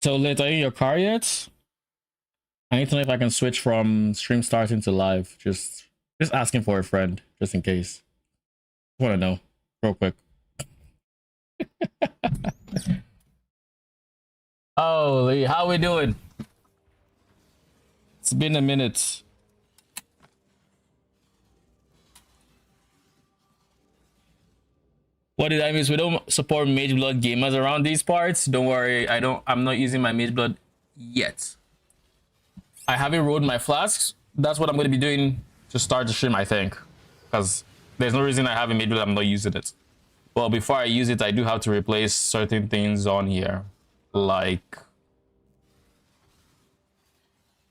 So Lit, are you in your car yet? I need to know if I can switch from stream starting to live. Just asking for a friend, just in case. I want to know, real quick. Holy, how we doing? It's been a minute. What did I miss? We don't support Mageblood gamers around these parts. Don't worry, I'm not using my Mageblood yet. I haven't rolled my flasks. That's what I'm going to be doing to start the stream, I think. Because there's no reason I have a Mageblood, I'm not using it. Well, before I use it, I do have to replace certain things on here. Like...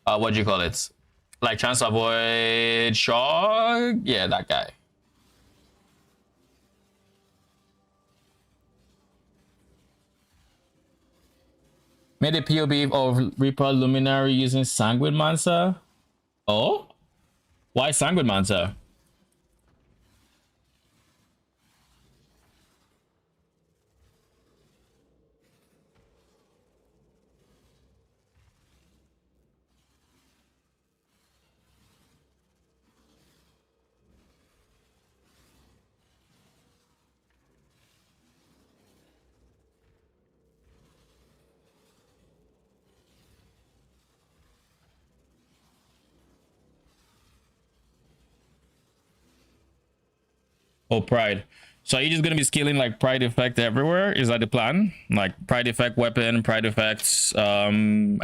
what do you call it? Like chance to avoid shock? Yeah, that guy. Made a POB of Reaper Luminary using Sanguine Mancer. Oh? Why Sanguine Mancer? Oh, Pride. So are you just going to be scaling like Pride effect everywhere? Is that the plan? Like Pride effect weapon, Pride effects. I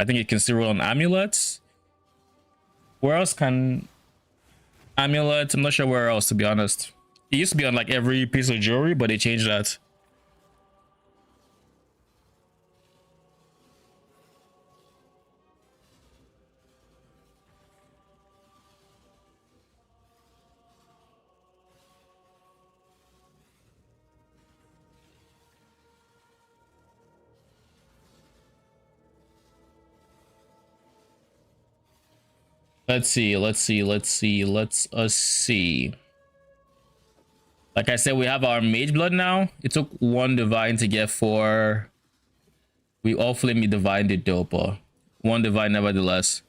think you can still roll on amulets. Where else can amulets? I'm not sure where else, to be honest. It used to be on like every piece of jewelry, but they changed that. Let's see. Like I said, we have our Mageblood now. It took 1 divine to get 4. We Allflame divine did doper. 1 divine nevertheless.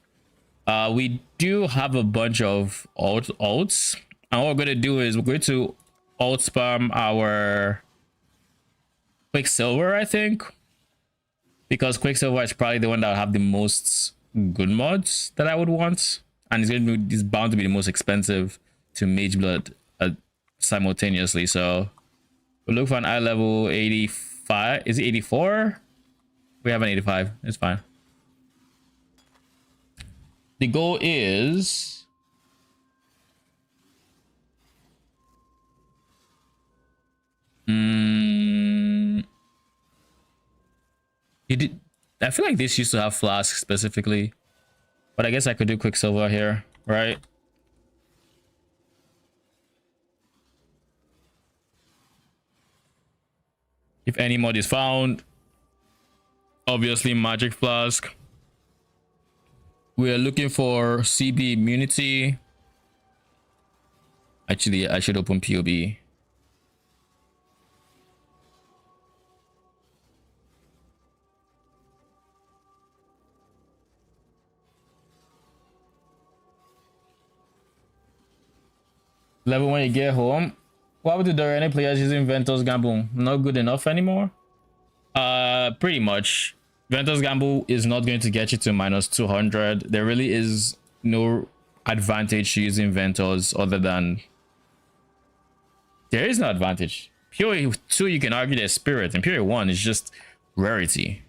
We do have a bunch of ults. And what we're going to do is we're going to alt spam our Quicksilver, I think. Because Quicksilver is probably the one that will have the most good mods that I would want. And it's bound to be the most expensive to Mageblood simultaneously. So we'll look for an eye level 85. Is it 84? We have an 85. It's fine. The goal is I feel like this used to have flasks specifically. But I guess I could do Quicksilver here, right? If any mod is found, obviously Magic Flask. We are looking for CB immunity. Actually, I should open POB. Level when you get home. Why would there any players using Ventus Gamble not good enough anymore? Pretty much. Ventus Gamble is not going to get you to minus 200. There really is no advantage to using Ventus other than... There is no advantage. Pure 2 you can argue there's Spirit, and Pure 1 is just rarity.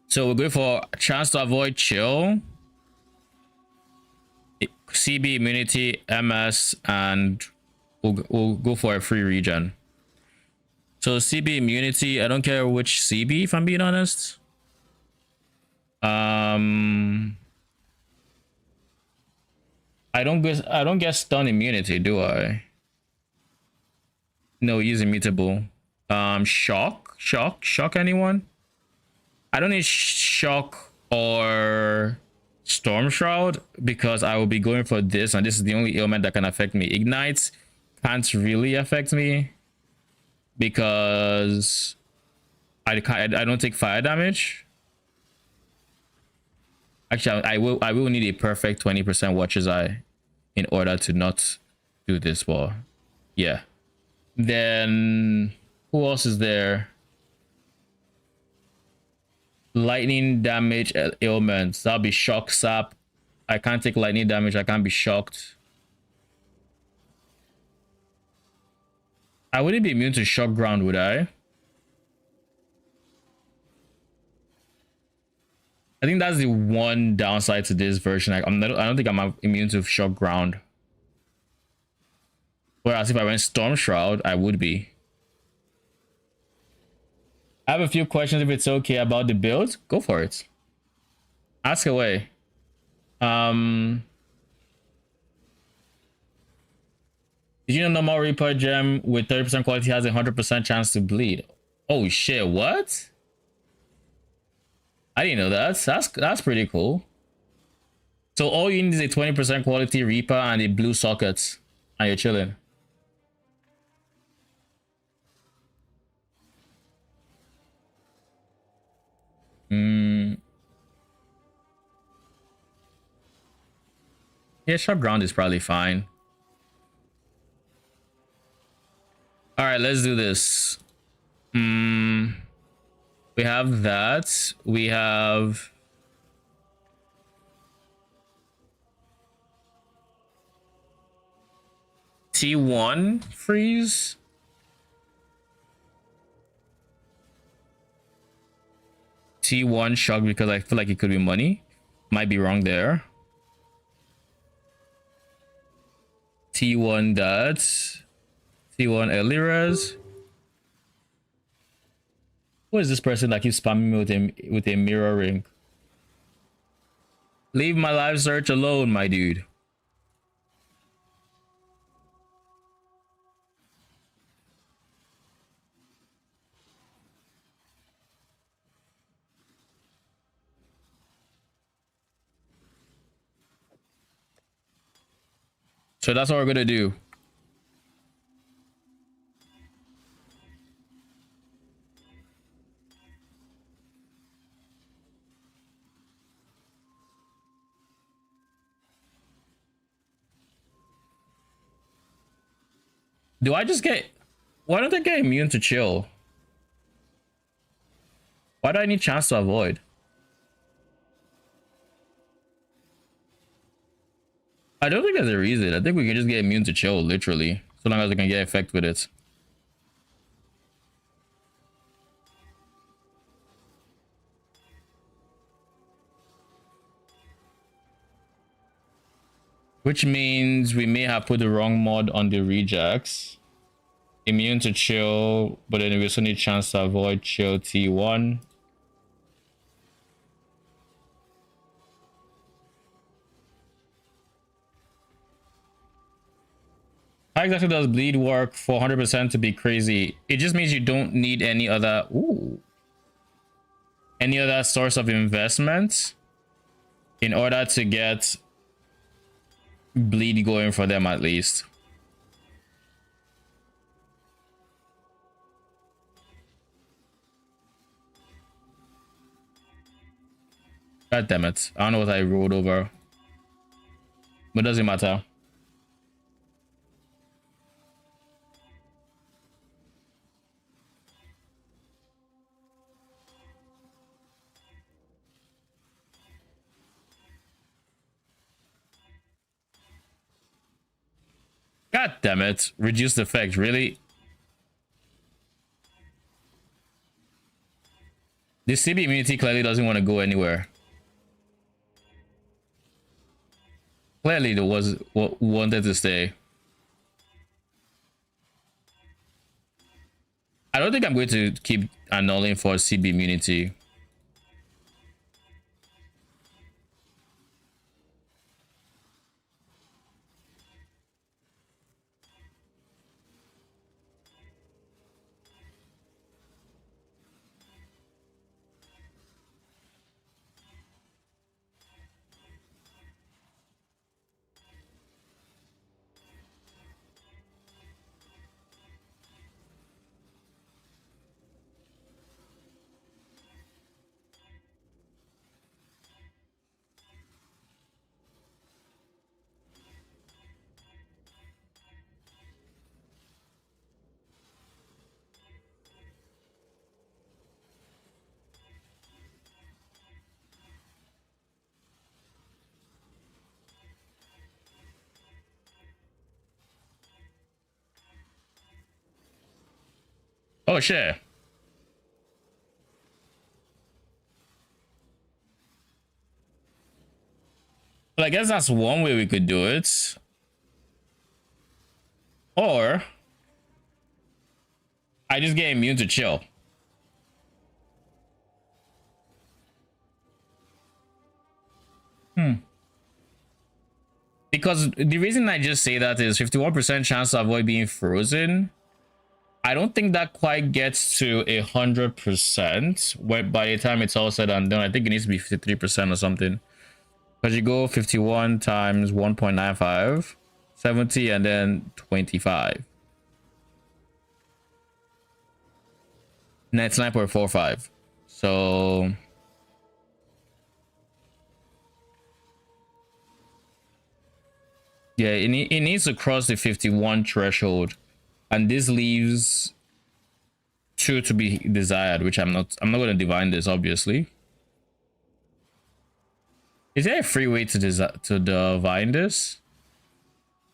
So we're going for a chance to avoid chill. CB immunity, MS, and we'll go for a free regen. So CB immunity, I don't care which CB if I'm being honest. I don't get stun immunity, do I? No, use immutable. Shock anyone? I don't need shock or Storm Shroud because I will be going for this, and this is the only ailment that can affect me. Ignite can't really affect me because I don't take fire damage. Actually, I will need a perfect 20% Watcher's Eye in order to not do this war. Yeah. Then who else is there? Lightning damage ailments. That'll be shock sap. I can't take lightning damage. I can't be shocked. I wouldn't be immune to shock ground, would I? I think that's the one downside to this version. I don't think I'm immune to shock ground. Whereas if I went Storm Shroud, I would be. I have a few questions if it's okay about the build. Go for it. Ask away. Did you know normal Reaper gem with 30% quality has a 100% chance to bleed? Oh shit, what? I didn't know that. That's pretty cool. So all you need is a 20% quality Reaper and a blue socket, and you're chilling. Yeah, sharp ground is probably fine. All right, let's do this. We have that. We have T1 freeze. T1 shock because I feel like it could be money. Might be wrong there. T1 that. T1 Eliras. Who is this person that keeps spamming me with a mirror ring? Leave my live search alone, my dude. So that's what we're gonna do. Do I just get... Why don't I get immune to chill? Why do I need chance to avoid? I don't think there's a reason. I think we can just get immune to chill, literally. So long as I can get effect with it. Which means we may have put the wrong mod on the rejects. Immune to chill, but then we also need chance to avoid chill T1. How exactly does bleed work for 100% to be crazy? It just means you don't need any other source of investment in order to get bleed going for them, at least. God damn it. I don't know what I rolled over. But it doesn't matter. God damn it. Reduced effect, really? The CB immunity clearly doesn't want to go anywhere. Clearly there was what wanted to stay. I don't think I'm going to keep annulling for CB immunity. Oh shit. Well, I guess that's one way we could do it. Or I just get immune to chill. Because the reason I just say that is 51% chance to avoid being frozen. I don't think that quite gets to 100% by the time it's all said and done. I think it needs to be 53% or something. Because you go 51 times 1.95, 70, and then 25. 99.45. So yeah, it needs to cross the 51 threshold, and this leaves 2 to be desired, which I'm not going to divine this, obviously. Is there a free way to divine this?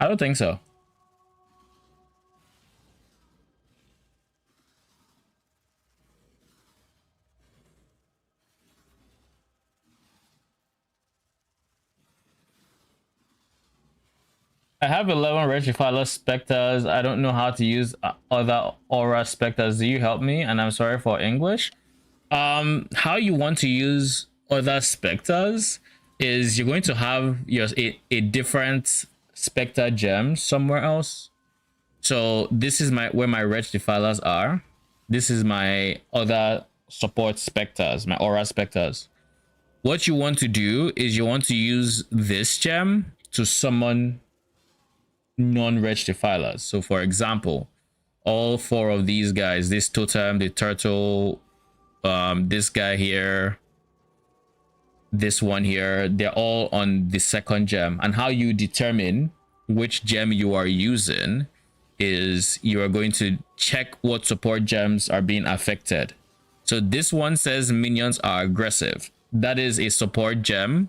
I don't think so. I have 11 Defiler specters. I don't know how to use other aura specters. Do you help me? And I'm sorry for English. How you want to use other specters is you're going to have a different specter gem somewhere else. So this is where my Wretched Defilers are. This is my other support specters, my aura specters. What you want to do is you want to use this gem to summon non-Wretched Defilers. So for example, all 4 of these guys, this totem, the turtle, this guy here, this one here, they're all on the second gem. And how you determine which gem you are using is you are going to check what support gems are being affected. So this one says minions are aggressive. That is a support gem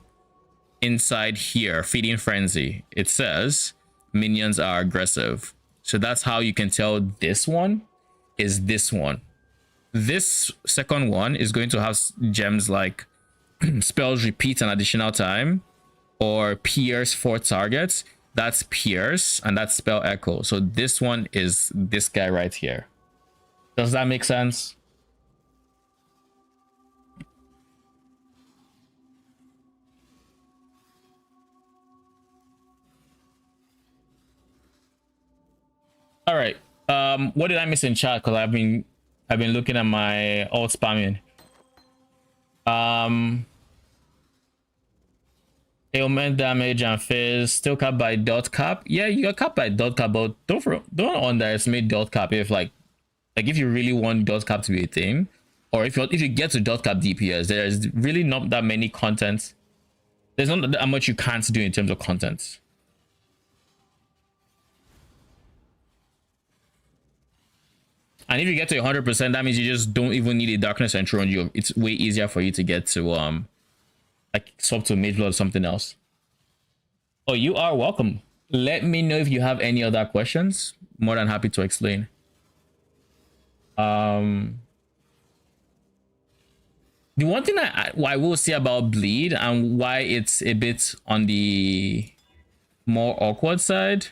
inside here, Feeding Frenzy. It says minions are aggressive. So that's how you can tell this one is this one. This second one is going to have gems like spells repeat an additional time or pierce 4 targets. That's pierce, and that's spell echo. So this one is this guy right here. Does that make sense? All right. What did I miss in chat? Because I've been looking at my alt spamming. Ailment damage and phase still capped by dot cap. Yeah, you got capped by dot cap, but don't underestimate dot cap. If you really want dot cap to be a thing, or if you get to dot cap DPS, there's really not that many content. There's not that much you can't do in terms of content. And if you get to 100%, that means you just don't even need a darkness entry on you. It's way easier for you to get to like swap to Mageblood or something else. Oh, you are welcome. Let me know if you have any other questions. More than happy to explain. The one thing I will say about bleed and why it's a bit on the more awkward side.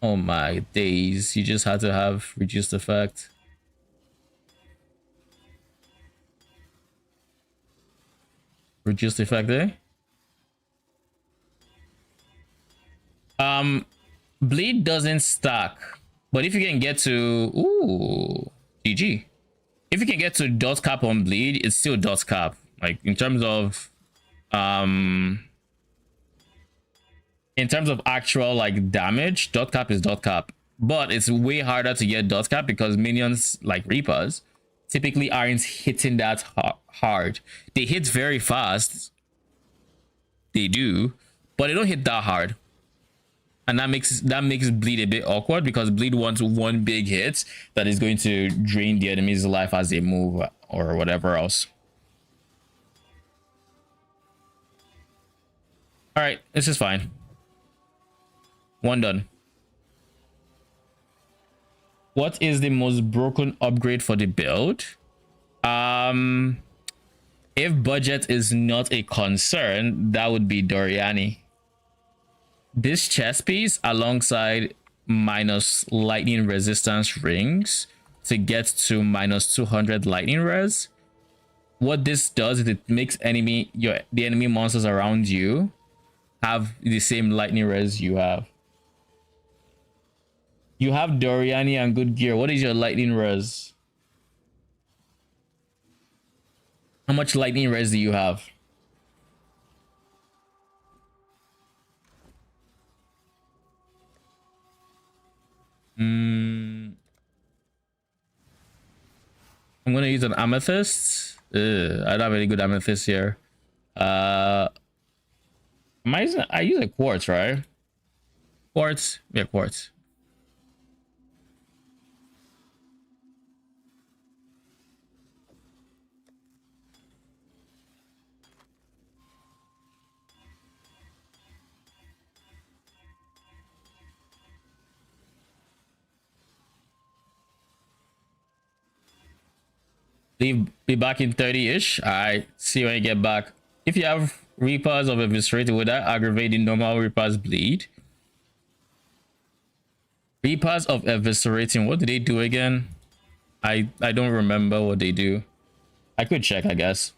Oh my days, you just had to have reduced effect. Reduced effect there. Bleed doesn't stack, but if you can get to GG. If you can get to dot cap on bleed, it's still dot cap. Like in terms of actual like damage, dot cap is dot cap. But it's way harder to get dot cap because minions like Reapers typically aren't hitting that hard. They hit very fast. They do, but they don't hit that hard. And that makes bleed a bit awkward because bleed wants one big hit that is going to drain the enemy's life as they move or whatever else. All right, this is fine. One done. What is the most broken upgrade for the build? Um, if budget is not a concern, that would be Doriani. This chest piece alongside minus lightning resistance rings to get to minus 200 lightning res. What this does is it makes the enemy monsters around you have the same lightning res you have. You have Doriani and good gear. What is your lightning res? How much lightning res do you have? I'm gonna use an amethyst. I don't have any good amethyst here. I use a quartz, right? Quartz, yeah, quartz. Be back in 30-ish. Alright, see you when you get back. If you have Reapers of Eviscerated, would that aggravate the normal Reapers bleed? Reapers of Eviscerating, what do they do again? I don't remember what they do. I could check, I guess.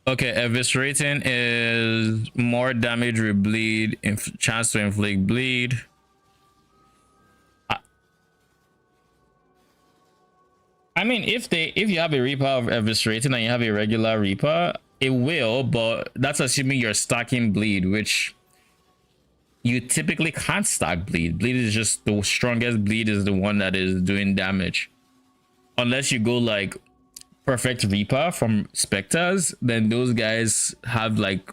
Okay, Eviscerating is more damage with bleed, chance to inflict bleed. I mean, if you have a Reaper of Eviscerating and you have a regular Reaper, it will, but that's assuming you're stacking bleed, which you typically can't stack bleed. Bleed is just the strongest bleed is the one that is doing damage. Unless you go like perfect Reaper from Spectres, then those guys have like,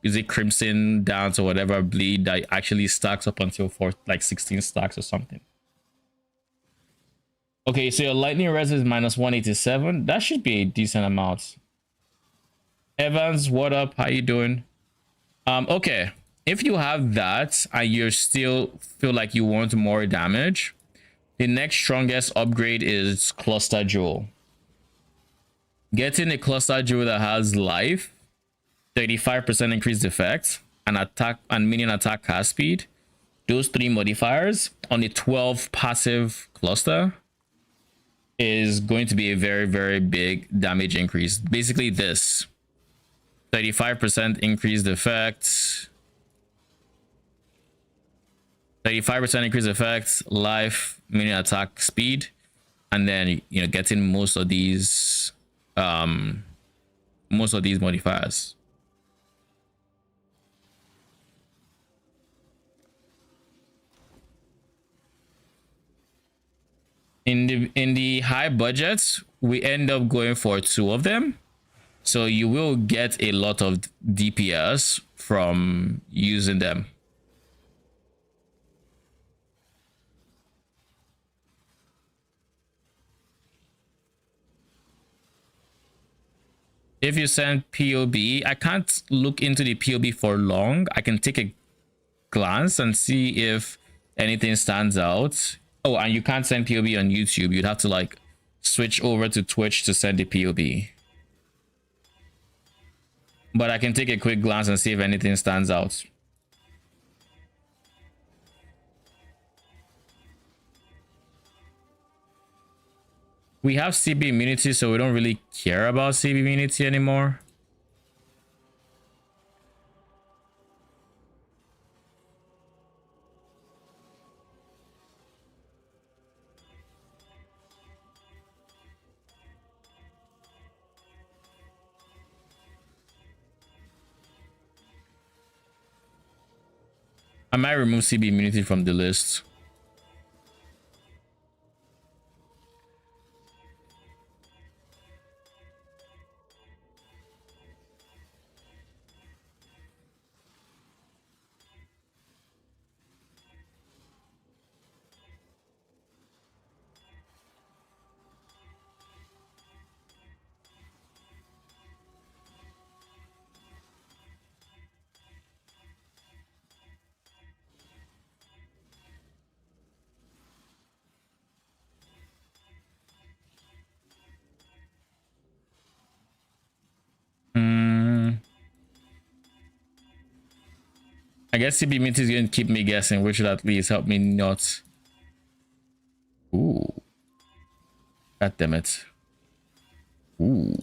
is it Crimson Dance or whatever bleed that actually stacks up until like 16 stacks or something. Okay, so your lightning res is minus 187. That should be a decent amount. Evans, what up? How you doing? Okay. If you have that and you still feel like you want more damage, the next strongest upgrade is Cluster Jewel. Getting a Cluster Jewel that has life, 35% increased effect, and attack and minion attack cast speed. Those three modifiers on a 12 passive cluster is going to be a very, very big damage increase. Basically this 35% increased effect, 35% increased effect, life, minion attack speed, and then getting most of these modifiers. In the high budgets, we end up going for 2 of them, so you will get a lot of DPS from using them. If you send POB, I can't look into the POB for long. I can take a glance and see if anything stands out. Oh, and you can't send POB on YouTube. You'd have to like switch over to Twitch to send the POB. But I can take a quick glance and see if anything stands out. We have CB immunity, so we don't really care about CB immunity anymore. I might remove CB immunity from the list. I guess CB Mint is going to keep me guessing, which should at least help me not. Ooh. God damn it. Ooh.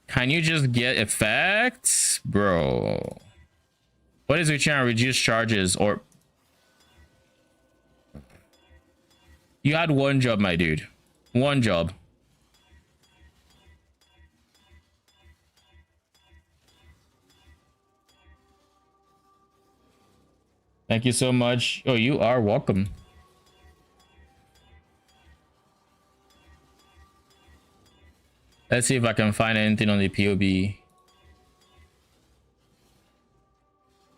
Can you just get effects? Bro. What is reaching and reduce charges? Or you had one job, my dude. One job. Thank you so much. Oh, you are welcome. Let's see if I can find anything on the POB.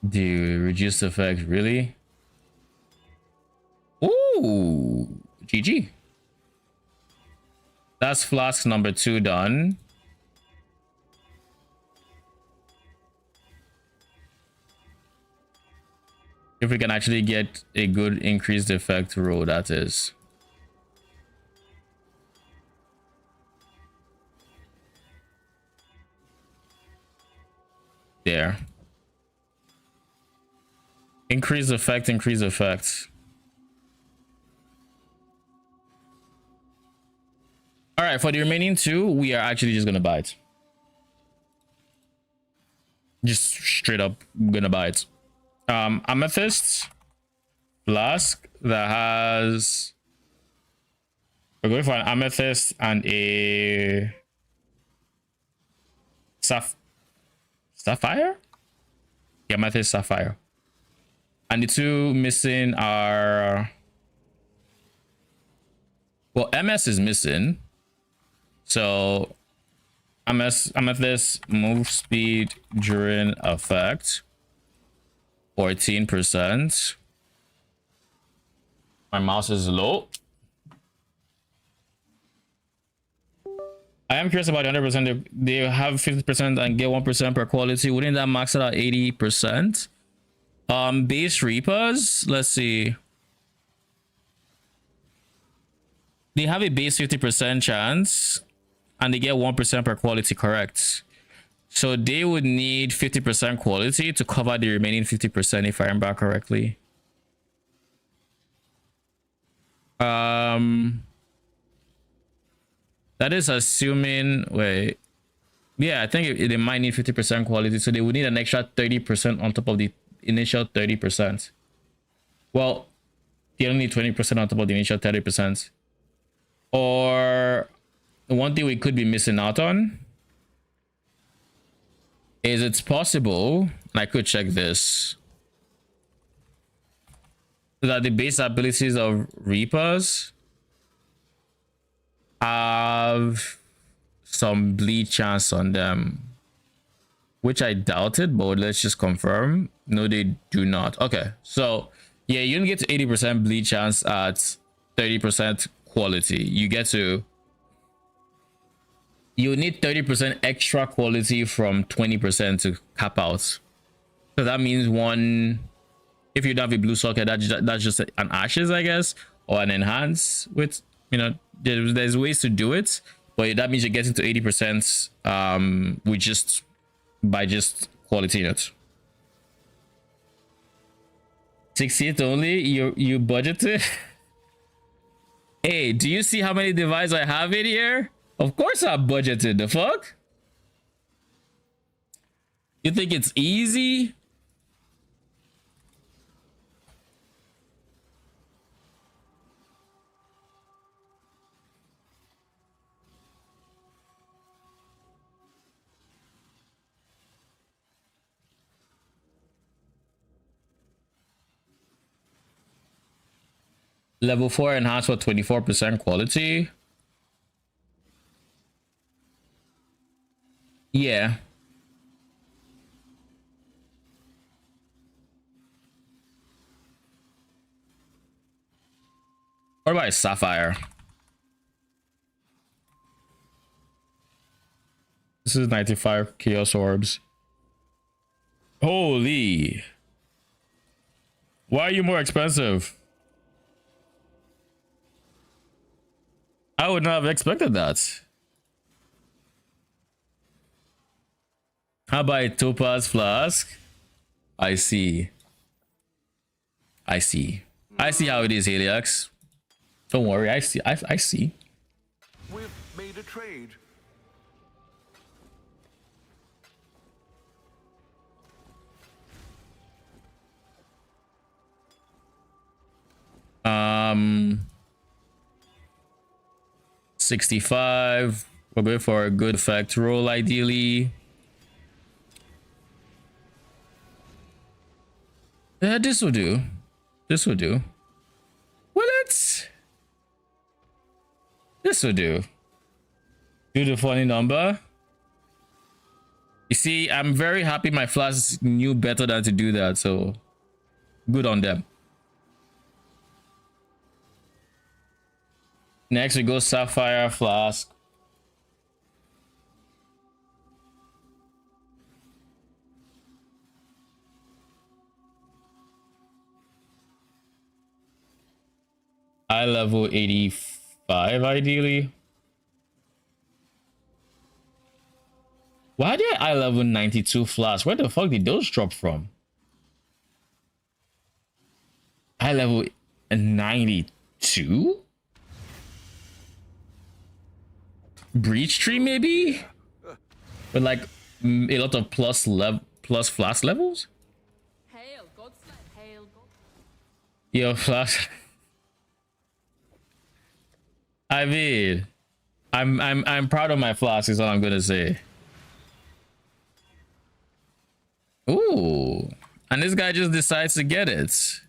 Dude, reduce effect, really? Ooh, GG. That's flask number 2 done. If we can actually get a good increased effect roll, that is. There. Increase effect, increase effect. All right, for the remaining 2, we are actually just gonna buy it. Just straight up gonna buy it. Amethyst flask that has. We're going for an amethyst and a sapphire. Yeah, amethyst sapphire. And the 2 missing are, well, MS is missing. So amethyst move speed during effect 14%. My mouse is low. I am curious about 100%. They have 50% and get 1% per quality. Wouldn't that max it out 80%? Base Reapers, let's see. They have a base 50% chance and they get 1% per quality, correct? So they would need 50% quality to cover the remaining 50%, if I remember correctly. That is assuming, wait. Yeah, I think they might need 50% quality, so they would need an extra 30% on top of the initial 30%. Well, they only need 20% on top of the initial 30%. Or one thing we could be missing out on is it's possible, and I could check this, that the base abilities of Reapers have some bleed chance on them, which I doubted, but let's just confirm. No, they do not. Okay, so yeah, you don't get to 80% bleed chance at 30% quality. You get to, you need 30% extra quality from 20% to cap out. So that means one, if you don't have a blue socket, that's just an ashes, I guess, or an enhance with, you know, there's ways to do it, but that means you're getting to 80% with just by just quality it. 68 only, you budgeted. Hey, do you see how many devices I have in here? Of course I budgeted. The fuck? You think it's easy? Level 4 enhanced for 24% quality. Yeah. What about a sapphire? This is 95 chaos orbs. Holy. Why are you more expensive? I would not have expected that. How about a topaz flask? I see. I see. I see how it is, Heliox. Don't worry, I see. I see. We've made a trade. Um, 65. We're going for a good effect roll, ideally. Yeah, this will do. This will do. Well, this will do. Do the funny number. You see, I'm very happy my flask knew better than to do that, so good on them. Next, we go Sapphire Flask. I level 85, ideally. Why did I level 92 flask? Where the fuck did those drop from? I level 92? Breach tree, maybe? With like a lot of plus flask levels? Hail, Godslayer, hail, God. Yo, flask. I mean, I'm proud of my flask is all I'm gonna say. Ooh, and this guy just decides to get it.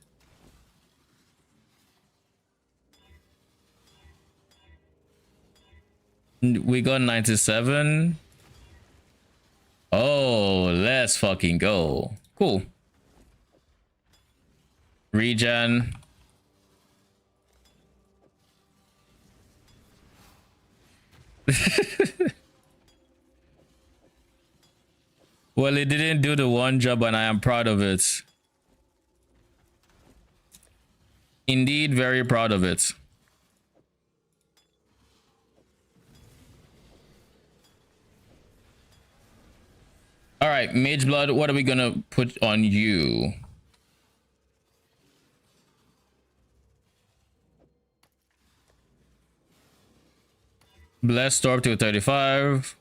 We got 97. Oh, let's fucking go. Cool. Regen. Well, it didn't do the one job, and I am proud of it. Indeed, very proud of it. All right, Mageblood, what are we gonna put on you? Blessed Orb to 35.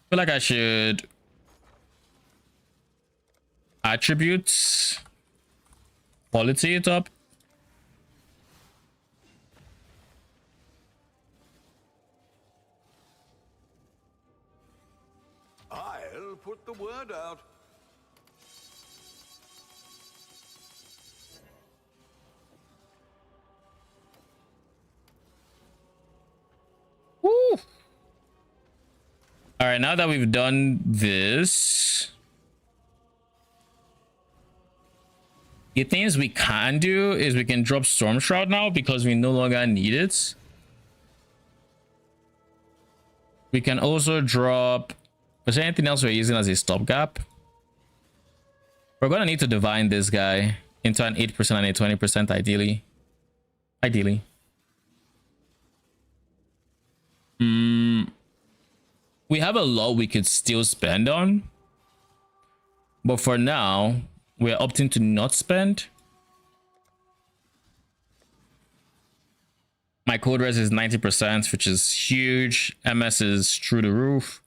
Feel like I should attributes quality it up. I'll put the word out. Woo! All right, now that we've done this, the things we can do is we can drop Storm Shroud now because we no longer need it. We can also drop... Was there anything else we're using as a stopgap? We're gonna need to divine this guy into an 8% and a 20% ideally. Ideally. We have a lot we could still spend on. But for now, we're opting to not spend. My code res is 90%, which is huge. MS is through the roof.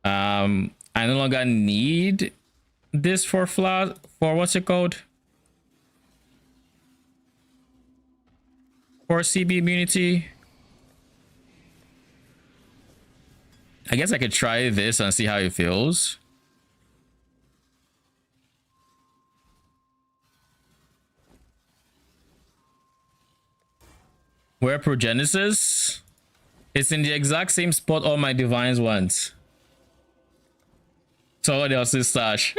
I no longer need this for what's it called? For CB immunity. I guess I could try this and see how it feels. Where Progenesis? It's in the exact same spot all my divines went. Someone else's stash.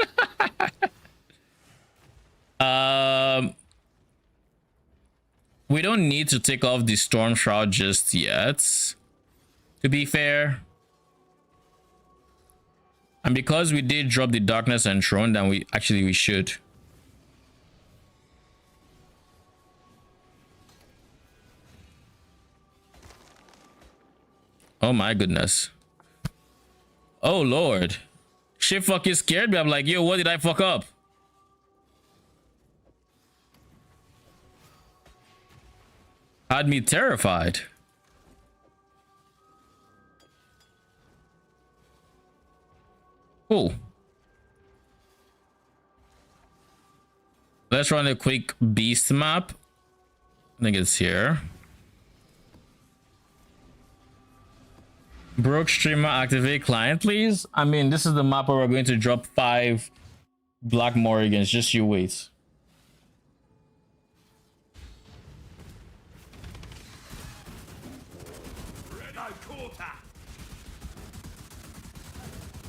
We don't need to take off the Storm Shroud just yet, to be fair. And because we did drop the Darkness and Throne, then we should. Oh my goodness. Oh Lord. Shit fucking scared me. I'm like, yo, what did I fuck up? Had me terrified. Cool. Let's run a quick beast map. I think it's here. Broke streamer, activate client, please. I mean, this is the map where we're going to drop 5 Black Morrigans. Just you wait.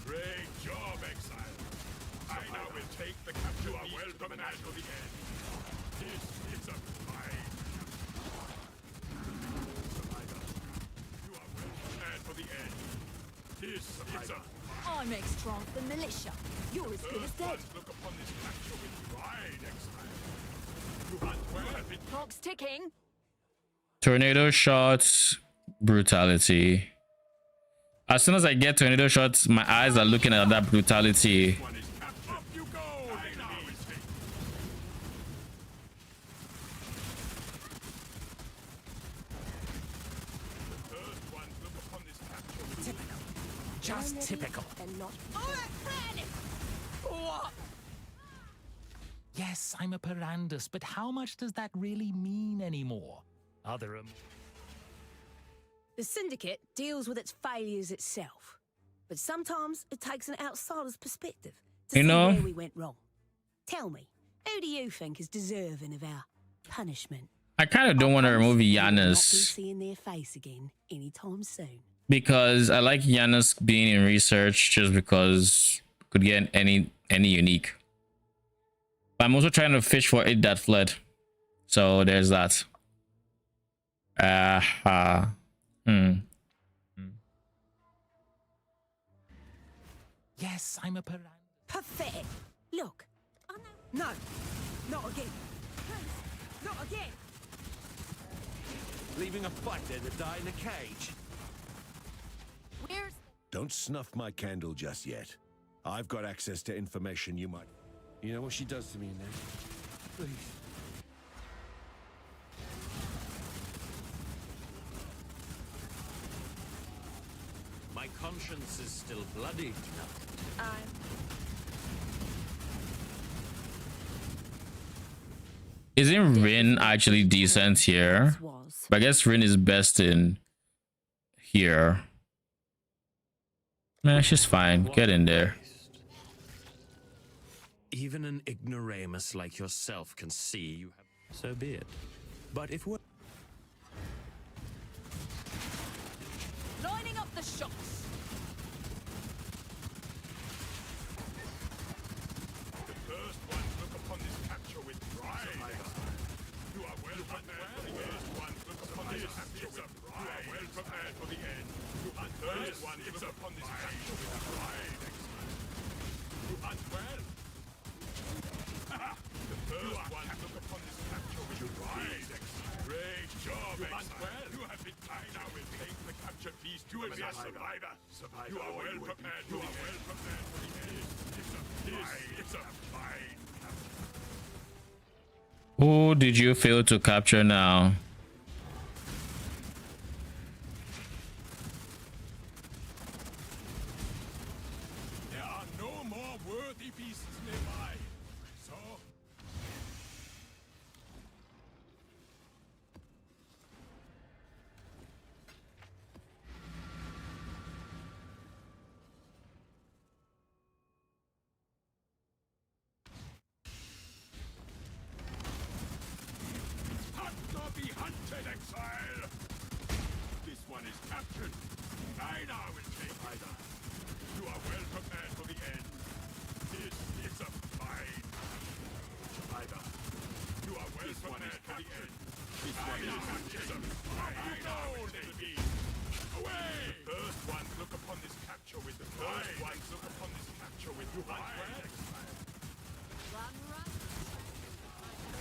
Great job, Exile. I now will take the capture. You are welcome and to the end. This is a fight. Survivor. You are welcome and for the end. This is a I'm extra the militia. You're as good as dead. look upon this capture with pride, Exile. You hunt well. Clock's ticking. Tornado shots, brutality. As soon as I get tornado shots, my eyes are looking at that brutality. One is captured. Up you go. I now will take. The first ones look upon this capture with Typical. Just typical. And not. What? Yes, I'm a Perandus, but how much does that really mean anymore? Other The Syndicate deals with its failures itself, but sometimes it takes an outsider's perspective to You see know- where we went wrong. Tell me, who do you think is deserving of our punishment? I kind of don't want to remove You will not be Giannis seeing their face again anytime soon. because I like Giannis being in research just because could get any unique. But I'm also trying to fish for it that fled. So there's that. Yes, I'm a Perandus. Pathetic. Look, I know. No, not again. Please, not again. Leaving a fighter to die in a cage. Where's Don't snuff my candle just yet. I've got access to information you might... You know what she does to me, Ned? Please. My conscience is still bloody. Isn't Rin actually decent here? Was. But I guess Rin is best in here. Man, she's fine. Get in there. Even an ignoramus like yourself can see you have. So be it. But if we're lining up the shots? the first ones look upon this capture with pride. You are well prepared for the first ones look upon this capture with pride. You are well prepared for the end. You hunt first ones look upon this capture with pride. You hunt well. The first ones look upon this capture with pride. Great job, you hunt well. You have been kind. Now will take the captured beast. You will be a survivor. You are well prepared. You are well prepared for the end. It's a fine. Who did you fail to capture now? There are no more worthy beasts nearby. So hunt or be hunted, Exile. This one is captured. I now will take either. You are well prepared for the end. This is a fight. Either. You are well prepared for the end. This one is a fight. I now will take it. Away! The first ones look upon this capture with the first ones look upon this capture with you hunt well. Run, run.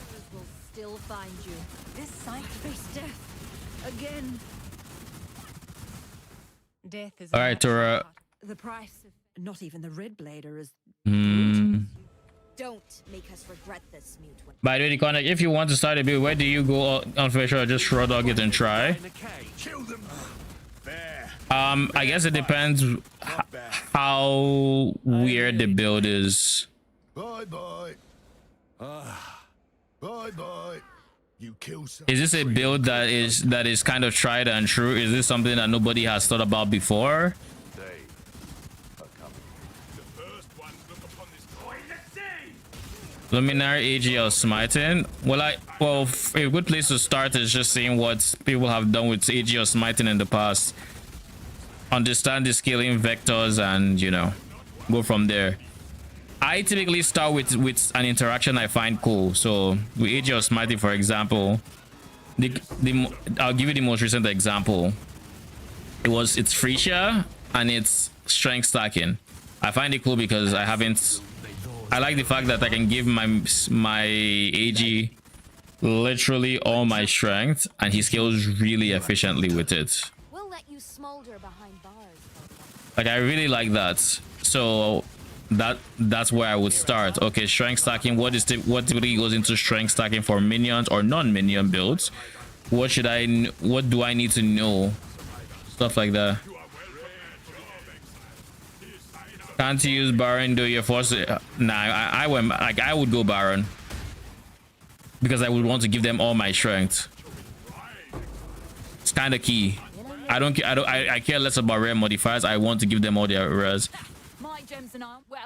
Others will still find you. This sight face death. Again. Death is All right, Tora. the price of not even the red blader is. Don't make us regret this, mute one. By the way, Connect, if you want to start a build, where do you go on Finisher or just raw dog it and try? Kill them. There. I guess it depends how weird the build is. Bye bye. Bye bye. You kill some. Is this a build that is kind of tried and true? Is this something that nobody has thought about before? The first ones look upon this coin. Let's see. Luminary AGL smiting. Well, a good place to start is just seeing what people have done with AGL smiting in the past. Understand the scaling vectors and, you know, go from there. I typically start with an interaction I find cool. So with AGL smiting, for example, I'll give you the most recent example. It's Freesia and it's strength stacking. I find it cool because I like the fact that I can give my AG literally all my strength and he scales really efficiently with it. We'll let you smolder behind bars. Like, I really like that. So that's where I would start. Okay, strength stacking. What typically goes into strength stacking for minions or non-minion builds? What do I need to know? Stuff like that. Can't you use Baron? Do your force? Nah, I would go Baron because I would want to give them all my strength. It's kind of key. I care less about rare modifiers. I want to give them all their rares.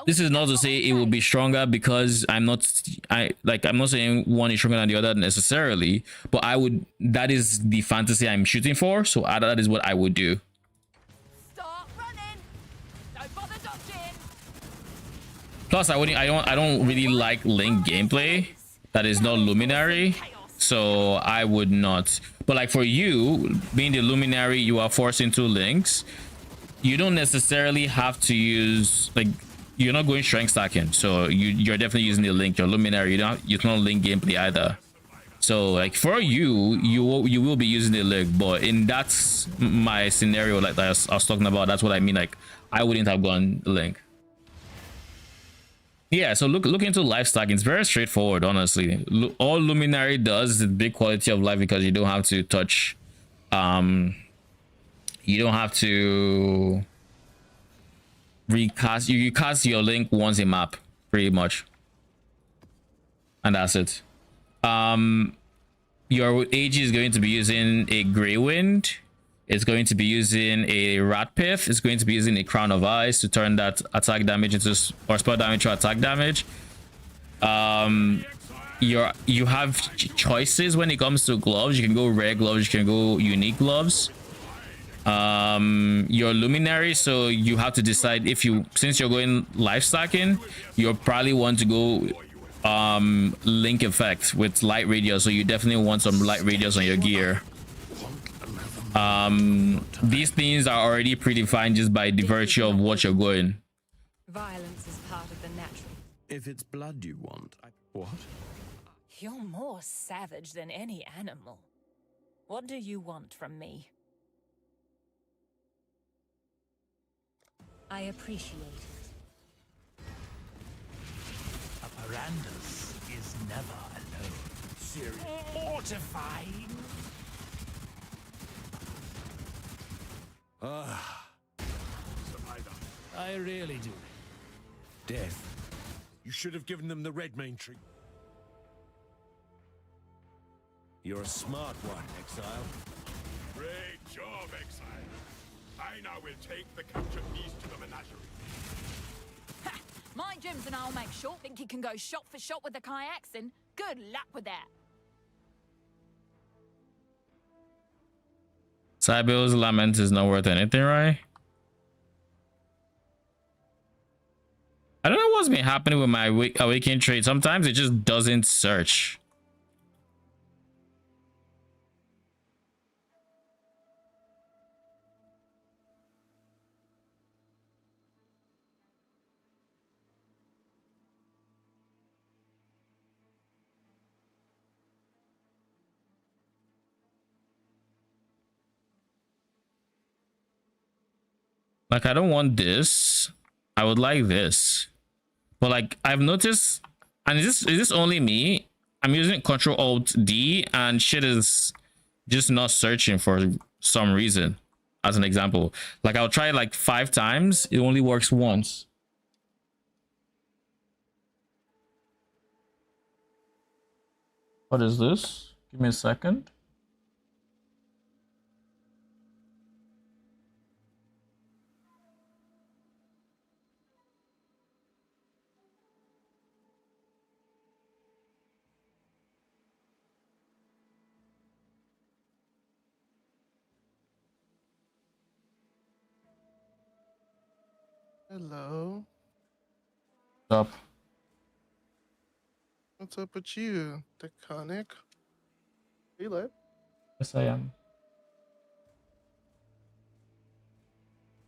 This is not to say it will be stronger because I'm not saying one is stronger than the other necessarily, but that is the fantasy I'm shooting for, so that is what I would do. Start running. Don't bother dodging. Plus I don't really like Link gameplay that is not Luminary, so I would not. But like for you being the Luminary, you are forced into Links. You don't necessarily have to use, like, you're not going strength stacking, so you're definitely using the Link. Your Luminary, you don't Link gameplay either. So like for you will be using the Link, but in that's my scenario like that I was talking about. That's what I mean. Like I wouldn't have gone Link. Yeah, so look into life stacking. It's very straightforward, honestly. All Luminary does is the big quality of life because you don't have to touch you don't have to recast. You cast your Link once a map, pretty much, and that's it. Your AG is going to be using a Grey Wind. It's going to be using a Rat Pith. It's going to be using a Crown of Ice to turn that attack damage into or spell damage to attack damage. You have choices when it comes to gloves. You can go rare gloves. You can go unique gloves. Your Luminary, so you have to decide if since you're going life stacking, you'll probably want to go Link effect with light radius, so you definitely want some light radius on your gear. These things are already predefined just by the virtue of what you're going. Violence is part of the natural. If it's blood you want, what? You're more savage than any animal. What do you want from me? I appreciate it. A Parandus is never alone. Serious. Mortifying. I really do. Death. You should have given them the red main tree. You're a smart one, Exile. Great job, Exile. I now will take the captured beast to the menagerie. Ha! My gems and I'll make sure. Think you can go shot for shot with the kayaks, and good luck with that. Cybele's Lament is not worth anything, right? I don't know what's been happening with my Awakening trade. Sometimes it just doesn't search. Like, I don't want this. I would like this. But like, I've noticed, and is this only me? I'm using Control Alt D and shit is just not searching for some reason. As an example, like I'll try like 5 times, it only works once. What is this? Give me a second. Hello. Stop. What's up with you, Tectonic? Are you live? Yes, I am.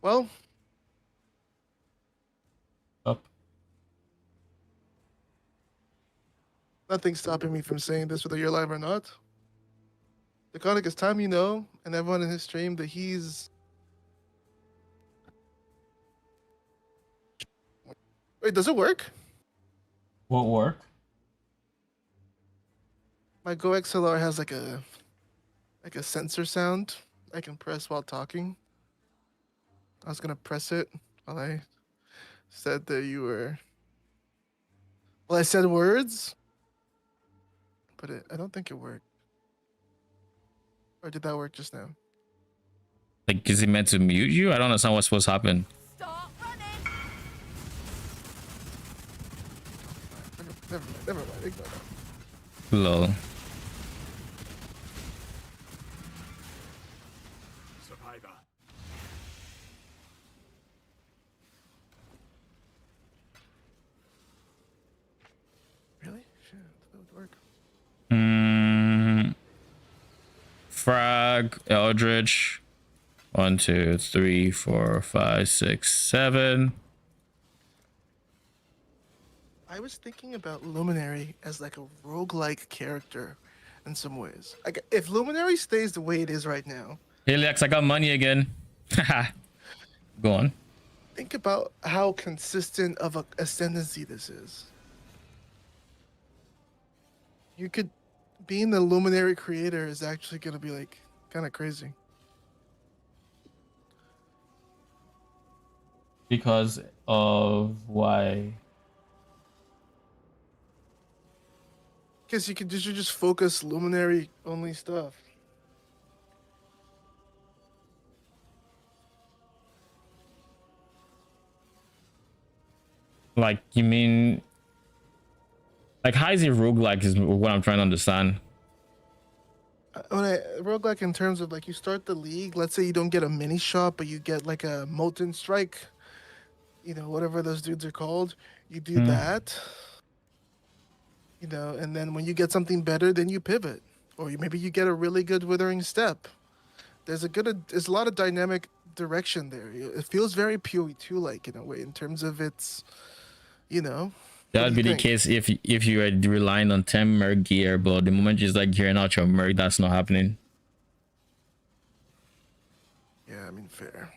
Well, Stop. nothing's stopping me from saying this whether you're live or not. Tectonic, it's time you know, and everyone in his stream, that he's... Wait, does it work? What work? My Go XLR has like a sensor sound I can press while talking. I was gonna press it while I said that you were... Well, I said words, but I don't think it worked. Or did that work just now? Like, is it meant to mute you? I don't understand what's supposed to happen. Start running. Never mind. Ignore that. Lol. Survivor. Really? Shit, that would work. Frag, Eldritch. 1, 2, 3, 4, 5, 6, 7. I was thinking about Luminary as like a roguelike character in some ways. Like if Luminary stays the way it is right now, Hey Lex, I got money again. Haha. Go on. think about how consistent of a ascendancy this is. You could being the Luminary creator is actually gonna be like kind of crazy. Because of why? Because you could just focus Luminary only stuff. Like, you mean, like, how is it roguelike is what I'm trying to understand. When I roguelike in terms of like you start the league, let's say you don't get a mini shop, but you get like a Molten Strike, you know, whatever those dudes are called. You do that, you know, and then when you get something better, then you pivot, or maybe you get a really good Withering Step. There's a lot of dynamic direction there. It feels very PoE2 like in a way in terms of its, you know. That would be the case if you are relying on 10 merc gear, but the moment you start gearing out your merc, that's not happening. Yeah, I mean, fair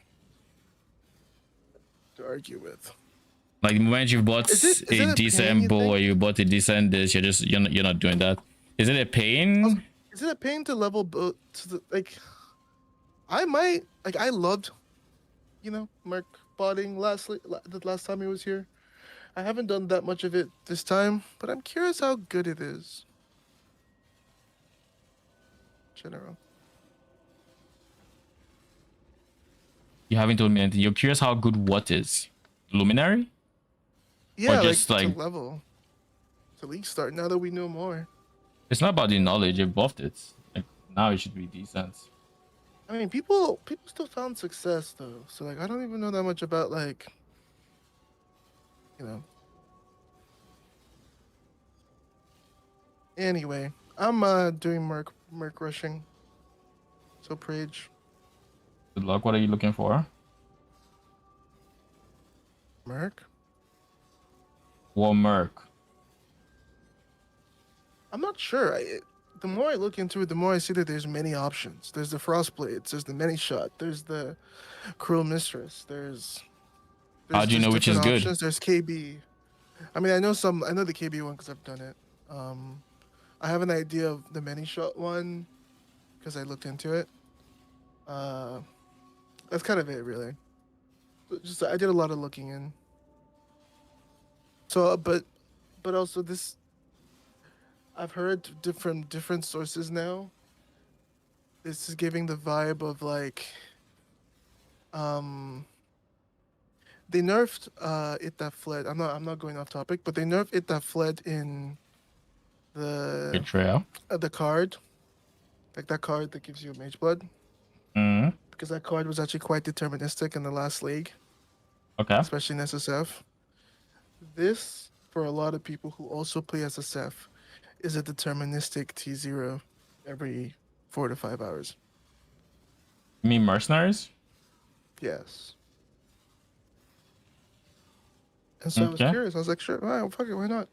to argue with. Like the moment you bought Is it a a pain, decent you bow think? or you bought a decent this, you're not doing that. Is it a pain? Is it a pain to level to the, like? I might like. I loved, you know, Merc botting the last time he was here. I haven't done that much of it this time, but I'm curious how good it is. General. You haven't told me anything. You're curious how good what is? Luminary? Yeah, just, like like- to level, to league start. Now that we know more, It's not about the knowledge, you buffed it. Like now it should be decent. I mean, people still found success though. So like, I don't even know that much about like, you know. Anyway, I'm doing merc rushing. So Prage, Good luck. What are you looking for? merc. What merc? I'm not sure. the more I look into it, the more I see that there's many options. There's the Frost Blades, there's the Many Shot, there's the Cruel Mistress, How do you know which is different good? options. There's KB. I mean, I know the KB one because I've done it. I have an idea of the Many Shot one because I looked into it. That's kind of it, really. Just I did a lot of looking in. So, but also this, I've heard different sources now. This is giving the vibe of like, they nerfed it that fled. I'm not going off topic, but they nerfed it that fled in the Betrayal. the card, like that card that gives you Mageblood, Mm. because that card was actually quite deterministic in the last league, Okay. especially in SSF. This, for a lot of people who also play SSF, is a deterministic T0 every 4 to 5 hours. You mean mercenaries? Yes. And so I was Okay. curious. I was like, sure, all right, fuck it, why not?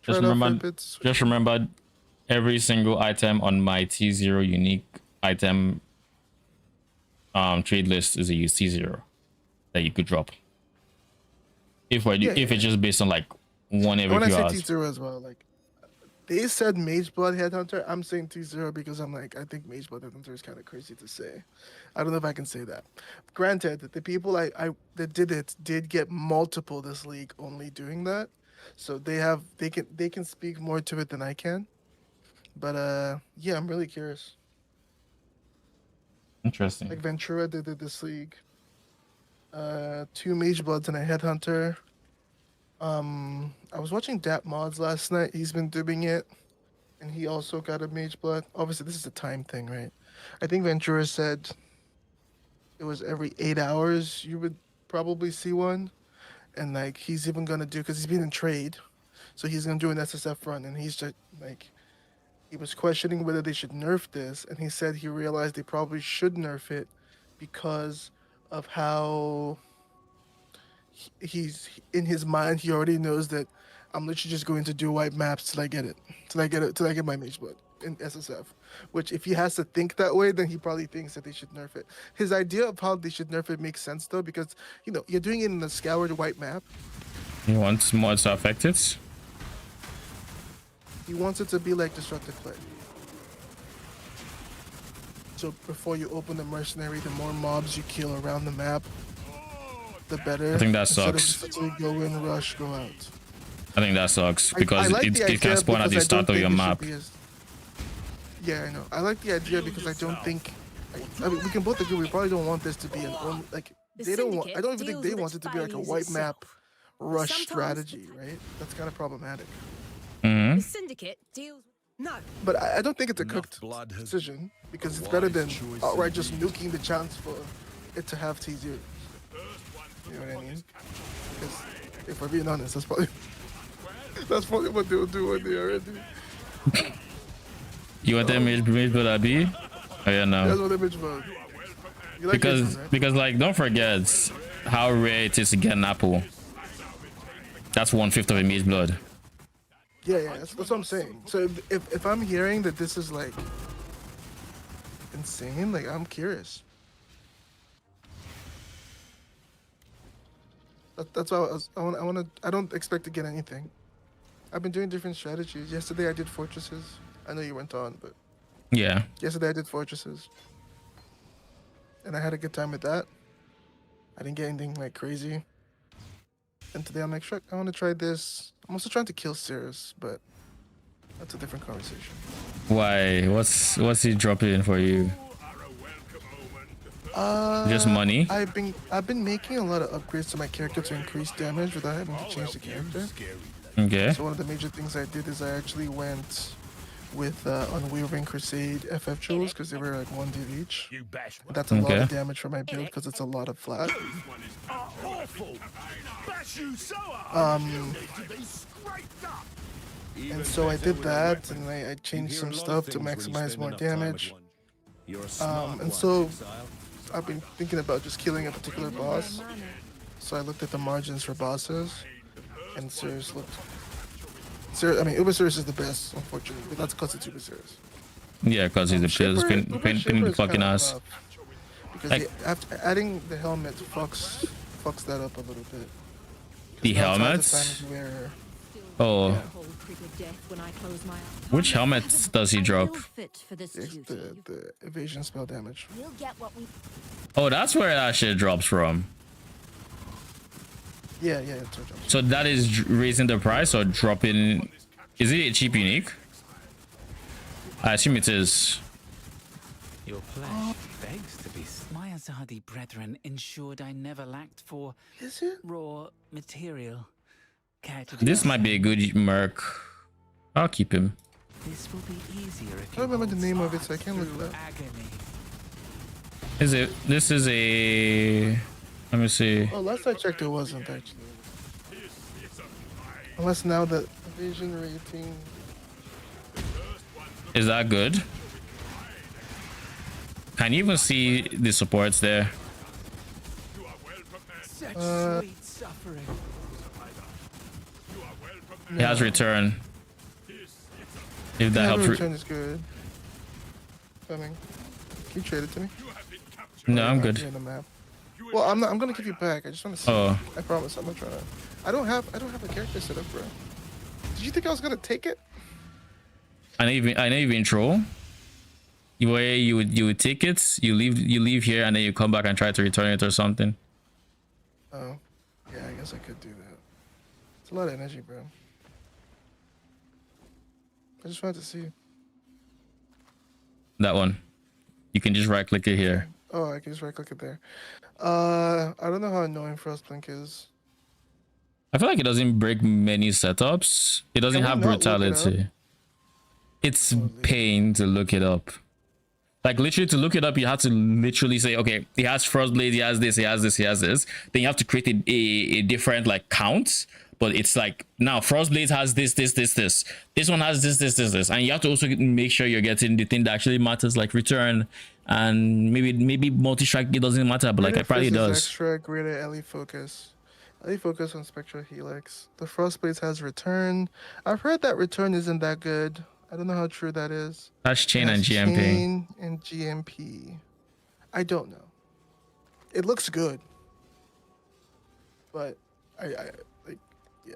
Try Just it out for a remember, bit. just remember, every single item on my T0 unique item trade list is a T0 that you could drop. If it's just based on like one every When I few say hours. T0 as well, like they said Mageblood Headhunter, I'm saying T0 because I'm like, I think Mageblood Headhunter is kind of crazy to say. I don't know if I can say that. Granted, the people I that did it did get multiple this league only doing that, so they can speak more to it than I can. But yeah, I'm really curious. Interesting. Like Ventura did it this league. 2 Magebloods and a Headhunter. I was watching Dap Mods last night. He's been doing it, and he also got a Mageblood. Obviously, this is a time thing, right? I think Ventura said it was every 8 hours you would probably see one, and like he's even gonna do because he's been in trade, so he's gonna do an SSF run, and he's just like he was questioning whether they should nerf this, and he said he realized they probably should nerf it because of how he's in his mind. He already knows that I'm literally just going to do white maps till I get my Mageblood in SSF. Which, if he has to think that way, then he probably thinks that they should nerf it. His idea of how they should nerf it makes sense though, because you're doing it in a scoured white map. He wants mods to affect it. He wants it to be like Destructive Play. So before you open the mercenary, the more mobs you kill around the map, the better. I think that Instead of sucks. just literally go in, rush, go out. I think that sucks because I like the it can idea spawn at because the I don't start of think your it should map. be Yeah, I know. I like the idea because I don't think. I mean, we can both agree we probably don't want this to be an only like. They don't want. I don't even think they want it to be like a white map rush strategy, right? That's kind of problematic. Mm-hmm. The Syndicate deals. No. But I don't think it's a Enough cooked blood has decision because it's wise better than choice outright just nuking the chance for it to have T0. You know what I mean? Because if we're being honest, that's probably what they'll do when they already. You want them Mageblood AB? Oh yeah, no. That's what they bitch about. You like Because Mageblood, right? because like don't forget how rare it is to get an apple. That's 1/5 of a Mageblood. Yeah, that's what I'm saying. So if I'm hearing that this is like insane, like I'm curious. That's why I don't expect to get anything. I've been doing different strategies. Yesterday I did fortresses. I know you went on, but Yeah. yesterday I did fortresses, and I had a good time with that. I didn't get anything like crazy. And today I'm like, sure, I want to try this. I'm also trying to kill Cirrus, but that's a different conversation. Why? What's he dropping in for you? Just money? I've been making a lot of upgrades to my character to increase damage without having to change the character. Okay. So one of the major things I did is I actually went with Unwavering Crusade FF jewels because they were like 1 each. And that's a lot Okay. of damage for my build because it's a lot of flat. And so I did that, and I changed some stuff to maximize more damage. And so I've been thinking about just killing a particular boss. So I looked at the margins for bosses, and Cirrus looked. I mean, Uber Cirrus is the best, unfortunately, but that's because it's Uber Cirrus. Yeah, because he's a Shaper- pain Shaper in the is fucking kinda ass. rough, because Like- after adding the helmet fucks that up a little bit. 'Cause The now helmets? times where Oh, Cold trigger death when I close my eyes. which helmets does he drop? Fit for this it's duty. the evasion spell damage. We'll get what we. Oh, that's where that shit drops from. Yeah, it's a jump. So that is raising the price or dropping? Is it a cheap unique? I assume it is. Your flesh begs to be. My Azadi brethren ensured I never lacked for Is it? raw material. Care to This might be a good merc. I'll keep him. This will be easier if I don't remember the name of it, so I can't look through it up. agony. Is it? This is a. Let me see. Oh, last I checked, it wasn't actually. Unless now the evasion rating. Is that good? Can you even see the supports there? Such sweet suffering. It has return. If that helps. Return is good. Coming. Can you trade it to me? No, I'm Here good. on the map. Well, I'm not. I'm gonna give you back. I just want to see. Oh. I promise. I'm not trying to. I don't have a character set up, bro. Did you think I was gonna take it? I know you've been troll. Where you would take it, you leave here, and then you come back and try to return it or something. Oh, yeah. I guess I could do that. It's a lot of energy, bro. I just wanted to see. That one. You can just right click it here. Oh, I can just right click it there. I don't know how annoying Frostblink is. I feel like it doesn't break many setups. It doesn't Can we have not look it up? brutality. It's pain to look it up. Like literally to look it up, you have to literally say, okay, he has Frostblade, he has this, he has this, he has this. Then you have to create a different like count. But it's like now Frostblade has this. This one has this. And you have to also make sure you're getting the thing that actually matters, like return. And maybe multi-strike, it doesn't matter, but like it probably does. Extra greater LE focus. LE focus on Spectral Helix. The Frostblades has return. I've heard that return isn't that good. I don't know how true that is. That's chain It and has GMP. Chain and GMP. I don't know. It looks good. But I like, yeah.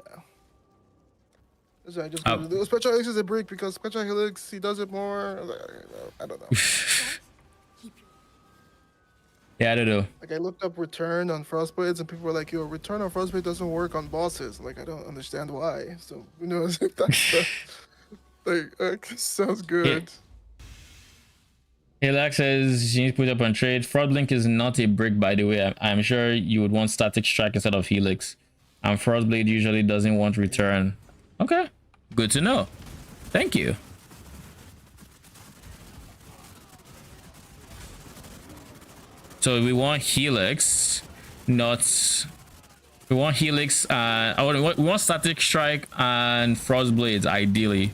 So I just Spectral Helix is a brick because Spectral Helix, he does it more. I don't know. Yeah, I don't know. Like I looked up return on Frostblades and people were like, yo, return on Frostblade doesn't work on bosses. Like I don't understand why. So who knows if that's like sounds good. Helix says you need to put up on trade. Frostblink is not a brick, by the way. I'm sure you would want static strike instead of Helix. And Frostblade usually doesn't want return. Okay. Good to know. Thank you. So we want Helix, not. We want Helix and we want static strike and Frostblades ideally.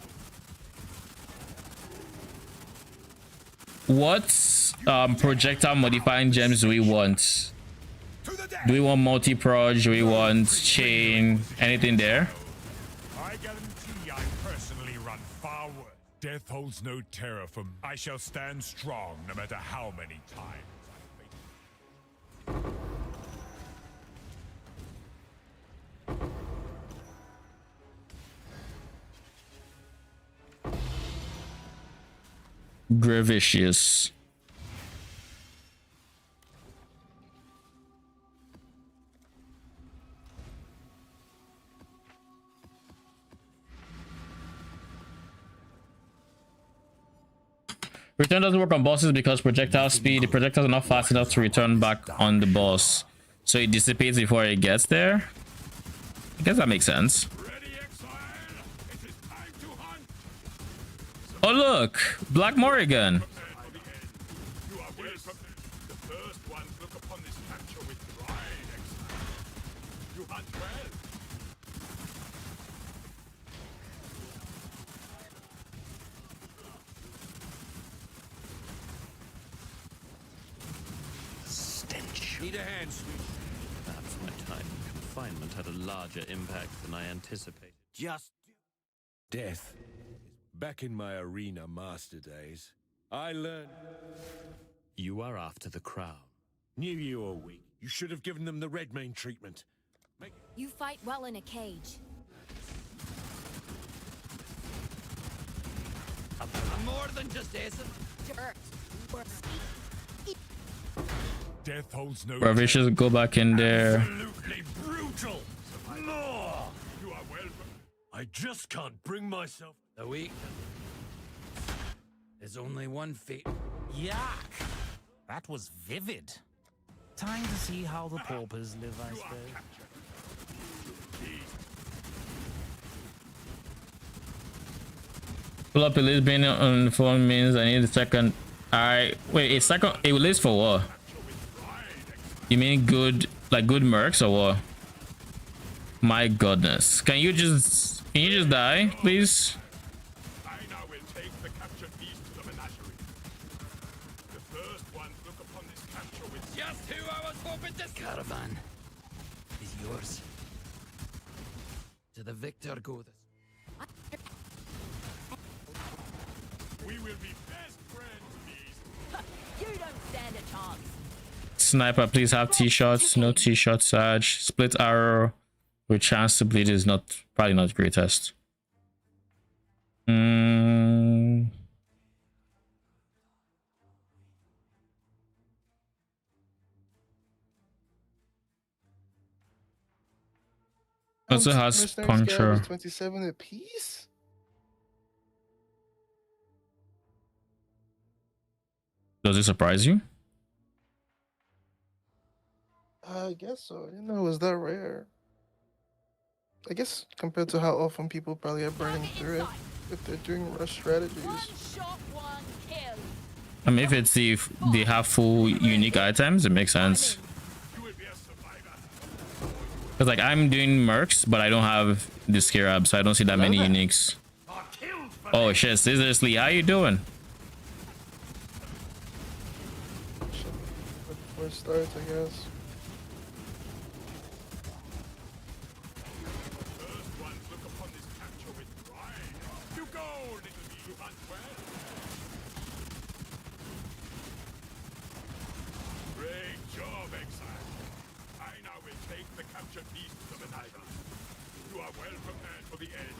What projectile modifying gems do we want? Do we want multi-proj? Do we want chain? Anything there? I guarantee I personally run forward. Death holds no terror for me. I shall stand strong no matter how many times I face. Gravicious. Return doesn't work on bosses because projectile speed. The projectiles are not fast enough to return back on the boss, so it dissipates before it gets there. I guess that makes sense. Ready, Exile? It is time to hunt. Oh look, Black Morrigan. Prepared for the end. You are well prepared. The first ones look upon this capture with pride, Exile. You hunt well. Stench. Need a hand, sweet. Perhaps my time in confinement had a larger impact than I anticipated. Just death. Back in my arena master days, I learned. You are after the crown. Knew you were weak. You should have given them the Redmayne treatment. You fight well in a cage. More than just Ace. Dirt. Death holds no. Bro, we should go back in there. Absolutely brutal. More. You are well. I just can't bring myself. The weak. There's only one fate. Yuck! That was vivid. Time to see how the paupers live, I suppose. Pull up a list being on the phone means I need a second. Alright, wait, a second. A list for what? You mean good, like good mercs or what? My goodness. Can you just die, please? I now will take the captured beast to the menagerie. The first ones look upon this capture with Just who I was hoping to. Caravan is yours. To the victor go this. we will be best friends, beast. You don't stand a chance. Sniper, please have T-shots. No T-shots, Sarge. Split arrow with chance to bleed is probably not the greatest. Also has Mercenary puncture. Scab is 27 apiece. Does it surprise you? I guess so. I didn't know it was that rare. I guess compared to how often people probably are burning through it if they're doing rush strategies. One shot, one kill. I mean, if it's if they have full unique items, it makes sense. Cause like I'm doing mercs, but I don't have the scarab, so I don't see that many uniques. Oh shit! Seriously, how you doing? Before it starts, I guess. First ones look upon this capture with pride. You go, little bee, you hunt well. Great job, Exile. I now will take the captured beast to the menagerie. You are well prepared for the end.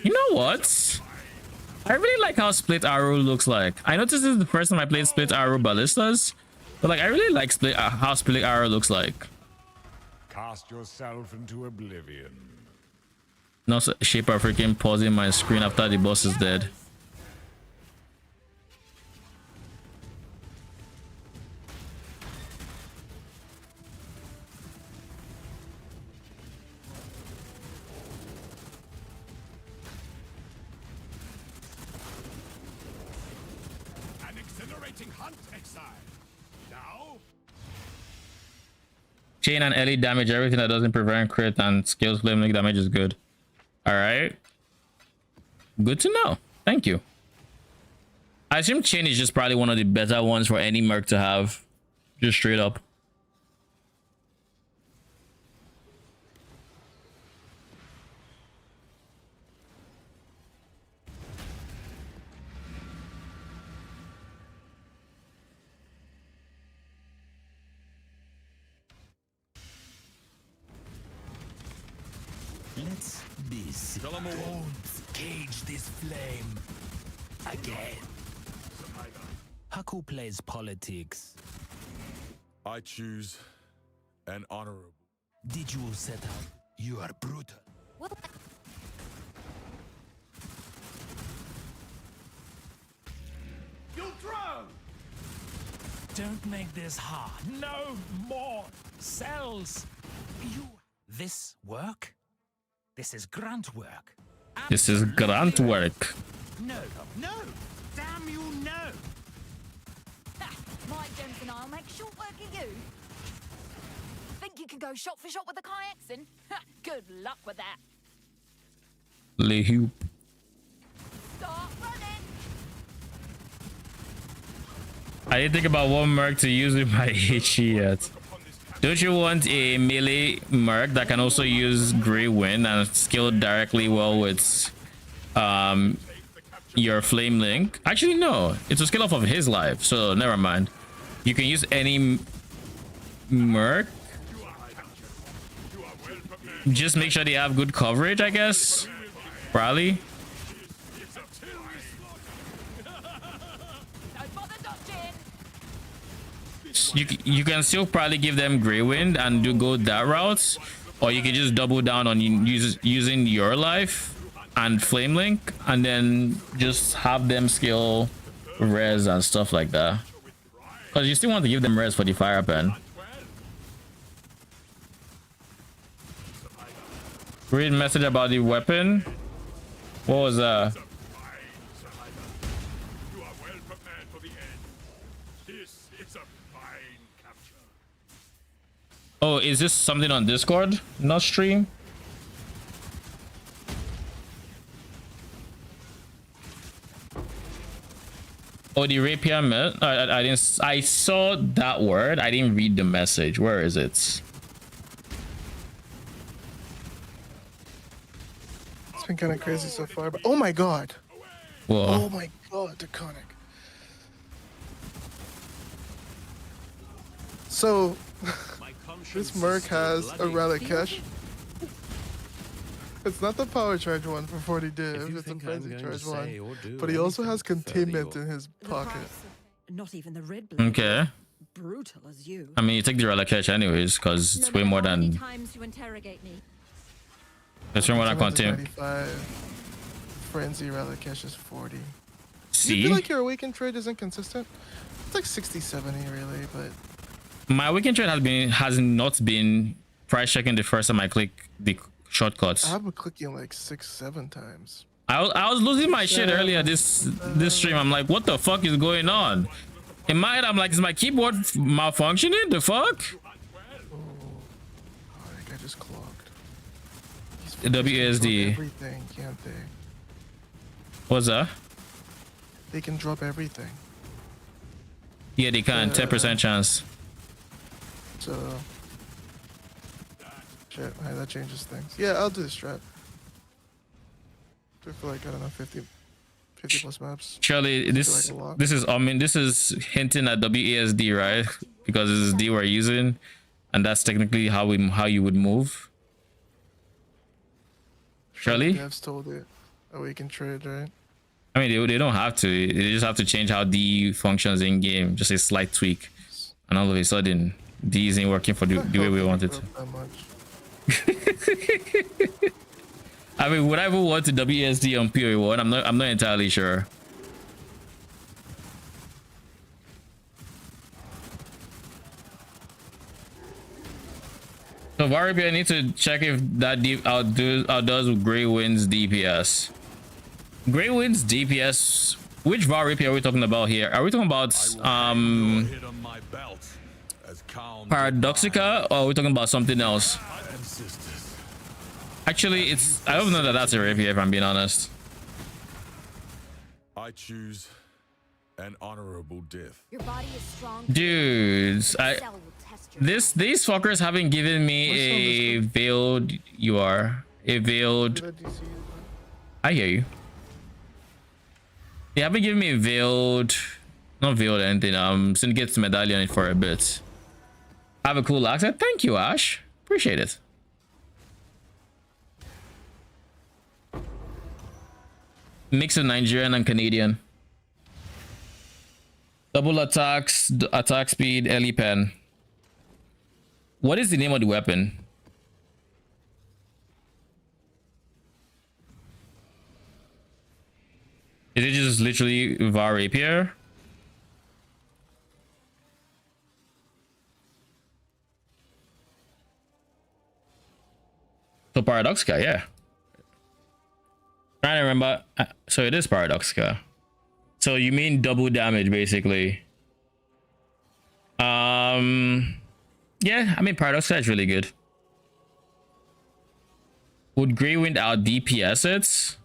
You know what? I really like how Split Arrow looks like. I noticed this is the first time I played Split Arrow Ballistas, but like I really like how Split Arrow looks like. Cast yourself into oblivion. No Shaper freaking pausing my screen after the boss is dead. An exhilarating hunt, Exile. Now, Chain and elite damage, everything that doesn't prevent crit and skills flaming damage is good. All right. Good to know. Thank you. I assume chain is just probably one of the better ones for any merc to have. Just straight up. Let's be serious. Don't cage this flame again. Haku plays politics. I choose an honorable. Did you set out? You are brutal. Well, you'll drown. Don't make this hard. No more cells. You. This work? This is grunt work. This is grunt work. No, no. Damn you, no. Ha! My gems and I'll make short work of you. Think you can go shot for shot with the kayaks? Ha! Good luck with that. Lehoop. Start running. I didn't think about one merc to use with my HE yet. Don't you want a melee merc that can also use Grey Wind and skill directly well with your flame link. Actually, no, it's a skill off of his life, so never mind. You can use any merc. Just make sure they have good coverage, I guess. Probably. You can still probably give them Grey Wind and go that route, or you can just double down on using your life and Flame Link, and then just have them skill res and stuff like that. Because you still want to give them res for the fire pen. Read message about the weapon. What was that? Oh, is this something on Discord, not stream? Oh, the rapier met. I didn't. I saw that word. I didn't read the message. Where is it? It's been kind of crazy so far. But oh my god! Whoa. Oh my god, Draconic. So this merc has a relic cache. It's not the power charge one for 40 div, it's a frenzy charge one. But he also has containment in his pocket. Not even the red blood. Okay. Brutal as you. I mean, you take the relic cache anyways, because it's way more than. Times you interrogate me. It's way more than contain. 95. Frenzy relic cache is 40. See? You feel like your awakened trade isn't consistent? It's like 60, 70 really, but my weekend trade has not been price checking the first time I click the shortcuts. I've been clicking like 6, 7 times. I was losing my shit earlier this stream. I'm like, what the fuck is going on? In my head, I'm like, is my keyboard malfunctioning? The fuck? Oh, I just clogged. The WSD. Everything, can't they? What's that? They can drop everything. Yeah, they can. 10% chance. So shit, hey, that changes things. Yeah, I'll do the strat. Do it for like, I don't know, 50 plus maps. Surely this is I mean this is hinting at WASD, right? Because this is D we're using, and that's technically how you would move. Surely? Devs told it. Oh, we can trade, right? I mean they don't have to. They just have to change how D functions in game. Just a slight tweak, and all of a sudden D isn't working for the way we want it to. I mean, would I ever want to WSD on PoE1? I'm not entirely sure. So Varipia, I need to check if that outdoes Grey Wind's DPS. Grey Wind's DPS. Which Varipia are we talking about here? Are we talking about Paradoxica, or are we talking about something else? Actually, I don't know that that's a rapier, if I'm being honest. I choose an honorable death. Your body is strong. Dudes, these fuckers haven't given me a veiled. You are a veiled. I hear you. They haven't given me a veiled, not veiled anything. Syndicate's medallion for a bit. Have a cool accent. Thank you, Ash. Appreciate it. Mix of Nigerian and Canadian. Double attacks, attack speed, LE pen. What is the name of the weapon? Is it just literally Var Rapier? So Paradoxica, yeah. Trying to remember. So it is Paradoxica. So you mean double damage, basically. Yeah, I mean Paradoxica is really good. Would Grey Wind out DPS it?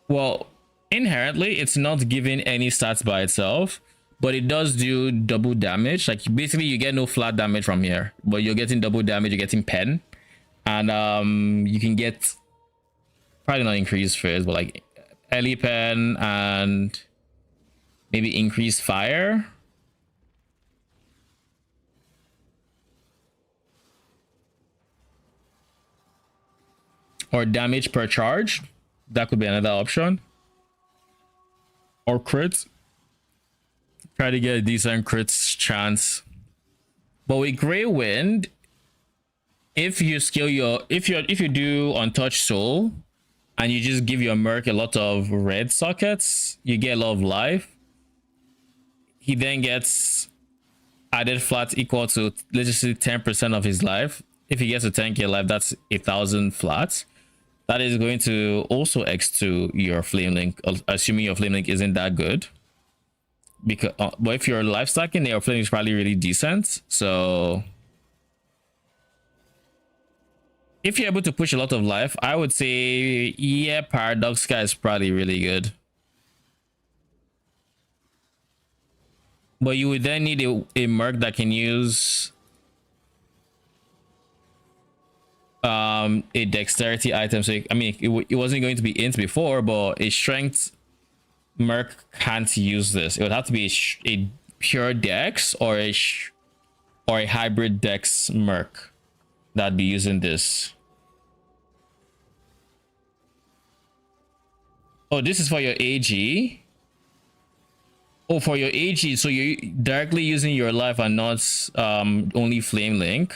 Well, inherently, it's not giving any stats by itself, but it does do double damage. Like basically, you get no flat damage from here, but you're getting double damage. You're getting pen, and you can get probably not increase fizz, but like Ellie Pen and maybe increase fire. Or damage per charge. That could be another option. Or crits. Try to get a decent crits chance. But with Grey Wind, if you skill your if you do Untouched Soul and you just give your Merc a lot of red sockets, you get a lot of life. He then gets added flat equal to, let's just say, 10% of his life. If he gets a 10k life, that's 1,000 flats. That is going to also X2 your Flame Link, assuming your Flame Link isn't that good. Because but if you're life stacking, your Flame Link is probably really decent. So if you're able to push a lot of life, I would say, yeah, Paradox Sky is probably really good. But you would then need a Merc that can use a dexterity item. So I mean, it wasn't going to be int before, but a strength Merc can't use this. It would have to be a pure dex or a hybrid dex Merc that'd be using this. Oh, this is for your AG. Oh, for your AG, so you're directly using your life and not only Flame Link.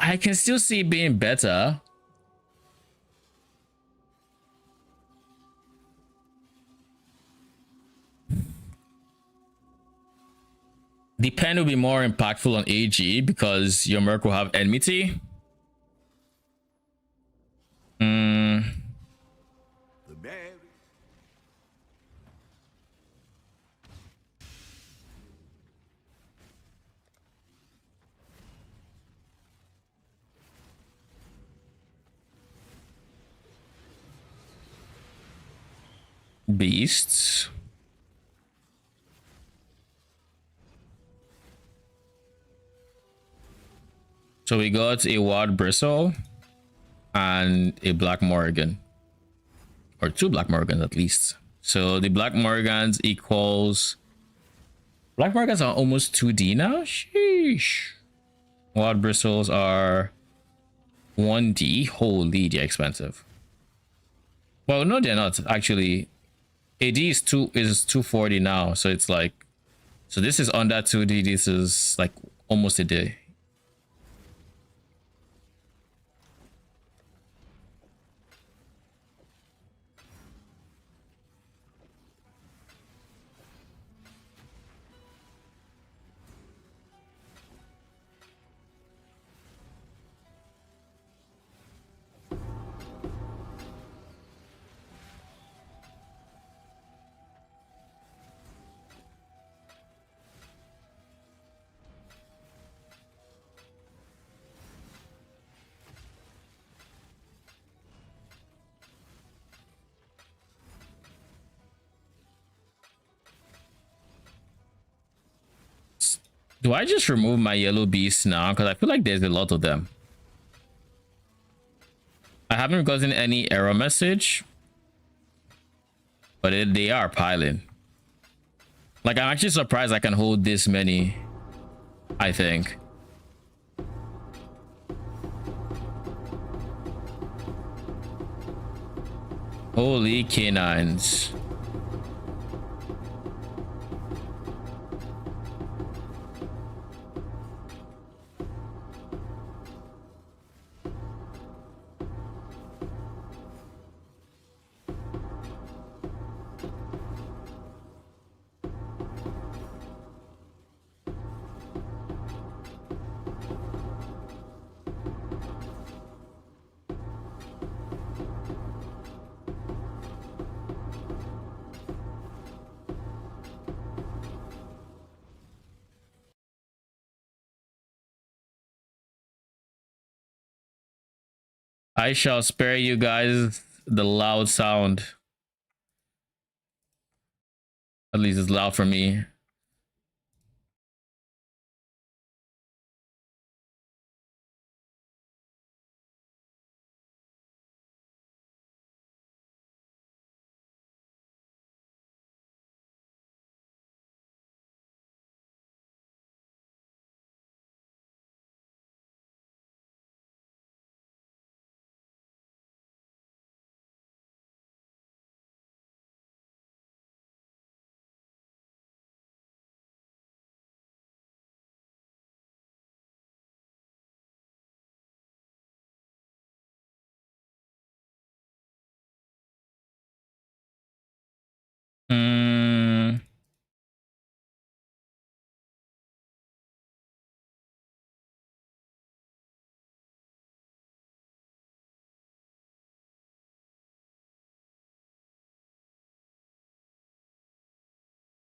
I can still see it being better. The pen will be more impactful on AG because your Merc will have enmity. Beasts. So we got a Wild Bristle and a Black Morrigan, or 2 Black Morrigans at least. So the Black Morrigans equals, Black Morrigans are almost 2D now. Sheesh. Wild Bristles are 1D. Holy, they're expensive. Well, no, they're not actually. AD is 240 now, so it's like, so this is under 2D. This is like almost a day. Do I just remove my yellow beasts now? Because I feel like there's a lot of them. I haven't gotten any error message, but they are piling. Like, I'm actually surprised I can hold this many, I think. Holy canines. I shall spare you guys the loud sound. At least it's loud for me.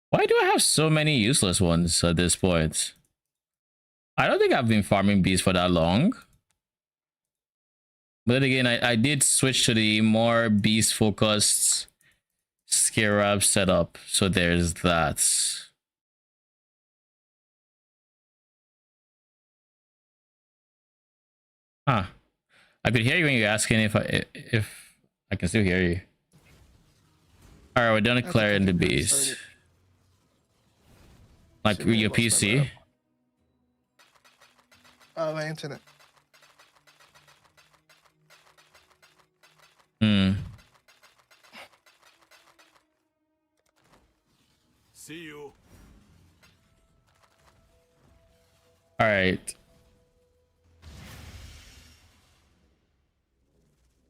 Why do I have so many useless ones at this point? I don't think I've been farming bees for that long. But then again, I did switch to the more beast focused Scarab setup. So there's that. Huh. I could hear you when you're asking if I can still hear you. Alright, we're done declaring the beast. Like your PC? My internet. See you. All right.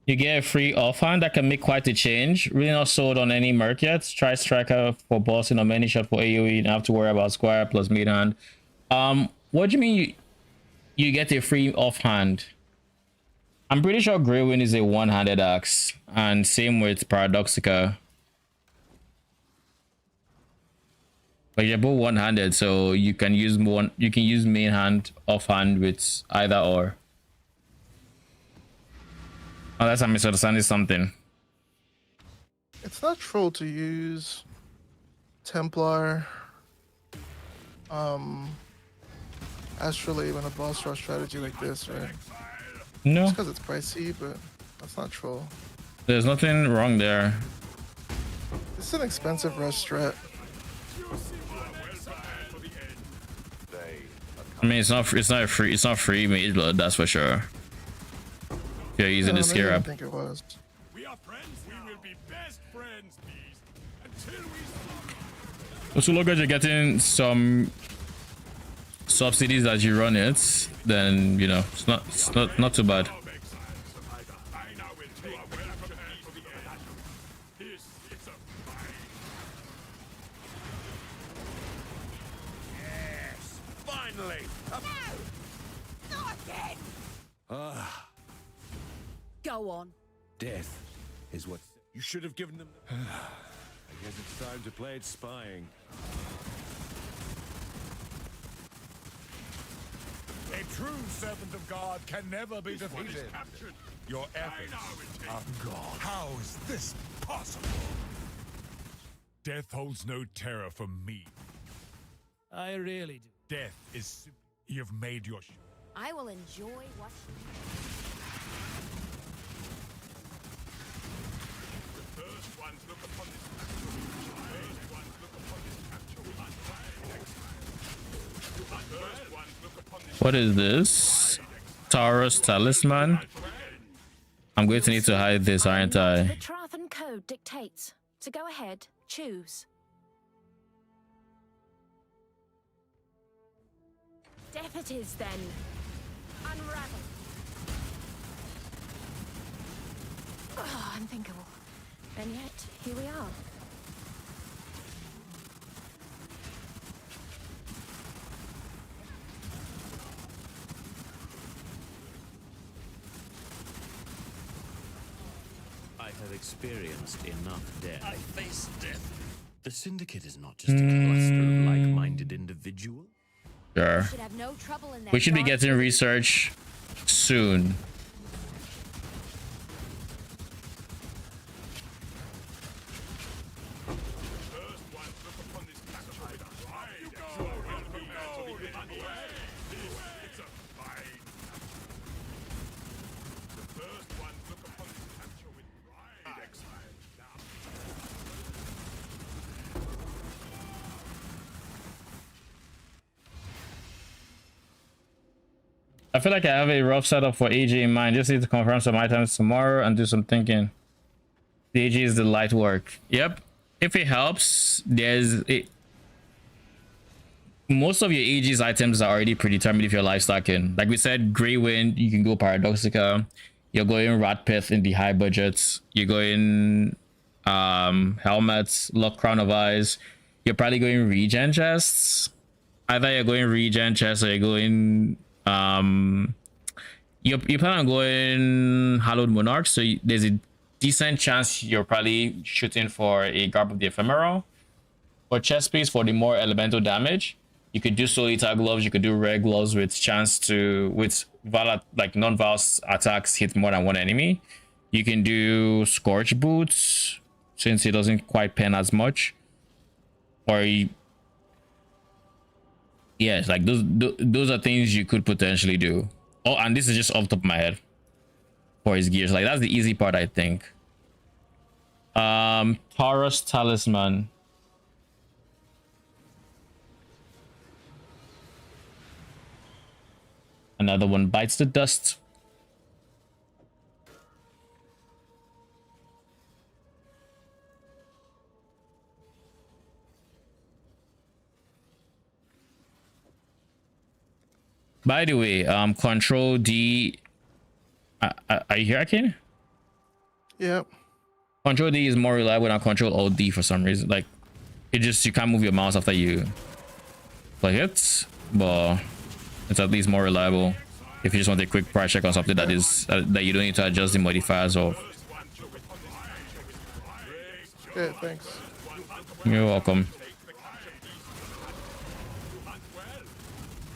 You get a free offhand that can make quite a change. Really not sold on any merc yet. Try striker for bossing or many shot for AoE. You don't have to worry about square plus mid hand. What do you mean you get a free offhand? I'm pretty sure Grey Wind is a one-handed axe, and same with Paradoxica. But you're both one-handed, so you can use one. You can use main hand, offhand with either or. Unless I'm misunderstanding something. It's not troll to use Templar, Astrolabe on a boss rush strategy like this, right? No. Just because it's pricey, but that's not troll. There's nothing wrong there. This is an expensive rush strat. I mean, it's not free Mageblood, that's for sure. If you're using the I Scarab. think it was. We are friends. We will be best friends, beast, until we So long as you're getting some subsidies as you run it, then you know it's not too bad. Go on. Death is what you should have given them. I guess it's time to play it spying. A true servant of God can never be defeated. Your efforts are gone. How is this possible? Death holds no terror for me. I really do. Death is... You've made your... I will enjoy watching. The first ones look upon this capture. The first ones look upon this capture. The first ones look upon this... What is this? Taurus Talisman? I'm going to need to hide this, aren't The I? Trathan code dictates. So go ahead, choose. Death it is then. Unravel. Oh, unthinkable. And yet, here we are. I have experienced enough death. I face death. The Syndicate is not just a cluster of like-minded individuals. Sure. Should have no trouble in We should be dark getting research soon. I feel like I have a rough setup for AG in mind. Just need to confirm some items tomorrow and do some thinking. The AG is the light work. Yep. If it helps, most of your AG's items are already predetermined if you're life stacking. Like we said, Grey Wind, you can go Paradoxica. You're going Ratpith in the high budgets. You're going helmets, Luck Crown of Eyes. You're probably going regen chests. Either you're going regen chests or you're going you plan on going Hallowed Monarch, so there's a decent chance you're probably shooting for a Garb of the Ephemeral. For chest piece, for the more elemental damage, you could do soul eater gloves. You could do rare gloves with chance to like non-Val attacks hit more than one enemy. You can do scorch boots since it doesn't quite pen as much. Or yes, like those are things you could potentially do. Oh, and this is just off the top of my head for his gears. Like that's the easy part, I think. Taurus Talisman. Another one bites the dust. By the way, Control D. Are you here, Akin? Yep. Control D is more reliable than Control Alt D for some reason. Like, it just you can't move your mouse after you click it, but it's at least more reliable if you just want a quick price check on something that is that you don't need to adjust the modifiers of. Okay, thanks. You're welcome.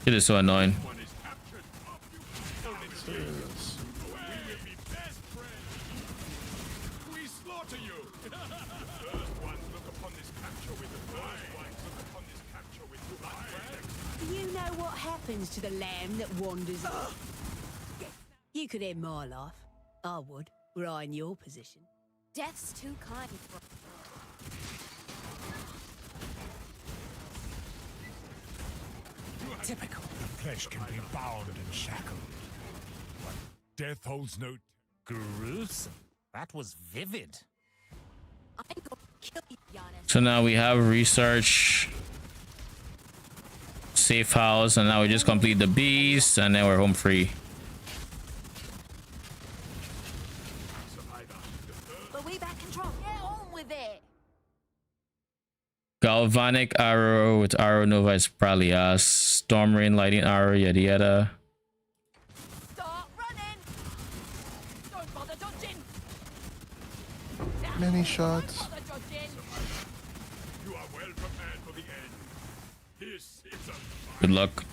It is so annoying. Do you know what happens to the lamb that wanders off? You could end my life. I would, were I in your position. Death's too kind for... Typical. The flesh can be bound and shackled, but death holds no... Gruesome. That was vivid. I'm gonna kill you, Giannis. So now we have research, safe house, and now we just complete the beast, and then we're home free. But we back control. Get on with it. Galvanic arrow with arrow nova is probably us. Storm rain lightning arrow, yada yada. Start running. Don't bother dodging. Many shots. Bother dodging. You are well prepared for the end. This is a... Good luck.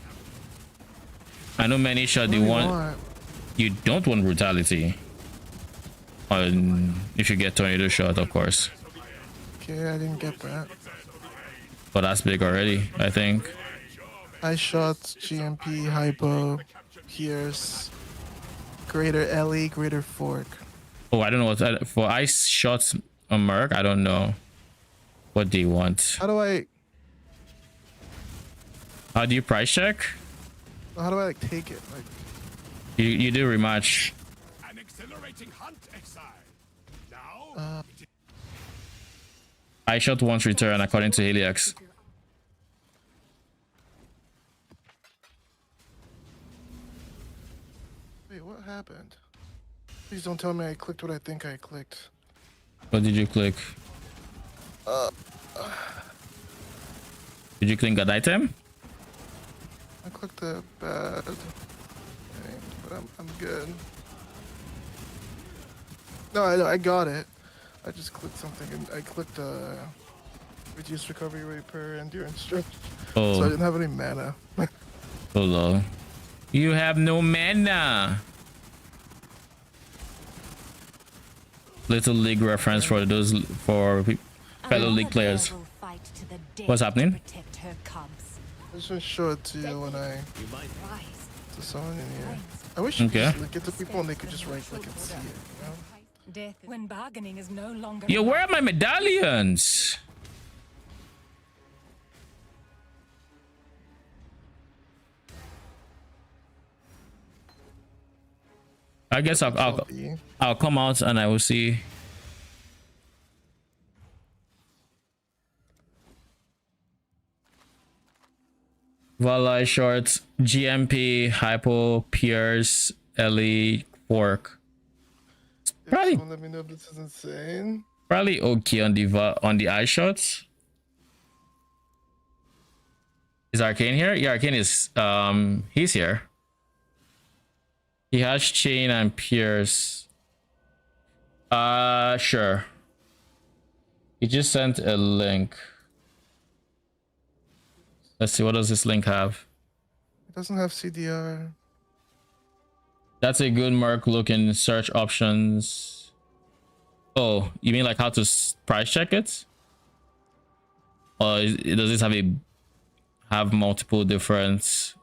I know many shot What the do you one. want? You don't want brutality. If you get tornado shot, of course. Okay, I didn't get that. But that's big already, I think. I shot GMP, Hypo, Pierce, Greater Ellie, Greater Fork. Oh, I don't know what for ice shots on Merc. I don't know what they want. How do I How do you price check? like take it? Like, You do rematch. An exhilarating hunt, Exile. Now... I shot once return according to Helix. wait, what happened? Please don't tell me I clicked what I think I clicked. What did you click? Did you click that item? I clicked the bad thing, but I'm good. No, I got it. I just clicked something and I clicked reduce recovery rate per endurance stretch. Oh. So I didn't have any mana. Oh lol. You have no mana. Little league reference for those fellow league players. What's happening? I just want to show it to you when I to someone in here. I wish Okay. you could just get to people and they could just right click and see it. You know? Death when bargaining is no longer. Yo, where are my medallions? I guess I'll come out and I will see. Valai shorts, GMP, Hypo, Pierce, Ellie, Fork. Probably, Let me know if this is insane. probably okay on the eye shots. Is Arcane here? Yeah, Arcane is he's here. He has Chain and Pierce. Sure. He just sent a link. Let's see, what does this link have? It doesn't have CDR. That's a good mark. Look in search options. Oh, you mean like how to price check it? Or does this have multiple different?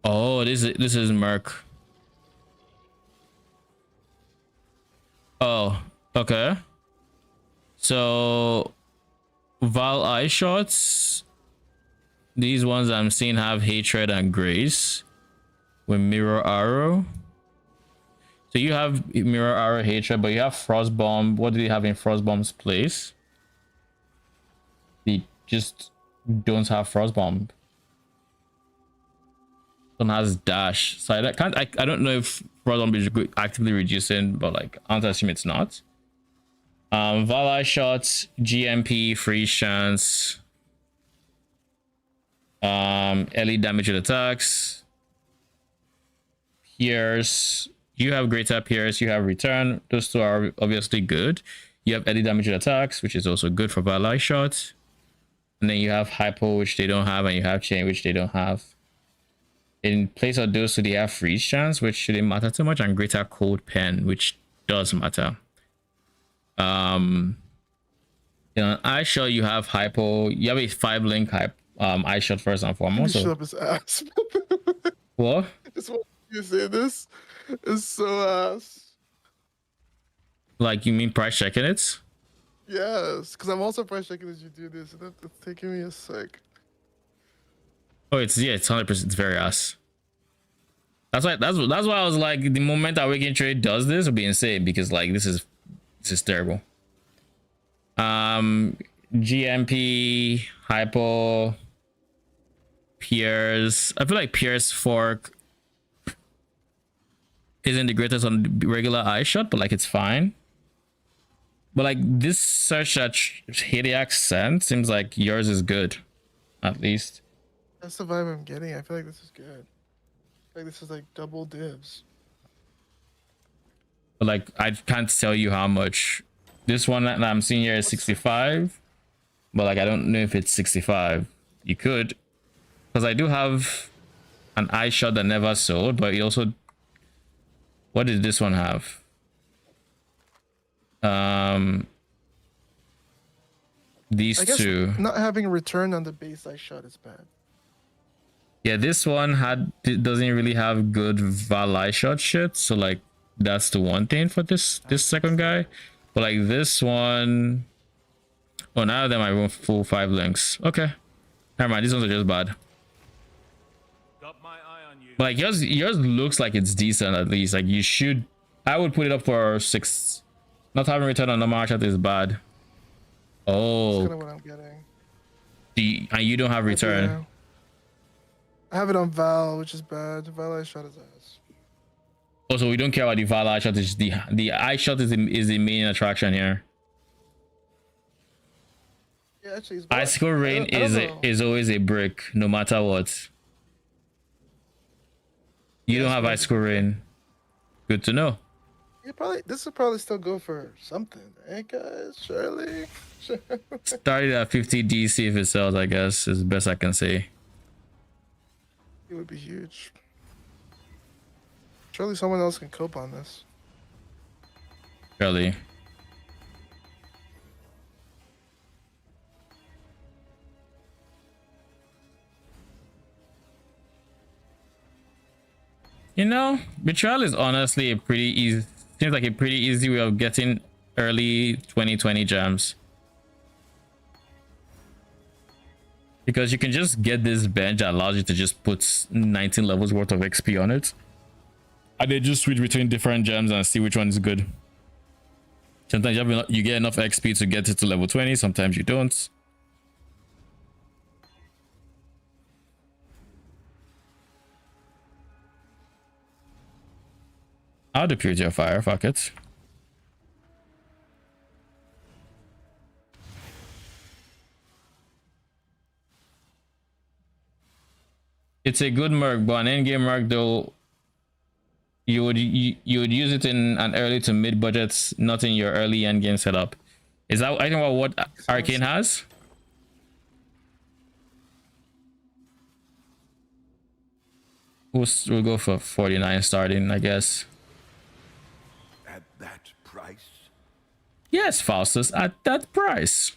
Oh, this is Merc. Oh, okay. So Val eye shots. These ones I'm seeing have Hatred and Grace with Mirror Arrow. So you have Mirror Arrow, Hatred, but you have Frost Bomb. What do you have in Frost Bomb's place? They just don't have Frost Bomb. One has Dash. So I don't know if Frost Bomb is actively reducing, but like I don't assume it's not. Val shots, GMP, freeze chance, early damage with attacks, Pierce. You have greater Pierce, you have return. Those two are obviously good. You have early damage with attacks, which is also good for Val shots. And then you have hypo, which they don't have, and you have chain, which they don't have. In place of those two, they have freeze chance, which shouldn't matter too much, and greater cold pen, which does matter. You know, eye shot, you have hypo. You have a 5-link eye shot first and foremost. Shut up his ass. What? Just want you to say this. It's so ass. Like, you mean price checking it? Yes, because I'm also price checking as you do this, and it's taking me a sec. Oh, it's 100%. It's very ass. That's why I was like, the moment Awakening Trade does this, it'll be insane, because like this is terrible. GMP, hypo, Pierce. I feel like Pierce Fork isn't the greatest on regular eye shot, but like it's fine. But like this search that Hadiac sent seems like yours is good, at least. That's the vibe I'm getting. I feel like this is good. I feel like this is like double dibs. But like I can't tell you how much. This one that I'm seeing here is 65, but like I don't know if it's 65. You could, because I do have an eye shot that never sold, but it also. What did this one have? These I guess two. Not having a return on the base eye shot is bad. Yeah, this one doesn't really have good Val eye shot shit, so like that's the one thing for this second guy. But like this one, oh, now of them I run full 5 links. Okay, never mind. These ones are just bad. Got my eye on you. But like yours looks like it's decent at least. Like you should. I would put it up for 6. Not having return on the march is bad. Oh, That's kind of what I'm getting. And you don't have return. Yeah. I have it on Val, which is bad. Val eye shot is ass. Also, we don't care about the Val eye shot. It's the eye shot is the main attraction here. Yeah, actually, it's Icicle Rain is always a brick, no matter what. You don't have Icicle Rain. Good to know. Yeah, this will probably still go for something, right, guys? Surely. Started at 50 DC if it sells, I guess, is the best I can say. It would be huge. Surely someone else can cope on this. Surely. You know, Betrayal is honestly a pretty easy, seems like a pretty easy way of getting early 2020 gems. Because you can just get this bench that allows you to just put 19 levels worth of XP on it. And they just switch between different gems and see which one is good. Sometimes you get enough XP to get it to level 20, sometimes you don't. I'll do Purity of Fire, fuck it. It's a good merc, but an endgame merc though, you would use it in an early to mid budgets, not in your early endgame setup. Is that I think about what Arcane has? We'll go for 49 starting, I guess. At that price? Yes, Faustus, at that price.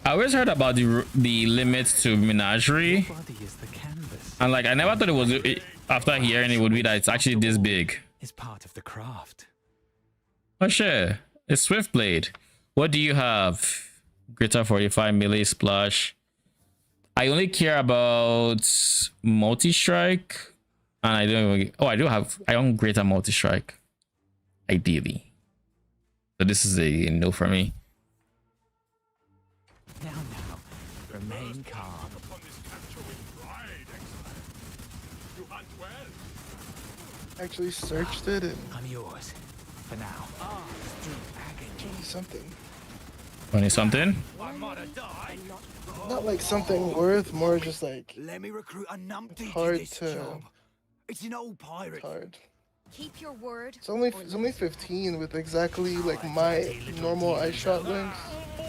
I always heard about the limits to Menagerie, Body is the canvas. and like I never thought it was after hearing it would be that it's actually this big. Is part of the craft. Oh sure, it's Swiftblade. What do you have? Greater 45 melee splash. I only care about multi-strike, and I don't even. Oh, I own greater multi-strike. Ideally, so this is a no for me. Now, remain calm. Upon this capture with pride, Exile. You hunt well. Actually searched it and I'm yours. For now. Through agony. something. 20 something. I might have died. Not like something worth, more just like Let me recruit a numpty hard to this to- job. It's an old pirate. hard. Keep your word. It's only 15 with exactly like my normal ice shot links.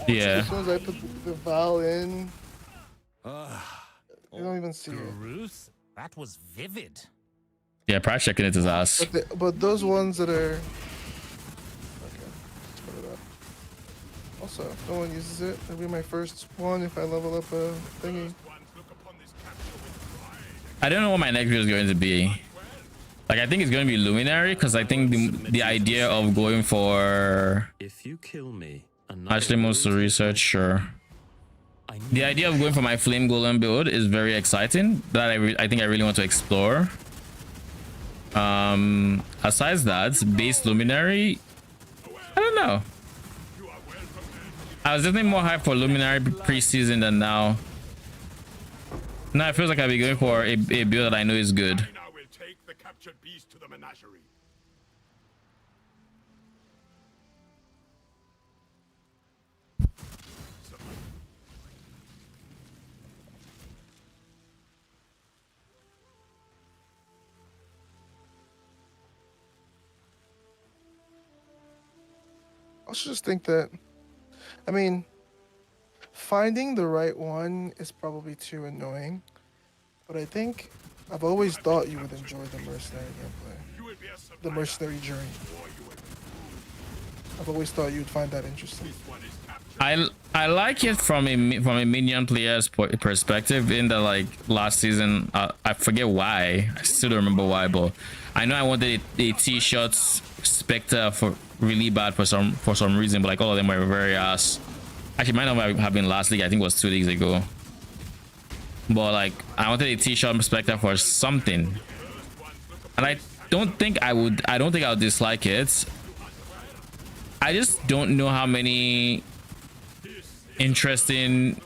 Yeah. As soon as I put the Val in, you don't even see it. Truth? That was vivid. Yeah, price checking it his ass. But those ones that are okay, let's put it up. Also, if no one uses it, it'll be my first one if I level up a thingy. Ones look upon this capture with pride. I don't know what my next video is going to be. Like, I think it's going to be Luminary, because I think the idea of going for If you kill me, another actually most of the research, sure. The idea of going for my Flame Golem build is very exciting. That I think I really want to explore. Besides that, base Luminary, I don't know. I was definitely more hyped for Luminary pre-season than now. Now it feels like I'll be going for a build that I know is good. Now we'll take the captured beast to the menagerie. I also just think that, I mean, finding the right one is probably too annoying. But I think I've always thought you would enjoy the mercenary gameplay, You will be a the mercenary journey. I've always thought you'd find that interesting. one is captured. I like it from a minion player's perspective. In the like last season, I forget why. I still don't remember why, but I know I wanted a T-shirt Spectre for really bad for some reason, but like all of them were very ass. Actually, might not have been last league. I think it was 2 leagues ago. But like I wanted a T-shirt Spectre for something, and I don't think I would dislike it. I just don't know how many interesting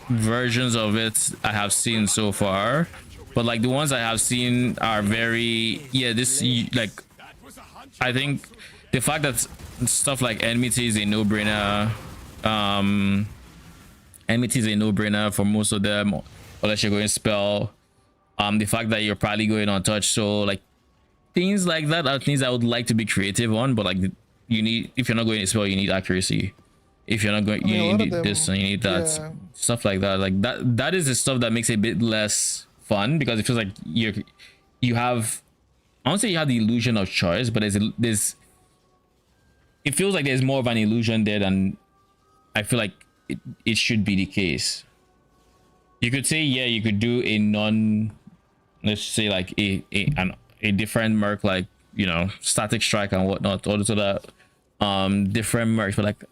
versions of it I have seen so far, but like the ones I have seen are very, yeah, this, like, I think the fact that stuff like enmity is a no-brainer, enmity is a no-brainer for most of them, unless you're going spell. The fact that you're probably going on touch, so like things like that are things I would like to be creative on, but like you need, if you're not going to spell, you need accuracy. If you're not going, you need this and you need that, yeah. stuff like that. Like that is the stuff that makes it a bit less fun, because it feels like you have, I won't say you have the illusion of choice, but there's it feels like there's more of an illusion there than I feel like it should be the case. You could say, yeah, you could do a let's say like a different merc, like, you know, static strike and whatnot, all to that different mercs, but like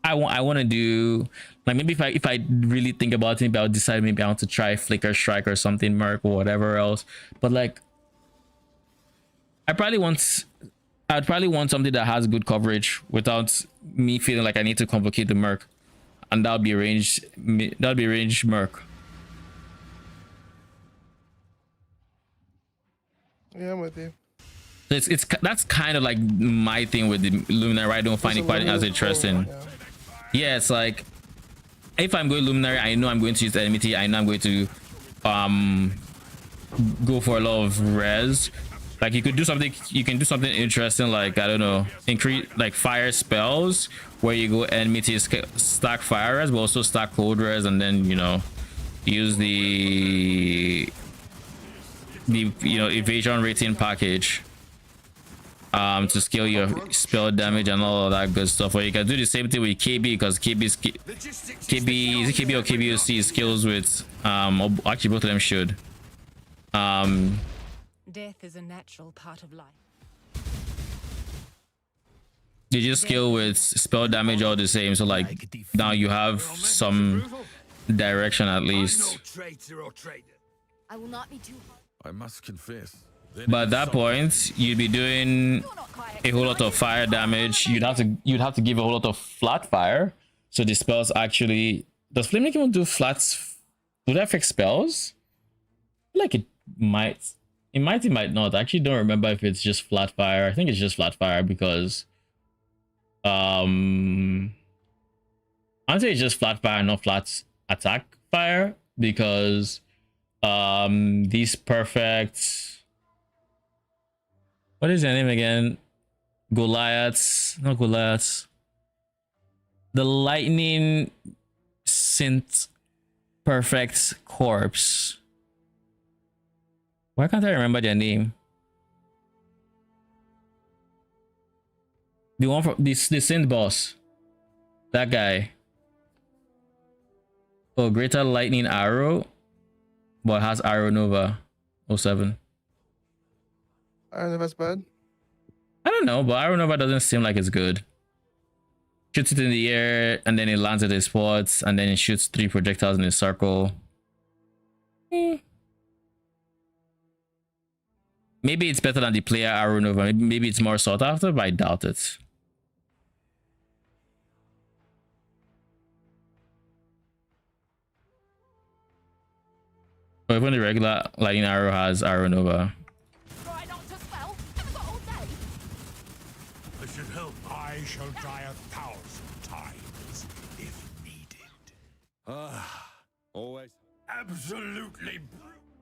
I want to do, like, maybe if I really think about it, maybe I'll decide maybe I want to try flicker strike or something merc or whatever else. But like I'd probably want something that has good coverage without me feeling like I need to complicate the merc, and that'll be ranged merc. Yeah, I'm with you. It's that's kind of like my thing with the Luminary. I don't find it quite as interesting. Yeah. yeah, it's like if I'm going luminary, I know I'm going to use enmity. I know I'm going to go for a lot of res. Like you could do something, you can do something interesting, like I don't know, increase like fire spells where you go enmity stack fire res but also stack cold res, and then you know use the you know evasion rating package to scale your spell damage and all of that good stuff. Or you can do the same thing with KB, because KB is KB or KBOC skills with actually both of them should Death is a natural part of life. you just scale with spell damage all the same, so like now you have some direction at least. I will not be too hard. I must confess. But at that point you'd be doing a whole lot of fire damage. You'd have to give a whole lot of flat fire, so the spells actually, does flame even do flats? Would that affect spells? Like it might not. I actually don't remember if it's just flat fire. I think it's just flat fire because I'd say it's just flat fire, not flat attack fire, because these perfect, what is their name again? Goliaths, not Goliaths. The lightning synth perfect corpse. Why can't I remember their name? The one from the synth boss. That guy. Oh, greater lightning arrow, but has arrow nova 07. I don't know if that's bad. I don't know, but arrow nova doesn't seem like it's good. Shoots it in the air and then it lands at a spot and then it shoots 3 projectiles in a circle. Maybe it's better than the player arrow nova. Maybe it's more sought after, but I doubt it. But even the regular lightning arrow has arrow nova. Try not to spell. Haven't got all day. I should help. I shall die 1,000 times if needed. Always. Absolutely.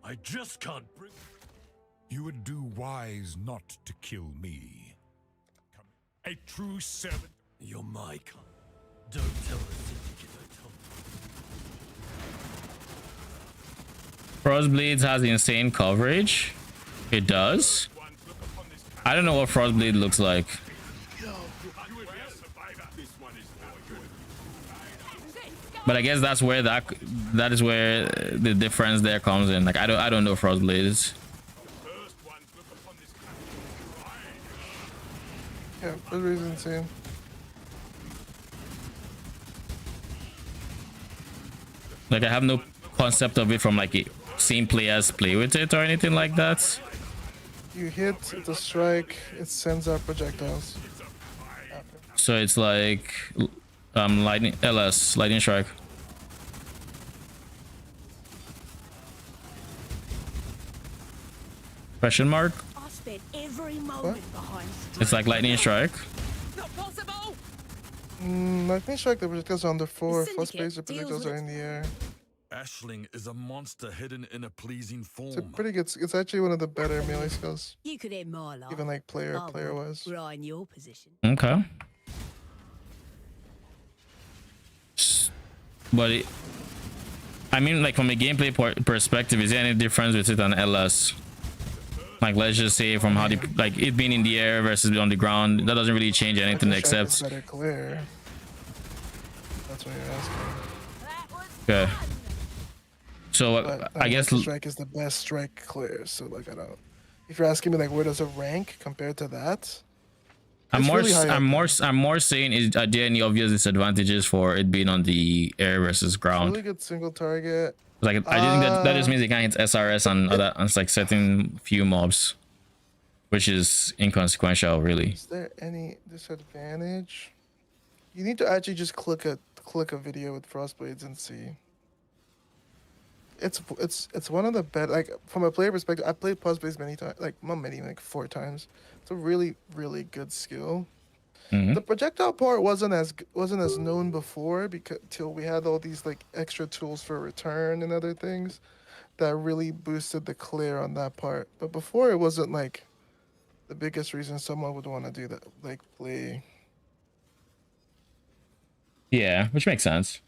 I just can't bring. You would do wise not to kill me. Come. A true servant. You're my kind. Don't tell the syndicate I told Frostblades has insane coverage. It does. I don't know what Frostblade looks like. But I guess that's where that is where the difference there comes in. Like I don't know Frostblades. Yeah, Frostblade's insane. Like I have no concept of it from like seeing players play with it or anything like that. You hit the strike, it sends out projectiles. So it's like lightning lightning strike. Question mark? I spent every moment behind. It's like lightning strike. Not possible. Lightning strike, the projectiles are on the floor. The Frostblades, the Syndicate deals projectiles with are in the air. Ashling is a monster hidden in a pleasing form. It's a pretty good. It's actually one of the better melee skills, You could end my life. even like player I would, wise. were I in your position. Okay. But I mean, like from a gameplay perspective, is there any difference with it and LS? Like let's just say from how like it being in the air versus on the ground, that doesn't really change anything Lightning strike except. is better clear. That's what you're asking. That was Okay. So But I guess Lightning strike is the best strike clear. So like I don't. If you're asking me like where does it rank compared to that? I'm more really high up I'm more saying is are there any obvious disadvantages for it being on the air versus ground? Really good single target. Like I think that just means it can't hit SRS and other and it's like certain few mobs, which is inconsequential really. Is there any disadvantage? You need to actually just click a video with Frostblades and see. It's one of the better, like from a player perspective. I played Frostblades many times, like not many, like 4 times. It's a really good skill. The projectile part wasn't as known before because till we had all these like extra tools for return and other things that really boosted the clear on that part. But before it wasn't like the biggest reason someone would want to do that, like play. Yeah, which makes sense.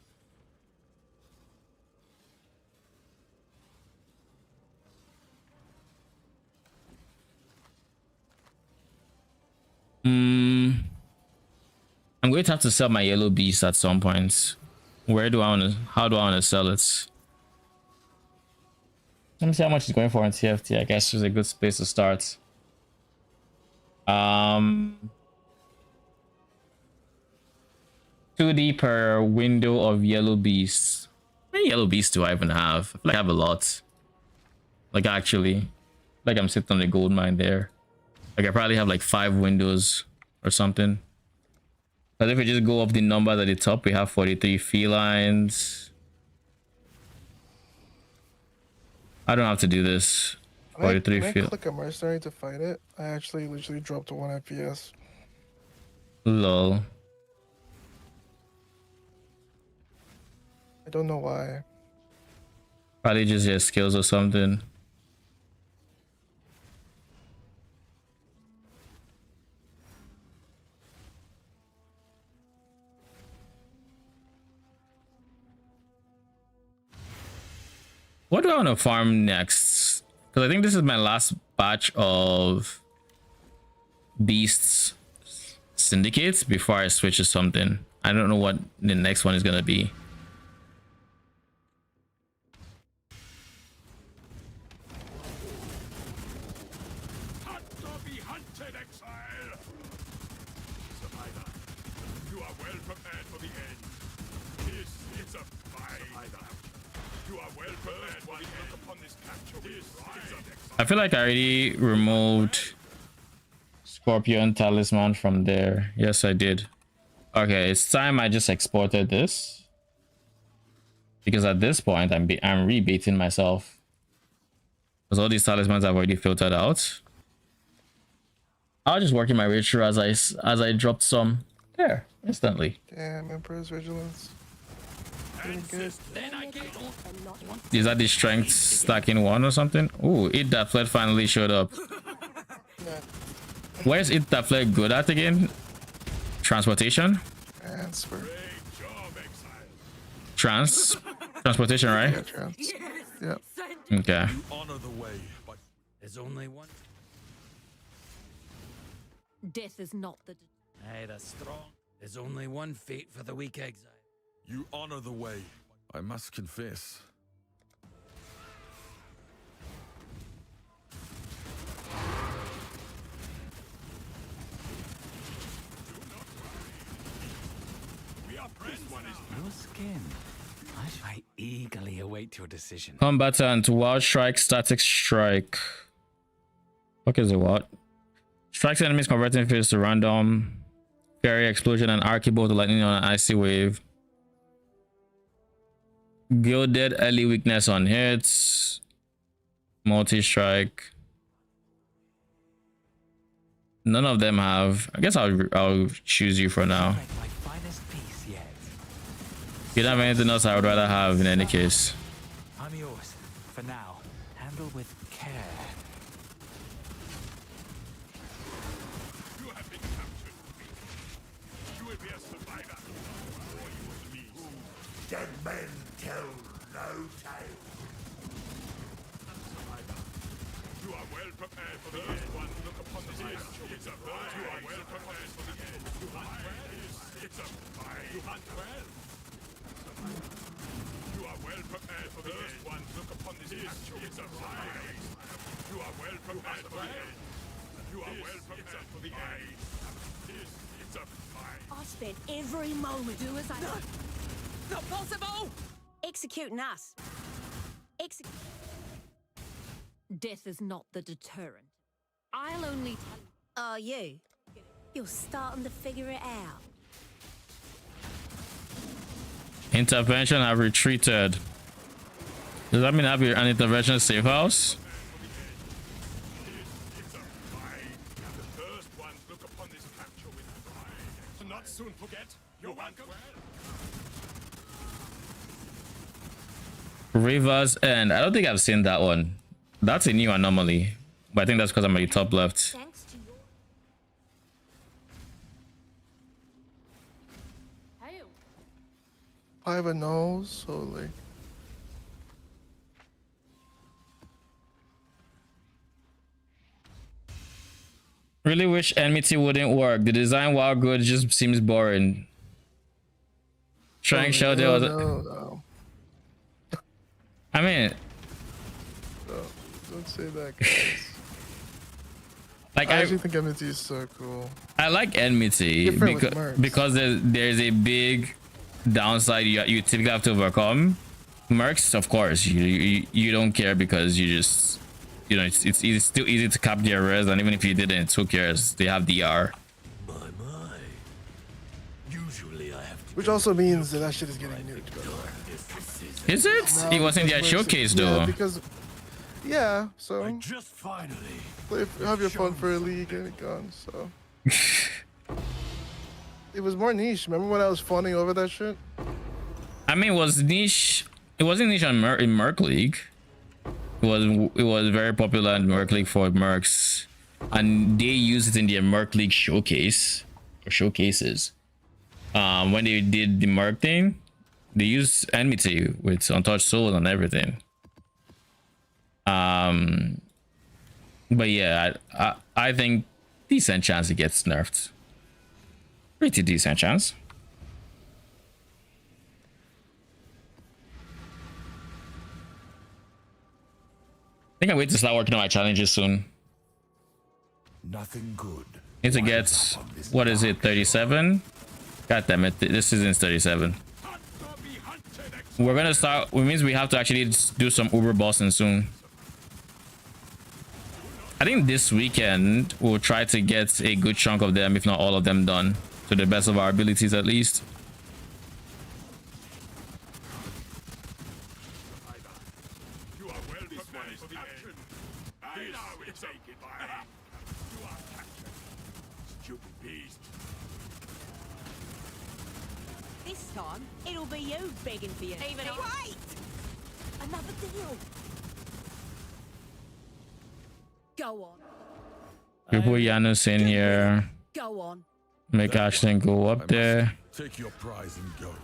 I'm going to have to sell my yellow beast at some point. Where do I want to? How do I want to sell it? Let me see how much it's going for in TFT. I guess it's a good space to start. 2D per window of yellow beasts. How many yellow beasts do I even have? I feel like I have a lot. Like actually, like I'm sitting on the gold mine there. Like I probably have like 5 windows or something. But if we just go up the numbers at the top, we have 43 felines. I don't have to do this. 43 When I felines. click a mercenary to fight it, I actually literally dropped to 1 FPS. Lol. I don't know why. Probably just your skills or something. What do I want to farm next? Because I think this is my last batch of beasts syndicates before I switch to something. I don't know what the next one is going to be. Hunt or be hunted, Exile! Survivor, you are well prepared for the end. This is a fight. You are well prepared for the end. Look upon this capture. This is a I feel like I already removed Scorpion Talisman from there. Yes, I did. Okay, it's time I just exported this. Because at this point, I'm rebaiting myself. Because all these talismans I've already filtered out. I'll just work in my way through as I dropped some there instantly. Damn, Emperor's Vigilance. Pretty good. Is that the strength stacking one or something? Ooh, Eat That Fled finally showed up. Where's Eat That Fled good at again? Transportation? Transfer. Transportation, right? Yeah, trans. Yep. Okay. Honor the way, but There's only one. Death is not the. Hey, that's strong. There's only one fate for the weak, Exile. you honor the way. I must confess. Your skin. I eagerly await your decision. Combatant, Wild Strike, Static Strike. What is it? What? Strikes enemies converting fields to random. Fairy Explosion and Archibald to lightning on an icy wave. Gilded early weakness on hits. Multi-strike. None of them have. I guess I'll choose you for now. My finest piece yet. You don't have anything else I would rather have in any case. I'm yours. For now. Handle with care. You have been captured. You will be a survivor. Or you will leave. Dead men tell no tale. Survivor. You are well prepared for the end. One look upon this capture. It's a fight. You are well prepared for the end. You hunt well. It's a fight. You hunt well. You are well prepared for the end. One look upon this capture. It's a fight. You are well prepared for the end. You are well prepared for the end. It's a fight. I spent every moment. Do as I. Not possible! Executing us. Death is not the deterrent. I'll only tell. Are you? You're starting to figure it out. Intervention have retreated. Does that mean I have an intervention safe house? It's a fight. The first ones look upon this capture with pride. soon forget. You're welcome. Rivers End. I don't think I've seen that one. That's a new anomaly. But I think that's because I'm at the top left. Thanks to your... Hail. I have a nose, so like. Really wish enmity wouldn't work. The design, while good, just seems boring. Trying shelter was. No. I mean, No, don't say that, guys. like I actually think enmity is so cool. I like enmity Different with mercs. because there's a big downside you typically have to overcome. Mercs, of course, you don't care because you just, you know, it's easy, still easy to cap their res, and even if you didn't, who cares? They have DR. My. Usually I have to. Which also means that shit is getting nuked, by the way. Is it? No, It was in their because showcase yeah, though. because so Just finally. have your fun for a league and it gone. So it was more niche. Remember when I was fawning over that shit? I mean, it was niche. It wasn't niche on in Merc League. It was very popular in Merc League for Mercs, and they used it in their Merc League showcase or showcases. When they did the Merc thing, they used enmity with untouched souls and everything. But yeah, I think decent chance it gets nerfed. Pretty decent chance. I think I wait to start working on my challenges soon. Nothing good. Need to get, what is it, 37? God damn it, this isn't 37. We're gonna start, which means we have to actually do some Uber bossing soon. I think this weekend we'll try to get a good chunk of them, if not all of them, done to the best of our abilities at least. You are well prepared for the action. I now will take it by hand. You are captured. Stupid beast. This time, it'll be you begging for your... Even Hey, on- wait! Another deal. Go on. People Janus in here. Go on. Make Ashton go up there. Take your prize and go.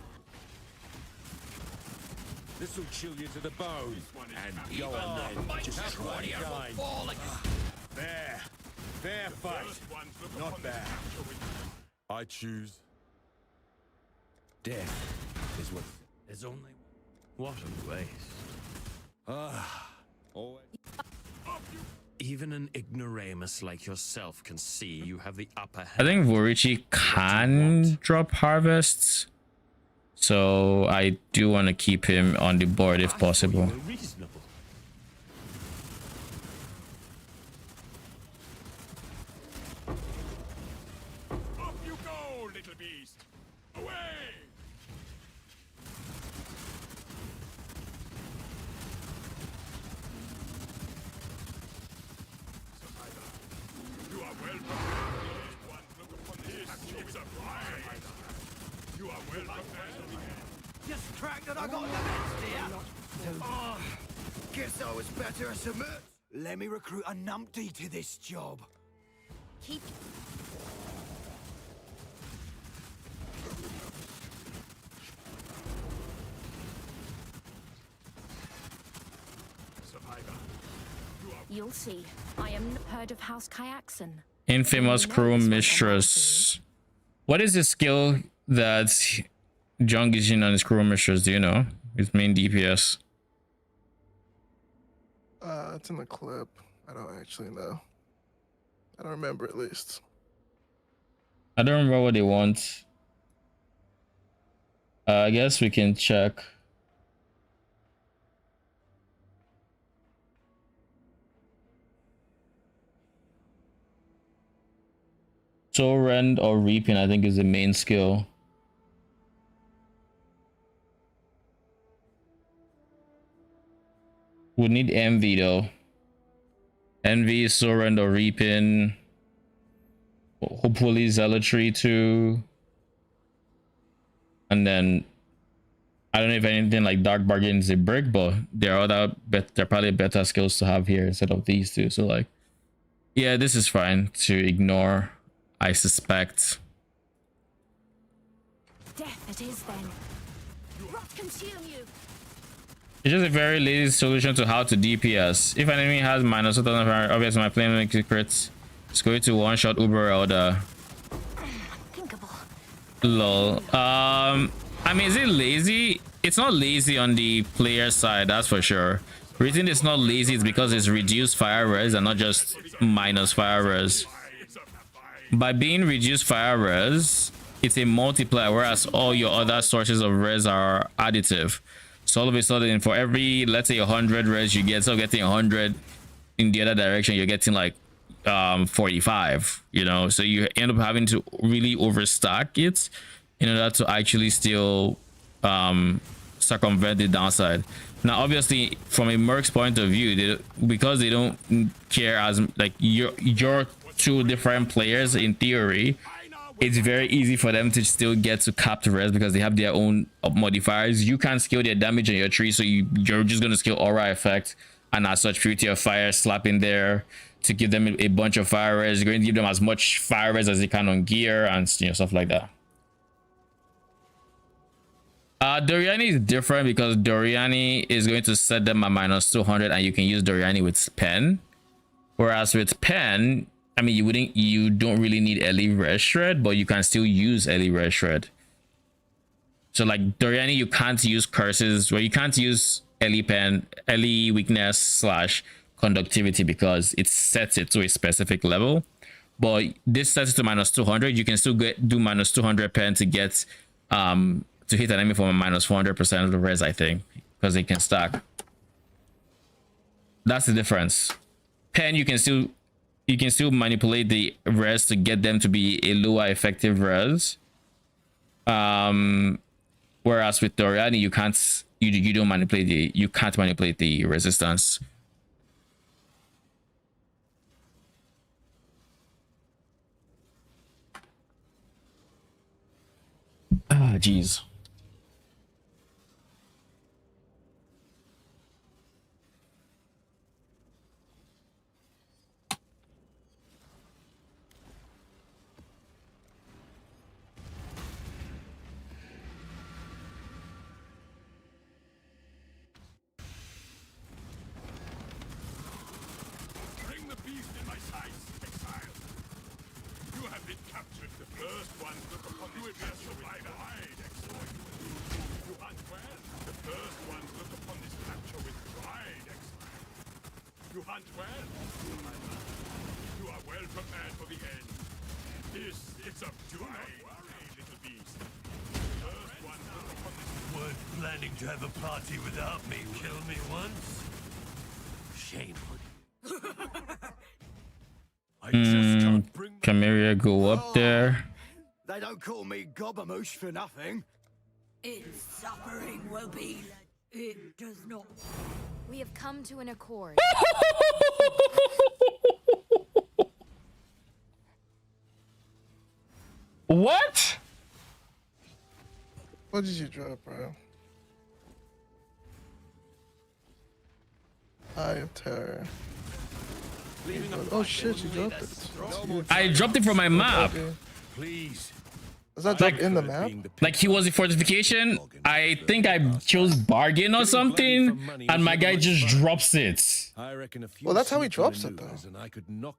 This'll chill you to the bone. And go on then. Just try to shine. There. Fair fight. Not bad. I choose. Death is what. There's only. What a waste. Always. Even an ignoramus like yourself can see you have the upper hand. I think Vorici can drop harvests, so I do want to keep him on the board if possible. Reasonable. Up you go, little beast. Away. You are well prepared. One look upon this. It's a fire. You are well prepared. Just cracked that I got the best here. Oh, guess I was better at submit. Let me recruit a numpty to this job. Keep... You'll see. I am heard of House Kyaxon. Infamous crew mistress. What is the skill that Jung is in on his crew mistress? Do you know? His main DPS. It's in the clip. I don't actually know. I don't remember at least. I don't remember what they want. I guess we can check. So rend or reaping, I think, is the main skill. We need envy though. Envy, surrender, or reaping. Hopefully zealotry too. And then I don't know if anything like Dark Bargain is a brick, but there are they're probably better skills to have here instead of these two. So like, yeah, this is fine to ignore, I suspect. Death it is then. Rot consume you. It's just a very lazy solution to how to DPS. If an enemy has minus 2000, obviously my plane makes crits. It's going to one shot Uber Elder. Lol. I mean, is it lazy? It's not lazy on the player side, that's for sure. The reason it's not lazy is because it's reduced fire res and not just minus fire res. By being reduced fire res, it's a multiplier, whereas all your other sources of res are additive. So all of a sudden, for every, let's say 100 res you get, so getting 100 in the other direction, you're getting like 45, you know. So you end up having to really overstack it in order to actually still circumvent the downside. Now obviously from a Merc's point of view, because they don't care as like you're two different players in theory, it's very easy for them to still get to capped res because they have their own modifiers. You can't scale their damage on your tree, so you're just going to scale aura effect and as such Purity of Fire slap in there to give them a bunch of fire res. You're going to give them as much fire res as they can on gear and stuff like that. Doriani is different because Doriani is going to set them at minus 200 and you can use Doriani with pen. Whereas with pen, I mean, you don't really need Ellie Red Shred, but you can still use Ellie Red Shred. So like Doriani, you can't use curses, or you can't use Ellie pen, Ellie weakness / conductivity because it sets it to a specific level. But this sets it to minus 200. You can still do minus 200 pen to get to hit an enemy from a minus 400% of the res, I think, because they can stack. That's the difference. Pen, you can still manipulate the res to get them to be a lower effective res. Whereas with Doriani, you can't manipulate the resistance. Ah, jeez. Bring the beast in my sights, Exile. You have been captured. The first one look upon this vessel with pride, Exile. You hunt well. The first one look upon this capture with pride, Exile. You hunt well. You are well prepared for the end. It's a do not worry, little beast. The first one look upon this. Weren't planning to have a party without me. Kill me once. Shame on you. I just can't bring Chimera go up there. They don't call me Gobamoosh for nothing. Its suffering will be it does not. We have come to an accord. What? What did you drop, bro? Eye of Terror. Oh shit, you dropped it. I dropped it from my map. Please. Is that dropped in the map? Like he was a fortification. I think I chose bargain or something, and my guy just drops it. Well, that's how he drops it, though.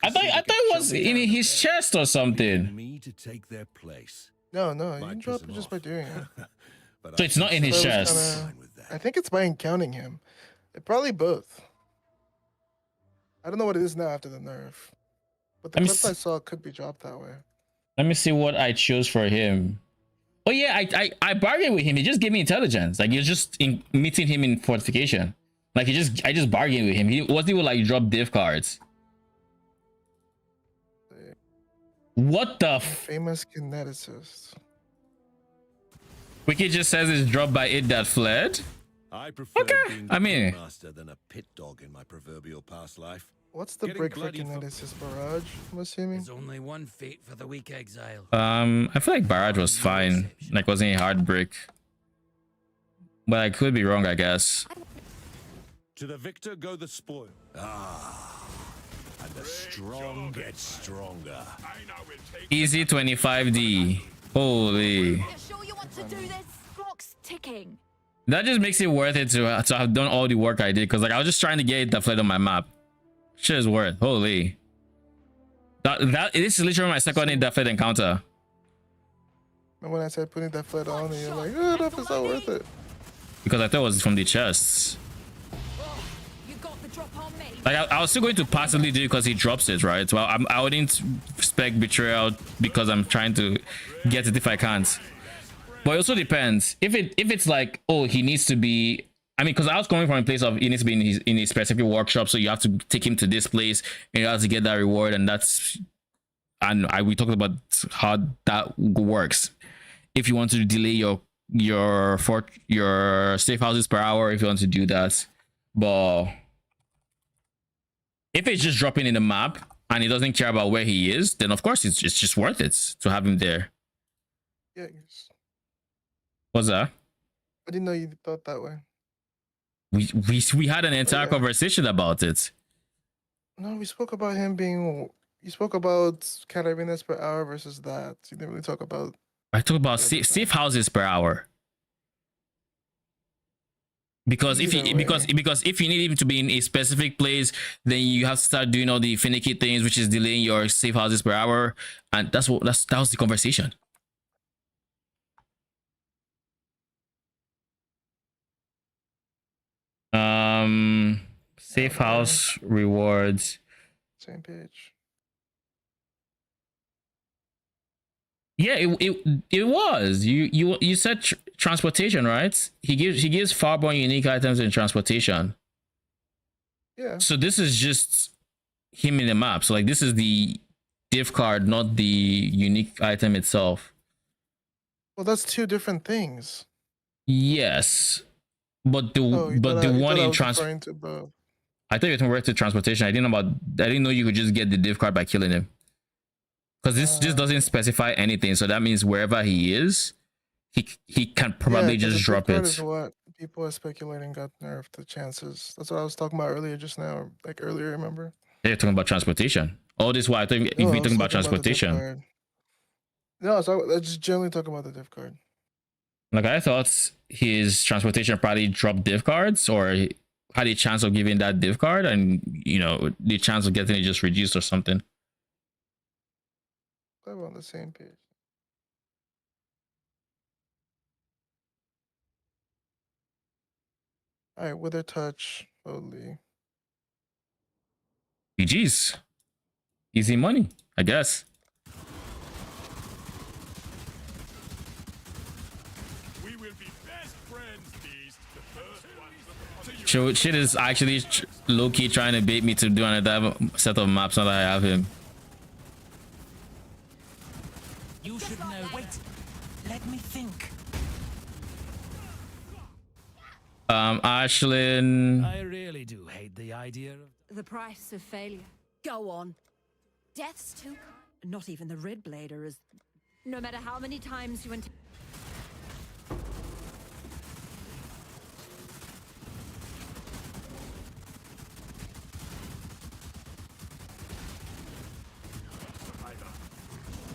I thought it was in his chest or something. Me to take their place. No, you can drop it just by doing it. So it's not in his So chest. I think it's by encountering him. Probably both. I don't know what it is now after the nerf. But the clip I saw could be dropped that way. Let me see what I chose for him. Oh yeah, I bargained with him. He just gave me intelligence. Like you're just meeting him in fortification. Like I just bargained with him. He wasn't even like drop div cards. What the famous kineticist. Wiki just says it's dropped by it that fled. I prefer being I mean, master than a pit dog in my proverbial past life. What's the Getting break for bloody Kinesis? Barrage, I'm assuming. There's only one fate for the weak Exile. I feel like Barrage was fine. Like wasn't a hard break. But I could be wrong, I guess. To the victor go the spoil. And the strong get stronger. I now will take Easy 25D. Holy. You sure you want to do this? Clock's ticking. That just makes it worth it to have done all the work I did. Because like I was just trying to get the flight on my map. Shit is worth. Holy. This is literally my second in Defiler encounter. And when I said putting that flat on, and you're like, oh, that is not worth it. Because I thought it was from the chests. Oh, you got the drop on me. Like I was still going to passively do it because he drops it, right? Well, I wouldn't spec betrayal because I'm trying to get it if I can't. But it also depends. If it's like, oh, he needs to be. I mean, because I was coming from a place of he needs to be in a specific workshop, so you have to take him to this place in order to get that reward, and we talked about how that works. If you want to delay your safe houses per hour, if you want to do that, but if it's just dropping in the map and he doesn't care about where he is, then of course it's just worth it to have him there. Yeah. What's that? I didn't know you thought that way. We had an entire conversation about it. No, we spoke about him being. You spoke about catariness per hour versus that. You didn't really talk about. I talk about safe houses per hour. Because if you need him to be in a specific place, then you have to start doing all the finicky things, which is delaying your safe houses per hour, and that was the conversation. Safe house rewards. Same page. Yeah, it was. You said transportation, right? He gives far more unique items in transportation. Yeah. So this is just him in the map. So like this is the div card, not the unique item itself. Well, that's two different things. Yes, but the one in transport. I thought you were referring to transportation. I didn't know you could just get the div card by killing him. Because this doesn't specify anything, so that means wherever he is, he can probably just drop it. Is what people are speculating got nerfed. The chances. That's what I was talking about earlier, just now. Like earlier, remember? They're talking about transportation. All this while I think if we're talking about transportation. No, so let's just generally talk about the div card. Like I thought his transportation probably dropped div cards or had a chance of giving that div card, and the chance of getting it just reduced or something. We're on the same page. All right, Wither Touch, holy. GG's. Easy money, I guess. We will be best friends, Beast. The first ones. Shit is actually low-key trying to bait me to do another set of maps now that I have him. You should know. Wait, let me think. Ashlyn. I really do hate the idea of The price of failure. Go on. Death's too. Not even the Red Blader is. No matter how many times you went.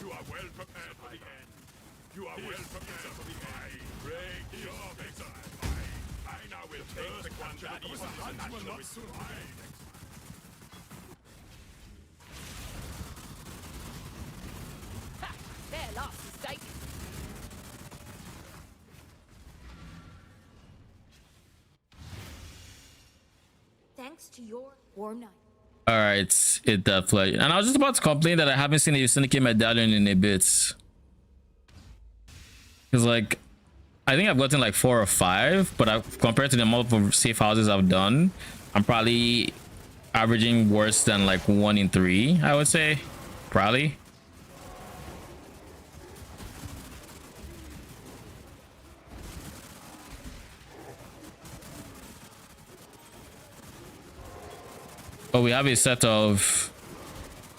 You are well prepared for the end. You are well prepared for the end. Break your exile. I now will take the one that is unnatural with survive. Ha! Their last mistake. Thanks to your warm night. All right, it definitely. And I was just about to complain that I haven't seen a Syndicate medallion in a bit. Because like, I think I've gotten like 4 or 5, but compared to the amount of safe houses I've done, I'm probably averaging worse than like 1 in 3, I would say. Probably. Oh, we have a set of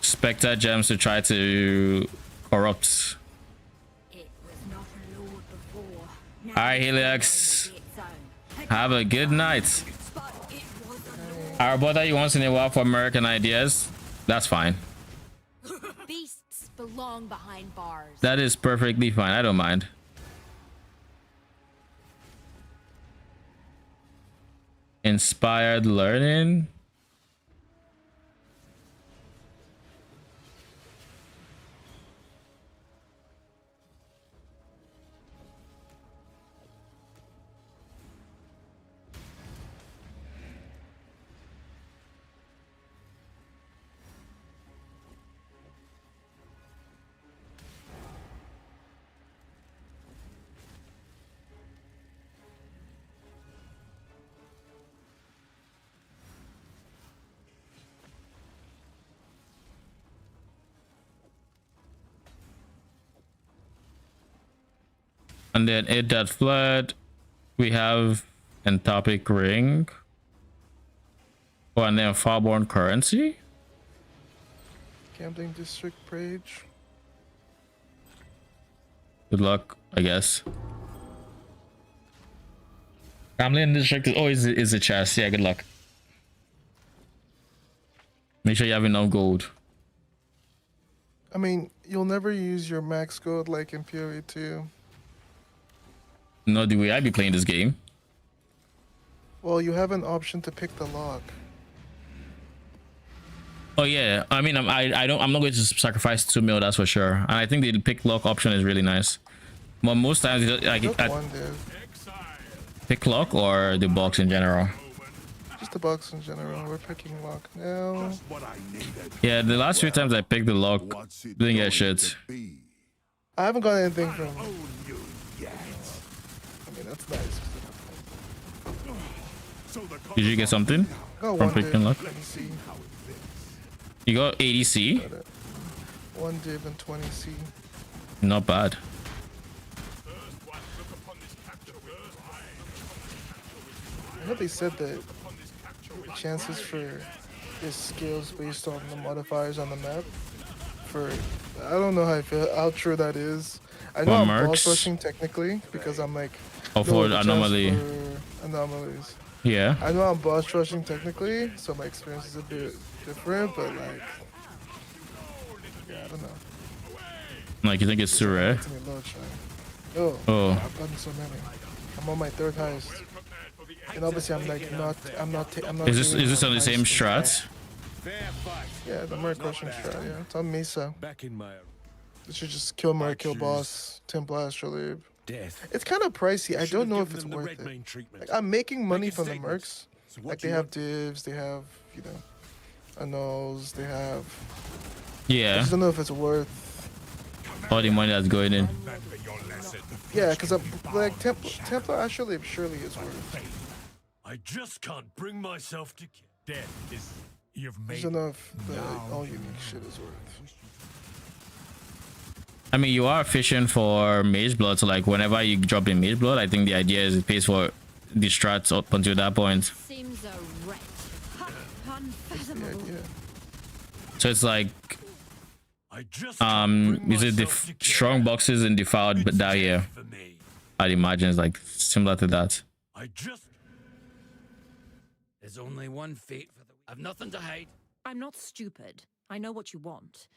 Spectre gems to try to corrupt. Alright, Helix. Have a good night. Our brother you once in a while for American ideas. That's fine. Beasts belong behind bars. That is perfectly fine. I don't mind. Inspired learning. And then it that flood. We have Entopic Ring. Oh, and then Farborn Currency. Gambling District Page. Good luck, I guess. Gambling District is always is a chest. Yeah, good luck. Make sure you have enough gold. I mean, you'll never use your max gold like in PoE 2. No, the way I be playing this game. Well, you have an option to pick the lock. Oh yeah, I mean, I'm not going to sacrifice 2 mil, that's for sure. And I think the pick lock option is really nice. But most times, like pick lock or the box in general. Just the box in general. We're picking lock now. Yeah, the last few times I picked the lock, didn't get shit. I haven't got anything from. I mean, that's nice. Did you get something from picking lock? You got 80C? 1 div and 20C. Not bad. I know they said that the chances for his skills based on the modifiers on the map. I don't know how true that is. I know I'm boss rushing technically because I'm like. Oh, for anomaly. For anomalies. Yeah. I know I'm boss rushing technically, so my experience is a bit different, but like, yeah, I don't know. Like, you think it's too rare? Oh, I've gotten so many. I'm on my 3rd highest, and obviously I'm not. Is this on the same strat? Yeah, the Merc crushing strat. Yeah, it's on Mesa. You should just kill Merc, kill boss, Temple Astrolabe. It's kind of pricey. I don't know if it's worth it. Like, I'm making money from the mercs. Like, they have divs, they have, you know, annuls, they have. Yeah. I just don't know if it's worth all the money that's going in. Yeah, because I'm like Templar Astrolabe surely is worth. I just can't bring myself to death is you've made. I don't know if the all unique shit is worth. I mean, you are fishing for Mageblood, so like whenever you drop in Mageblood, I think the idea is it pays for the strats up until that point. Seems a wretch. Unfathomable. So it's like, is it the strong boxes and defiled down here? I'd imagine it's like similar to that. There's only one fate for the. I've nothing to hide. I'm not stupid. I know what you want.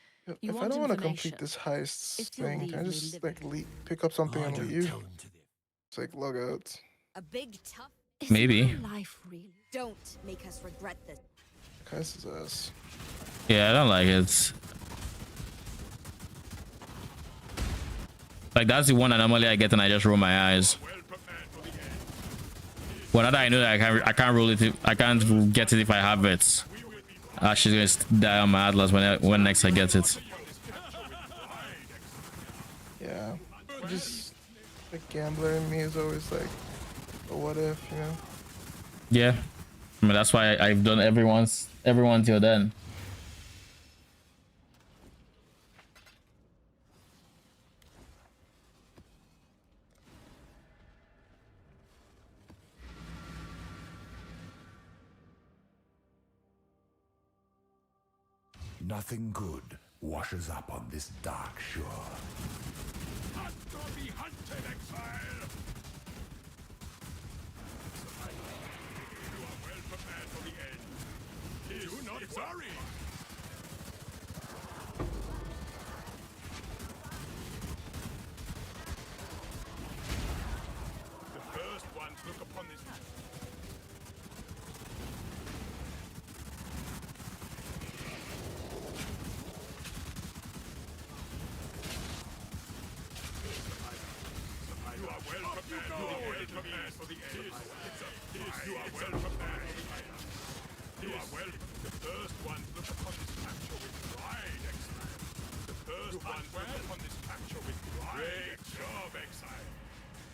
If I don't want to complete this heist thing, can I just like pick up something and leave? It's like log out. A big tough. Maybe. Life really. Don't make us regret this. This is us. Yeah, I don't like it. Like, that's the one anomaly I get and I just roll my eyes. Well, now that I know that I can't roll it, I can't get it if I have it. She's gonna die on my Atlas when next I get it. Yeah, just the gambler in me is always like, but what if, you know? Yeah, I mean, that's why I've done everyone till then. Nothing good washes up on this dark shore. Hunt or be hunted, Exile! You are well prepared for the end. Do not worry! The first ones look upon this. You are well prepared for the end. You are well prepared. You are well. The first ones look upon this capture with pride, Exile. The first ones look upon this capture with pride. Great job, Exile.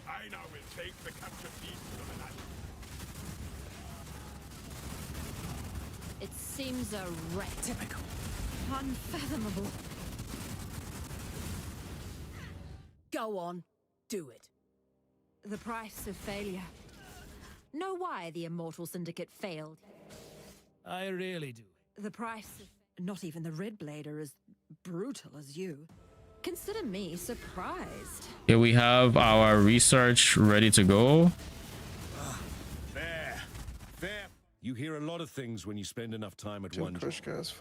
I now will take the captured pieces of an island. It seems a wreck. Typical. Unfathomable. Go on. Do it. The price of failure. Know why the Immortal Syndicate failed. I really do. The price of... Not even the Red Blade are as brutal as you. Consider me surprised. Here we have our research ready to go. There. There. You hear a lot of things when you spend enough time at one job.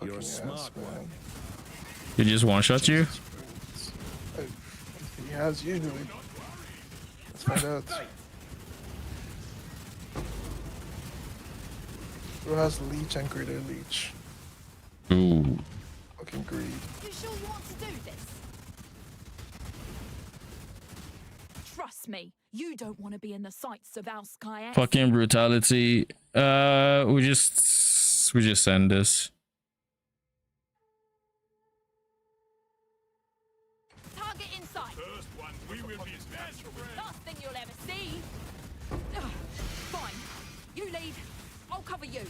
You're a smart one. He just one-shot you? He has usually. Let's find out. Who has leech and greater leech? Ooh. Fucking greed. You sure you want to do this? Trust me, you don't want to be in the sights of our Sky. Fucking brutality. We just send this. Target in sight. First one, we will be special. Last thing you'll ever see. Ugh, fine. You lead. I'll cover you.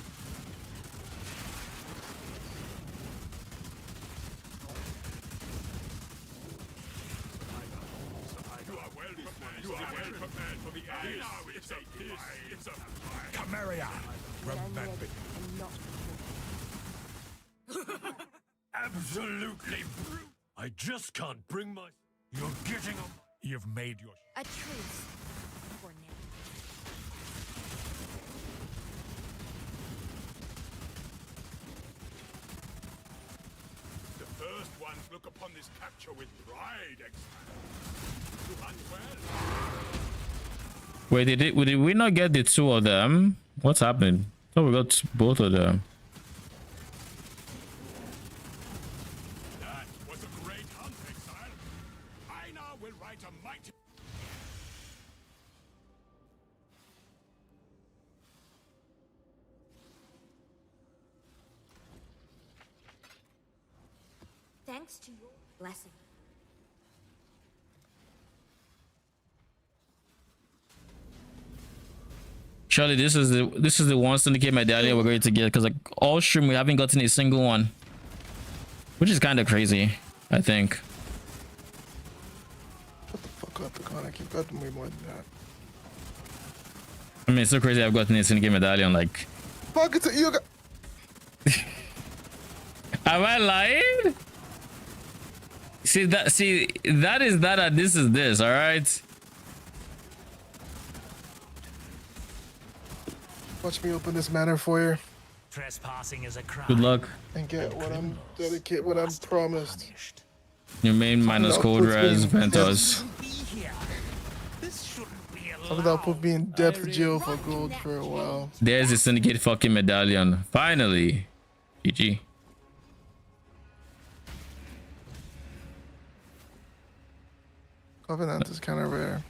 You are well prepared. You are well prepared for the end. It's a Chimera. Remember. Absolutely. I just can't bring my... You're getting on... You've made your... A truce. For now. The first ones look upon this capture with pride, Exile. You hunt well. Wait, did we not get the two of them? What's happened? I thought we got both of them. That was a great hunt, Exile. I now will write a mighty... Thanks to your blessing. Surely this is the one syndicate medallion we're going to get, because like all stream we haven't gotten a single one, which is kind of crazy. I think. Shut the fuck up, Iconic. You've gotten way more than that. I mean, it's so crazy. I've gotten a syndicate medallion. Like, fuck it, you got. Am I lying? See that is that, and this is this. All right. Watch me open this manor for you. Trespassing is a crime. Good luck. And get what I'm dedicated, what I'm promised. Your main minus cold res Ventus. Something that'll put me in depth jail for gold for a while. There's the syndicate fucking medallion. Finally. GG. Covenant is kind of rare.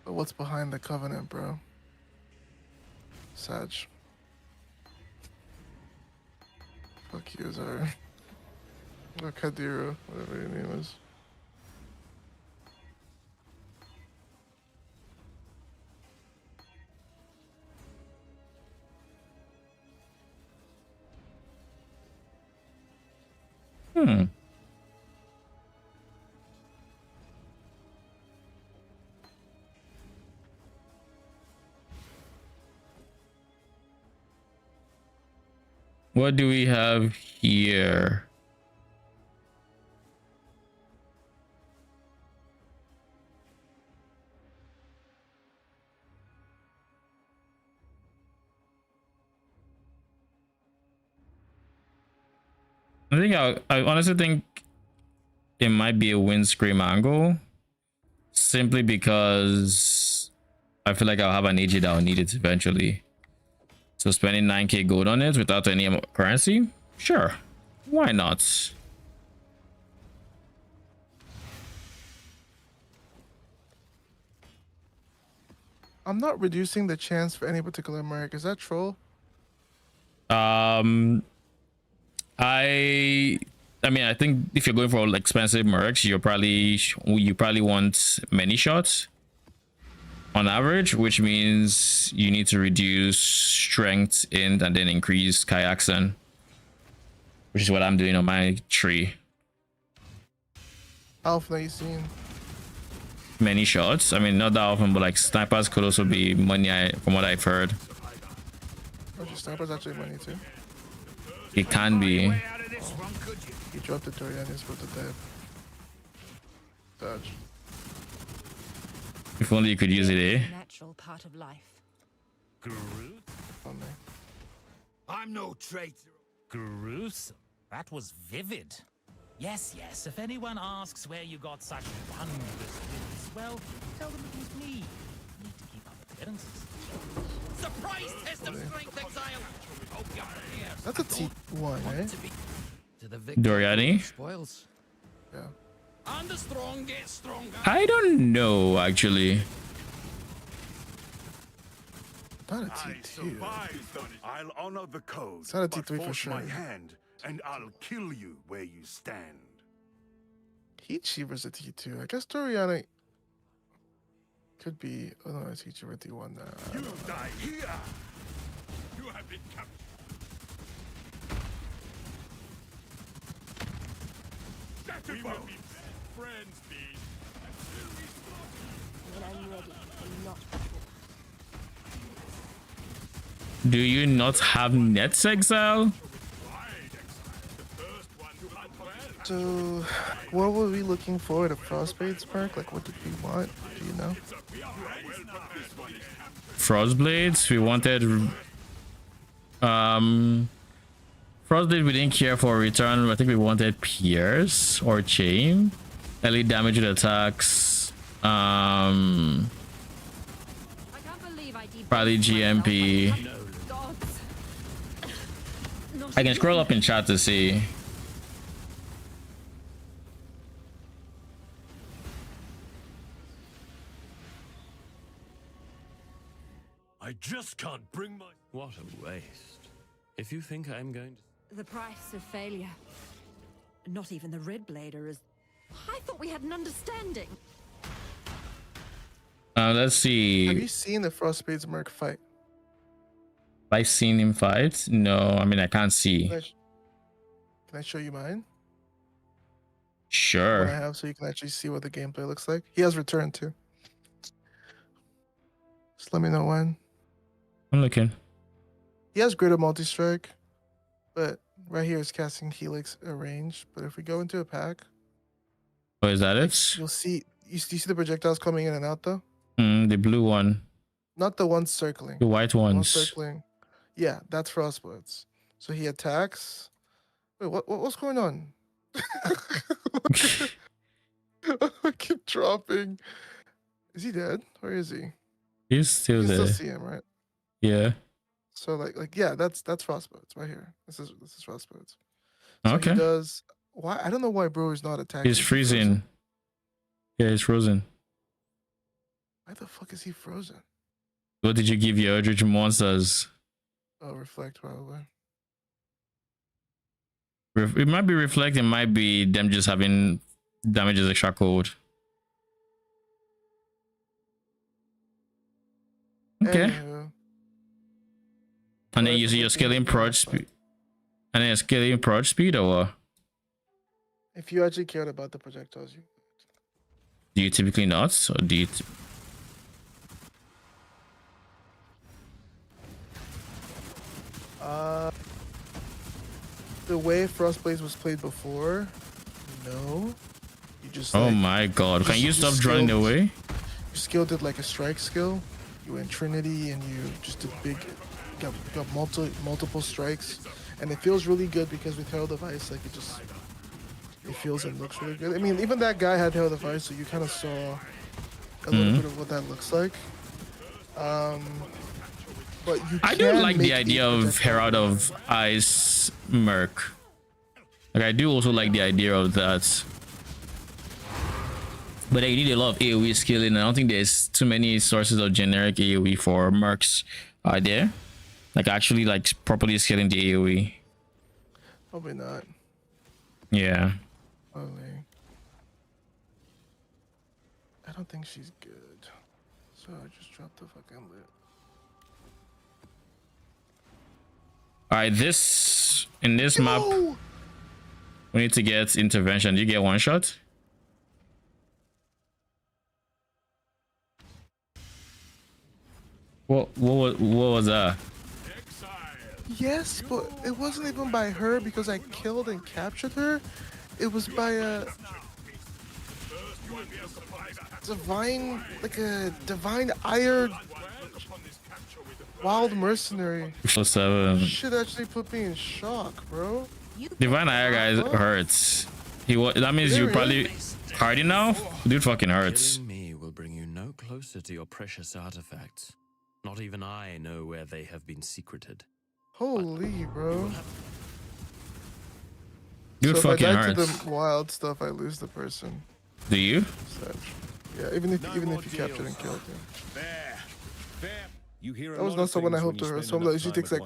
But what's behind the Covenant, bro? Sag. Fuck you, Zara. Or Kadira, whatever your name is. Hmm. What do we have here? I honestly think it might be a windscreen angle, simply because I feel like I'll have an AG that I'll need it eventually. So spending 9k gold on it without any currency, sure, why not? I'm not reducing the chance for any particular merc. Is that troll? I mean, I think if you're going for expensive mercs, you probably want many shots on average, which means you need to reduce strength in and then increase kayaxen, which is what I'm doing on my tree. Allflame you seen? Many shots. I mean, not that often, but like snipers could also be money. From what I've heard, Oh, your sniper's actually money too. it can be. You dropped the Dorianis with the dead. Dodge. If only you could use it, eh? Natural part of life. On me. I'm no traitor. Gruesome. That was vivid. Yes, yes. If anyone asks where you got such wondrous vids, well, tell them it was me. Need to keep up appearances. Surprise test of strength, Exile. Hope you're prepared. That's a T1, eh? To the victor Doriani? spoils. Yeah. And the strong get stronger. I don't know, actually. Not a I T2. survived on it. I'll honor the code. It's not a but T3 for force sure. my hand, and I'll kill you where you stand. Heat Shiever's a T2. I guess Doriani could be. Oh no, it's Heat Shiever T1 now. You die here. You have been captured. We will be friends, Beast. Until we stop. When I'm ready, and not before. Do you not have nets, Exile? So, what were we looking for? The Frostbade's perk? Like, what did we want? Do you know? Frostblades? We wanted... Frostblade we didn't care for return. I think we wanted Pierce or Chain. Early damage with attacks. I can't believe I debunked Probably GMP. Gods. I can scroll up in chat to see. I just can't bring my... What a waste. If you think I'm going to... The price of failure. Not even the Red Blader is. I thought we had an understanding. Let's see. Have you seen the Frostbade's merc fight? Have I seen him fight? No, I mean, I can't see. Can I show you mine? What I Sure. have so you can actually see what the gameplay looks like. He has return too. Just let me know when. I'm looking. He has greater multi-strike, but right here is casting Helix range. But if we go into a pack, Oh, is that it? you'll see. You see the projectiles coming in and out though? The blue one. Not the ones circling. The white The ones ones. circling. Yeah, that's Frostblades. So he attacks. Wait, what's going on? I keep dropping. Is he dead? Where is he? He's still You can there. still see him, right? Yeah. So like yeah, that's Frostblades right here. This is Frostblades. So Okay. he does. Why? I don't know why bro is not attacking. He's freezing. Yeah, he's frozen. Why the fuck is he frozen? What did you give your Eldritch monsters? Oh, reflect probably. It might be reflect. It might be them just having damages extra cold. Okay. Anywho, And then you see your scaling proj speed. And then scaling proj speed, or what? if you actually cared about the projectiles, you. Do you typically not? Or do you... the way Frostblaze was played before, no. You just Oh like, my god. Can you just stop running skilled- away? You skilled it like a strike skill. You went Trinity and you just did got multiple strikes. And it feels really good because with Herald of Ice, like it feels and looks really good. I mean, even that guy had Herald of Ice, so you kind of saw a little bit of what that looks like. But I do like the idea of Herald of Ice Merc. Like I do also like the idea of that. But you need a lot of AoE skilling. I don't think there's too many sources of generic AoE for mercs. Are there? Like actually like properly scaling the AoE. Probably not. Yeah. Probably. I don't think she's good. So I just dropped the fucking lit. Alright, in this map we need to get intervention. Do you get one shot? What was that? Yes, but it wasn't even by her because I killed and captured her. It was by a divine, like a divine ire wild mercenary. Shit actually put me in shock, bro. Divine Ire guys hurts. That means you probably hardy now? Dude fucking hurts. Killing me will bring you no closer to your precious artifacts. Not even I know where they have been secreted. Holy, bro. Dude so fucking if I die hurts. to the wild stuff, I lose the person. Do you? Such. Yeah, even if you captured and killed him. That was not someone I hoped to hurt. Someone that usually takes like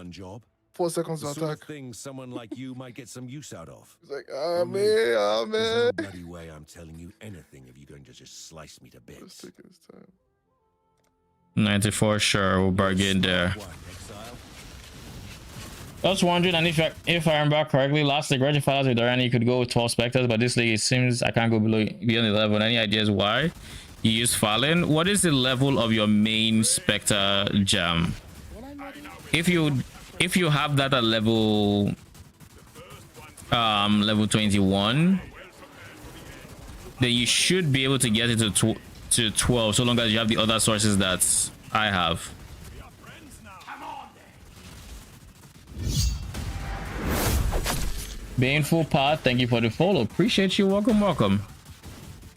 4 seconds to attack. Thing someone like you might get some use out of. He's like, man. There's no bloody way I'm telling you anything if you're going to just slice me to bits. Let's take his time. 94, sure, we'll bargain there. I was wondering, and if I remember correctly, last league Wretched Fighters with Orion, you could go with 12 specters, but this league it seems I can't go beyond 11. Any ideas why you use Fallen? What is the level of your main specter jam? If you have that at level 21, then you should be able to get it to 12, so long as you have the other sources that I have. Baneful Path, thank you for the follow. Appreciate you. Welcome.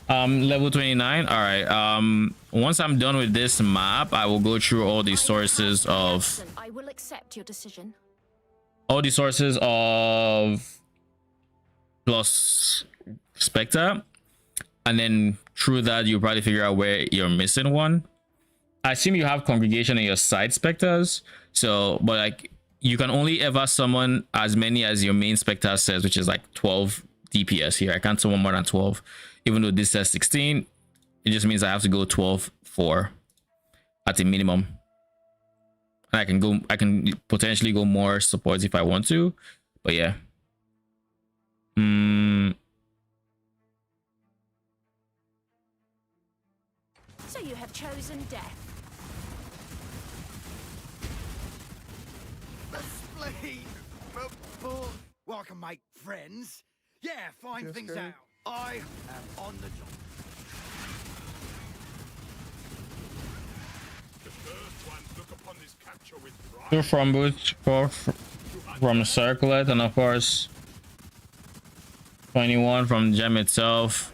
Level 29. All right. Once I'm done with this map, I will go through all the sources of. I will accept your decision. All the sources of plus Spectre, and then through that you'll probably figure out where you're missing one. I assume you have Congregation in your side Spectres, so but like you can only ever summon as many as your main Spectre says, which is like 12 DPS here. I can't summon more than 12, even though this says 16. It just means I have to go 12-4 at a minimum. And I can potentially go more supports if I want to, but yeah. So you have chosen death. Welcome, mate. Friends. Yeah, find Yes, things sir. out. I am on the job. Two from Boots, 4 from Circlet, and of course 21 from Gem itself.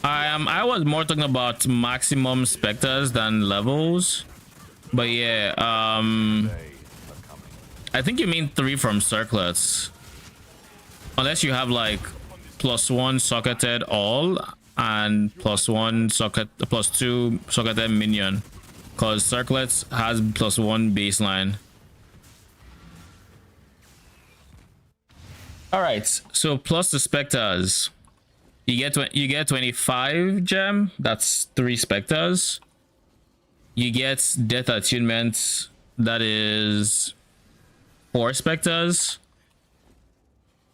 I was more talking about maximum specters than levels, but yeah, I think you mean 3 from Circlets, unless you have like +1 socketed all and +2 socketed minion, because Circlets has +1 baseline. All right, so plus the specters, you get 25 gem. That's 3 specters. You get death attunement. That is 4 specters.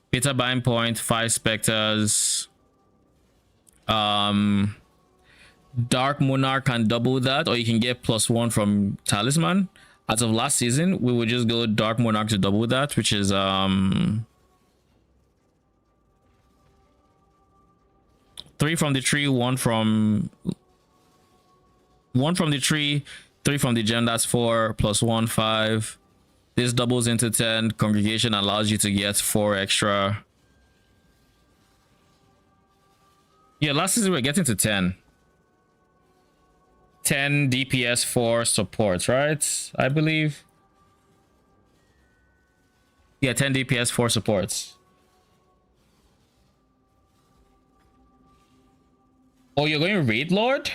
Beta bind point, 5 specters. Dark Monarch can double that, or you can get +1 from Talisman. As of last season, we would just go Dark Monarch to double that, which is 3 from the tree, one from the tree, 3 from the gem. That's 4 plus 1, 5. This doubles into 10. Congregation allows you to get 4 extra. Yeah, last season we're getting to 10. 10 DPS for supports, right? I believe. Yeah, 10 DPS for supports. Oh, you're going Raid Lord?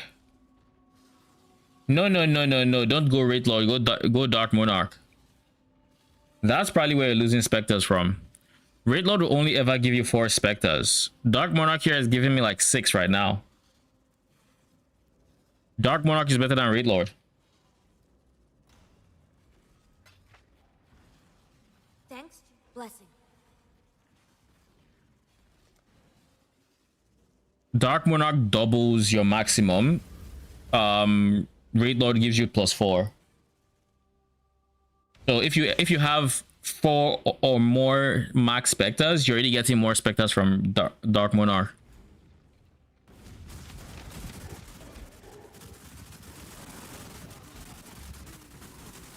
No. Don't go Raid Lord. Go Dark Monarch. That's probably where you're losing Spectres from. Raid Lord will only ever give you 4 Spectres. Dark Monarch here is giving me like 6 right now. Dark Monarch is better than Raid Lord. Thanks. Blessing. Dark Monarch doubles your maximum. Raid Lord gives you +4. So if you have 4 or more max Spectres, you're already getting more Spectres from Dark Monarch.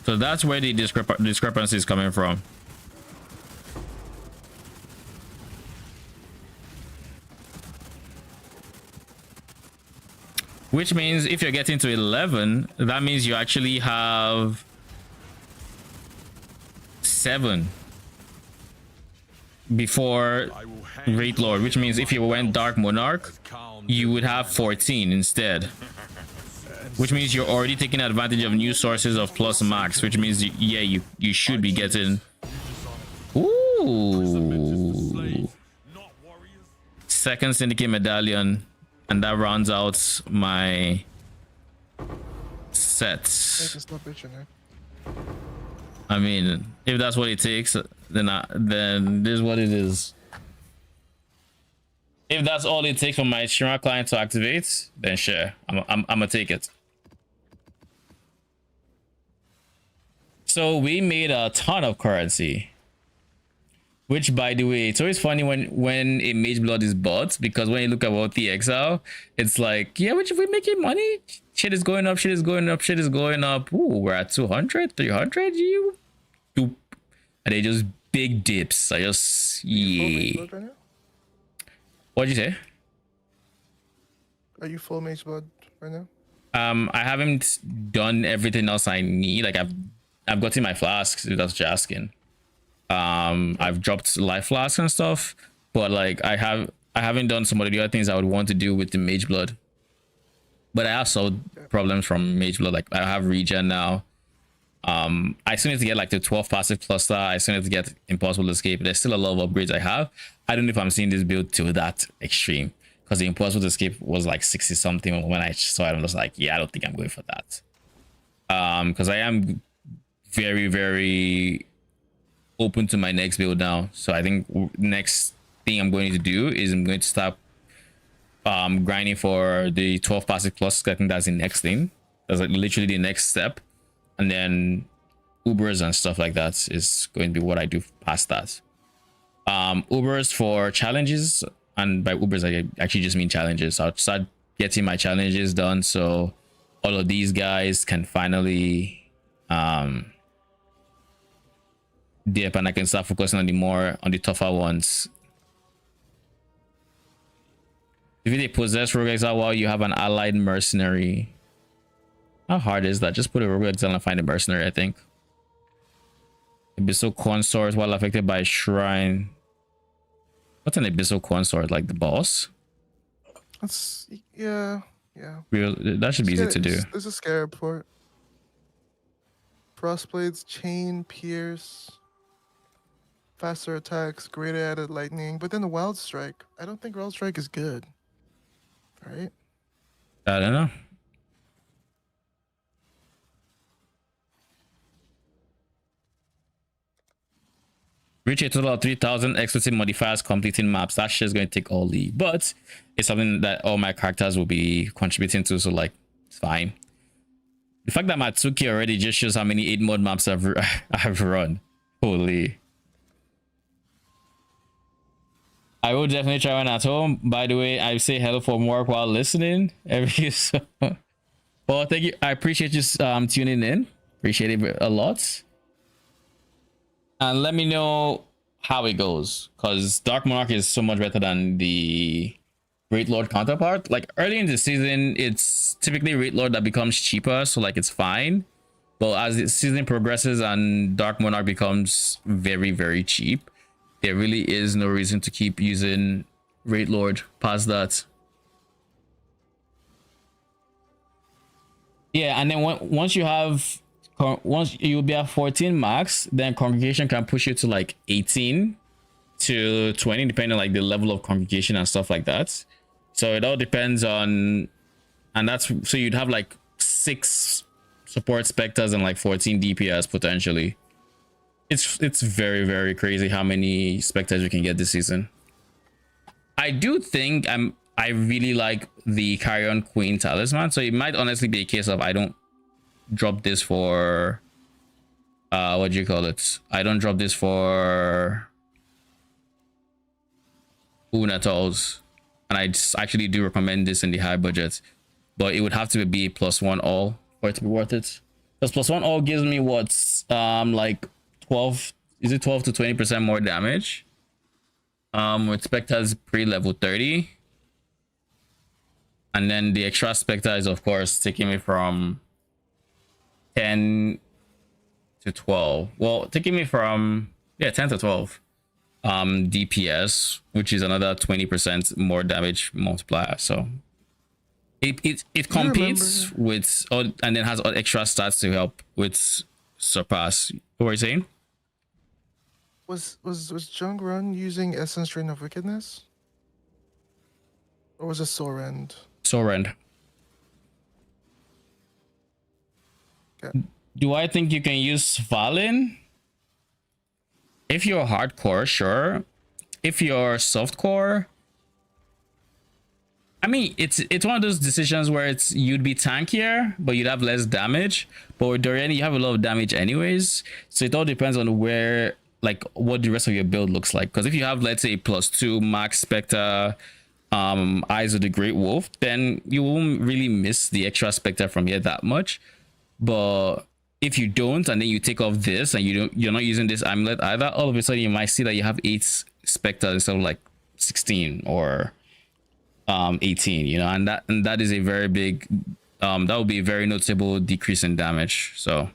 So that's where the discrepancy is coming from. Which means if you're getting to 11, that means you actually have 7 before Raid Lord, which means if you went Dark Monarch, you would have 14 instead. Which means you're already taking advantage of new sources of plus max, which means yeah, you should be getting. Ooh. Second Syndicate Medallion, and that rounds out my sets. I mean, if that's what it takes, then this is what it is. If that's all it takes for my streamer client to activate, then sure, I'm gonna take it. So we made a ton of currency, which, by the way, it's always funny when a Mageblood is bought, because when you look at the Exile, it's like, yeah, which if we're making money, shit is going up, shit is going up, shit is going up. Ooh, we're at 200, 300. You doop, and they just big dips. I just yeah. What'd you say? Are you full Mageblood right now? I haven't done everything else I need. Like I've gotten my flasks, if that's what you're asking. I've dropped life flasks and stuff, but like I haven't done some of the other things I would want to do with the Mageblood. But I have solved problems from Mageblood. Like I have regen now. I still need to get like the 12 passive cluster. I still need to get Impossible Escape. There's still a lot of upgrades I have. I don't know if I'm seeing this build to that extreme, because the Impossible Escape was like 60 something when I saw it. I'm just like, yeah, I don't think I'm going for that. Because I am very, very open to my next build now. So I think next thing I'm going to do is I'm going to start grinding for the 12 passive cluster. I think that's the next thing. That's like literally the next step. And then Ubers and stuff like that is going to be what I do past that. Ubers for challenges, and by Ubers I actually just mean challenges. I'll start getting my challenges done so all of these guys can finally dip, and I can start focusing on the tougher ones. If they possess Rogue Exile while you have an allied mercenary, how hard is that? Just put a Rogue Exile and find a mercenary, I think. Abyssal Consort while affected by Shrine. What's an Abyssal Consort? Like the boss? That's yeah. That should be easy to do. There's a scarab for it. Frostblades, Chain, Pierce, faster attacks, greater added lightning, but then the Wild Strike. I don't think Wild Strike is good. Right? I don't know. Reach a total of 3,000 exclusive modifiers completing maps. That shit's going to take all the, but it's something that all my characters will be contributing to, so like it's fine. The fact that Matsuki already just shows how many 8 mod maps I've run. Holy. I will definitely try one at home. By the way, I say hello from work while listening. Every so well, thank you. I appreciate you tuning in. Appreciate it a lot. And let me know how it goes, because Dark Monarch is so much better than the Great Lord counterpart. Like early in the season, it's typically Great Lord that becomes cheaper, so like it's fine. But as the season progresses and Dark Monarch becomes very, very cheap, there really is no reason to keep using Great Lord past that. Yeah, and then once you'll be at 14 max, then congregation can push you to like 18 to 20, depending on like the level of congregation and stuff like that. So it all depends on, and that's, so you'd have like 6 support specters and like 14 DPS potentially. It's very, very crazy how many specters you can get this season. I do think I really like the Carrion Queen talisman, so it might honestly be a case of I don't drop this for what do you call it? I don't drop this for Unatols, and I actually do recommend this in the high budget, but it would have to be +1 all for it to be worth it. Because +1 all gives me what's like 12, is it 12 to 20% more damage? With Spectres pre-level 30. And then the extra Spectre is of course taking me from 10 to 12. Well, taking me from 10 to 12 DPS, which is another 20% more damage multiplier. So it competes with, and then has extra stats to help with surpass. What were you saying? Was Jung Run using Essence Drain of Wickedness? Or was it Sorend? Sorend. Okay. Do I think you can use Valin? If you're hardcore, sure. If you're softcore, I mean, it's one of those decisions where you'd be tankier, but you'd have less damage. But with Dorian, you have a lot of damage anyways. So it all depends on where, like, what the rest of your build looks like. Because if you have, let's say, +2 Max Spectre, Eyes of the Great Wolf, then you won't really miss the extra Spectre from here that much. But if you don't, and then you take off this, and you're not using this amulet either, all of a sudden you might see that you have 8 Spectres instead of like 16 or 18, you know, and that is a very big that would be a very noticeable decrease in damage. So,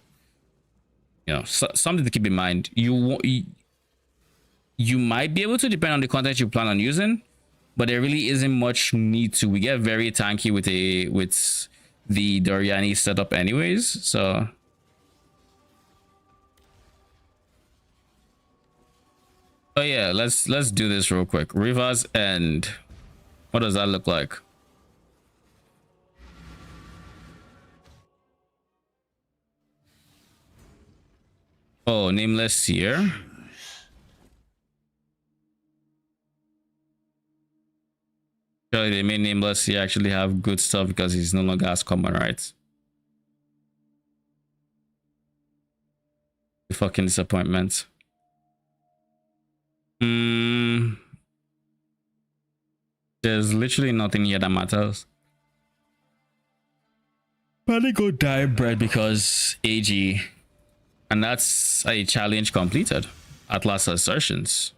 you know, something to keep in mind. You might be able to, depend on the content you plan on using, but there really isn't much need to. We get very tanky with the Doriani setup anyways, so oh yeah, let's do this real quick. River's End. What does that look like? Oh, Nameless Seer. Surely they made Nameless Seer actually have good stuff because he's no longer as common, right? The fucking disappointment. There's literally nothing here that matters. Probably go die bread because AG, and that's a challenge completed. Atlas Assertions.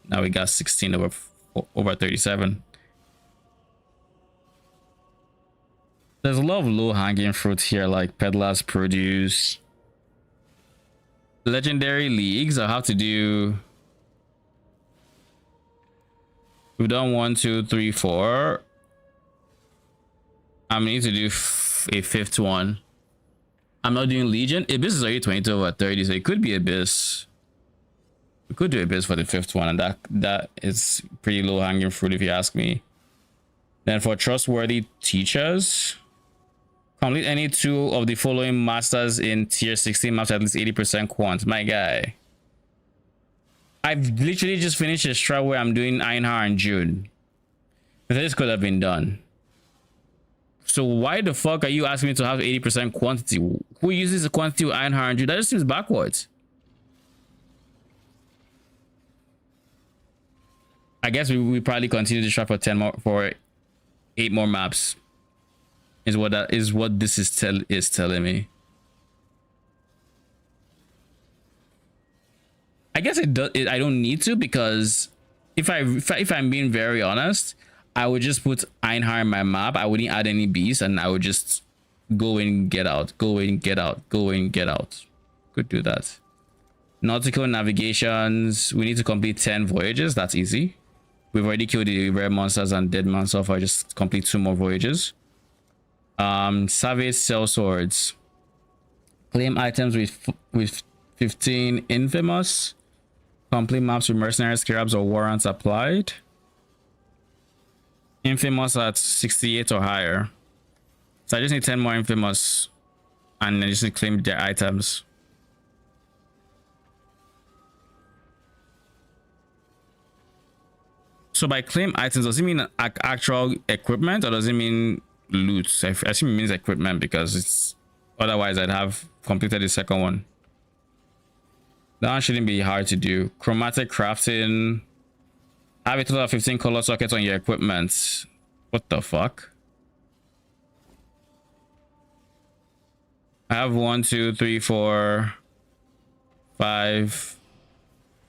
Now we got 16 over 37. There's a lot of low hanging fruit here, like Peddler's Produce. Legendary Leagues. I'll have to do. We've done 1, 2, 3, 4. I need to do a 5th one. I'm not doing Legion. Abyss is already 22 over 30, so it could be Abyss. We could do Abyss for the 5th one, and that is pretty low hanging fruit if you ask me. Then for Trustworthy Teachers, complete any 2 of the following masters in tier 16 maps at least 80% quant. My guy. I've literally just finished a strat where I'm doing Einhar and Jude. This could have been done. So why the fuck are you asking me to have 80% quantity? Who uses the quantity with Einhar and Jude? That just seems backwards. I guess we probably continue to try for 10 more, for 8 more maps. Is what this is telling me. I guess I don't need to, because if I'm being very honest, I would just put Einhar in my map. I wouldn't add any beasts, and I would just go in, get out, go in, get out, go in, get out. Could do that. Nautical navigations. We need to complete 10 voyages. That's easy. We've already killed the rare monsters and dead man, so I just complete 2 more voyages. Savage sell swords. Claim items with 15 infamous. Complete maps with mercenary scarabs or warrants applied. Infamous at 68 or higher. So I just need 10 more infamous, and I just need to claim their items. So by claim items, does it mean actual equipment, or does it mean loot? I assume it means equipment, because it's otherwise I'd have completed the second one. That one shouldn't be hard to do. Chromatic crafting. Have a total of 15 color sockets on your equipment. What the fuck? I have 1, 2, 3, 4, 5,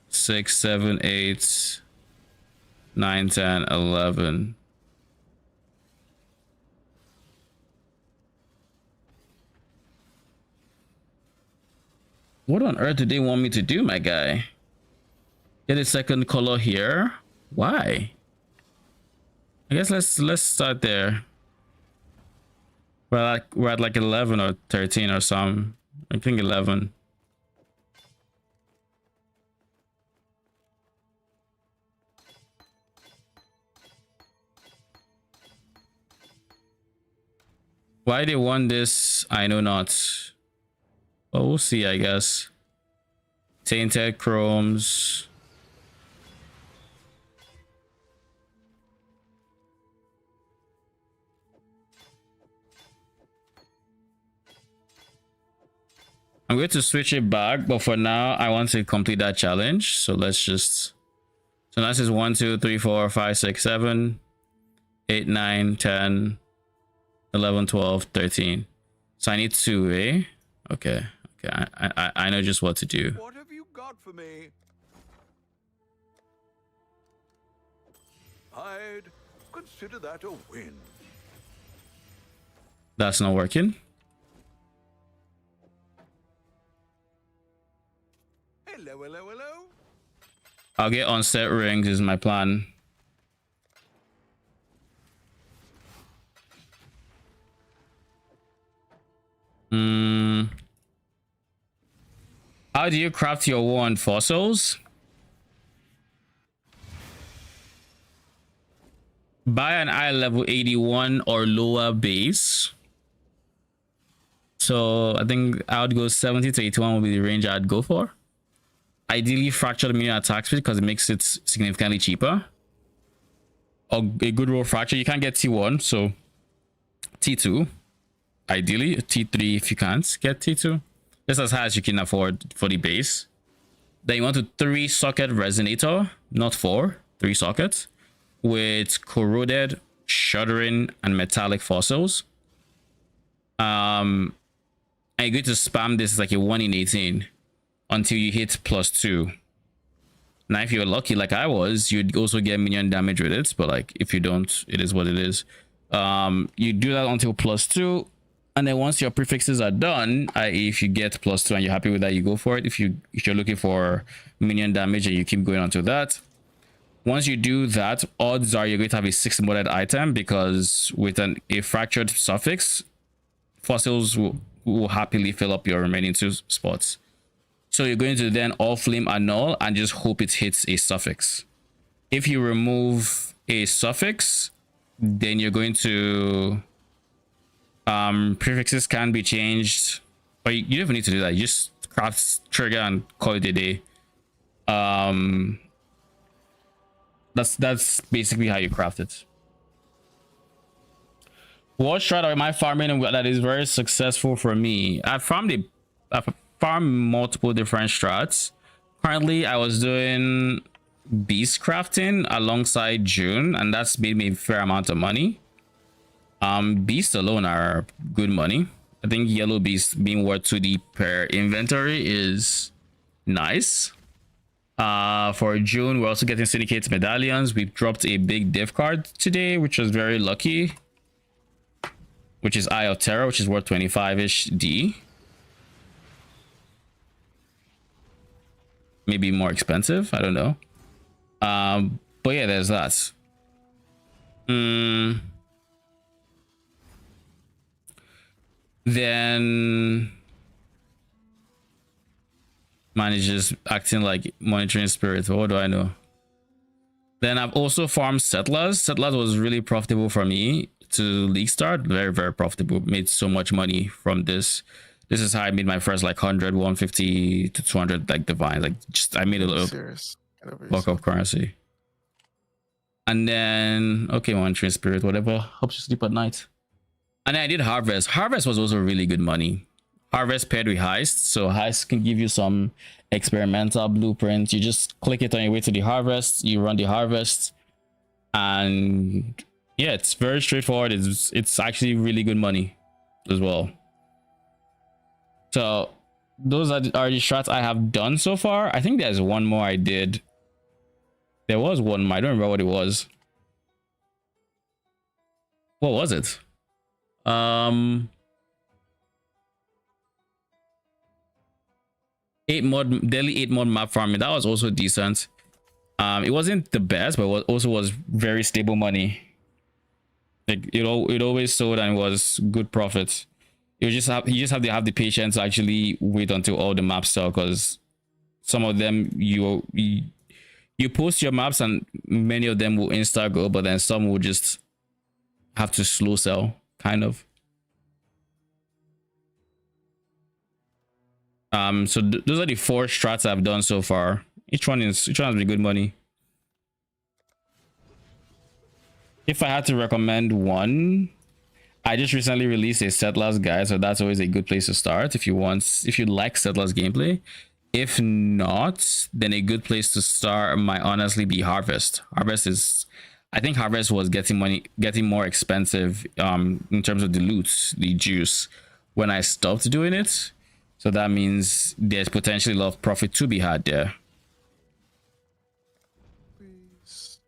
6, 7, 8, 9, 10, 11. What on earth do they want me to do, my guy? Get a second color here? Why? I guess let's start there. We're at like 11 or 13 or something. I think 11. Why they want this, I know not. But we'll see, I guess. Tainted chromes. I'm going to switch it back, but for now I want to complete that challenge. So let's just, so this is 1, 2, 3, 4, 5, 6, 7, 8, 9, 10, 11, 12, 13. So I need 2, eh? Okay. Okay, I know just what to do. What have you got for me? I'd consider that a win. That's not working. Hello, hello, hello. I'll get onset rings is my plan. How do you craft your wand? Fossils? Buy an eye level 81 or lower base. So I think I would go 70 to 81 will be the range I'd go for. Ideally fractured minion attack speed, because it makes it significantly cheaper. Or a good roll fracture. You can't get T1, so T2. Ideally T3 if you can't get T2. Just as high as you can afford for the base. Then you want a 3 socket resonator, not 4, 3 sockets, with corroded, shuddering, and metallic fossils. And you're going to spam this like a 1 in 18 until you hit +2. Now, if you're lucky like I was, you'd also get minion damage with it, but like if you don't, it is what it is. You do that until +2. And then once your prefixes are done, i.e. if you get +2 and you're happy with that, you go for it. If you're looking for minion damage and you keep going onto that. Once you do that, odds are you're going to have a 6 modded item, because with a fractured suffix, fossils will happily fill up your remaining 2 spots. So you're going to then Allflame annul and just hope it hits a suffix. If you remove a suffix, then you're going to prefixes can be changed, but you don't even need to do that. You just craft trigger and call it a day. That's basically how you craft it. What strat am I farming that is very successful for me? I've farmed multiple different strats. Currently I was doing beast crafting alongside June, and that's made me a fair amount of money. Beasts alone are good money. I think yellow beast being worth 2D per inventory is nice. For June, we're also getting syndicate medallions. We dropped a big div card today, which was very lucky, which is Eye of Terror, which is worth 25-ish D. Maybe more expensive, I don't know. But yeah, there's that. Then man is just acting like monitoring spirit. What do I know? Then I've also farmed settlers. Settlers was really profitable for me to league start. Very, very profitable. Made so much money from this. This is how I made my first like 100, 150 to 200 like divine. Like just I made a little block of currency. And then okay, monitoring spirit, whatever helps you sleep at night. And then I did harvest. Harvest was also really good money. Harvest paired with heist. So heist can give you some experimental blueprints. You just click it on your way to the harvest. You run the harvest, and yeah, it's very straightforward. It's actually really good money as well. So those are the strats I have done so far. I think there's one more I did. There was one more. I don't remember what it was. What was it? Daily 8 mod map farming. That was also decent. It wasn't the best, but it also was very stable money. Like it always sold and was good profits. You just have to have the patience to actually wait until all the maps sell, because some of them you post your maps and many of them will insta go, but then some will just have to slow sell, kind of. So those are the 4 strats I've done so far. Each one has been good money. If I had to recommend one, I just recently released a Settlers guide, so that's always a good place to start if you like Settlers gameplay. If not, then a good place to start might honestly be Harvest. I think Harvest was getting more expensive in terms of the loot, the juice, when I stopped doing it. So that means there's potentially a lot of profit to be had there. Please.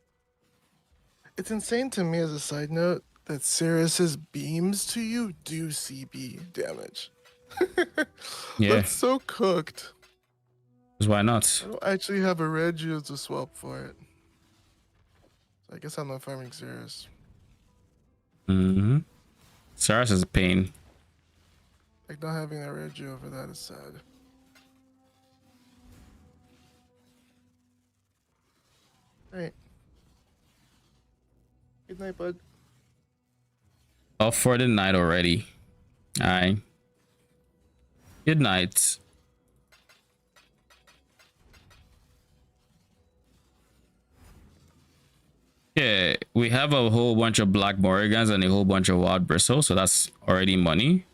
It's insane to me as a side note that Sirius's beams to you do CB damage. Yeah. That's so cooked. Because why not? I don't actually have a red geo to swap for it. So I guess I'm not farming Sirius. Saras is a pain. Like, not having a red geo for that is sad. Alright. Good night, bud. Off for the night already. Alright. Good night. Okay, we have a whole bunch of black Morrigans and a whole bunch of wild bristles, so that's already money.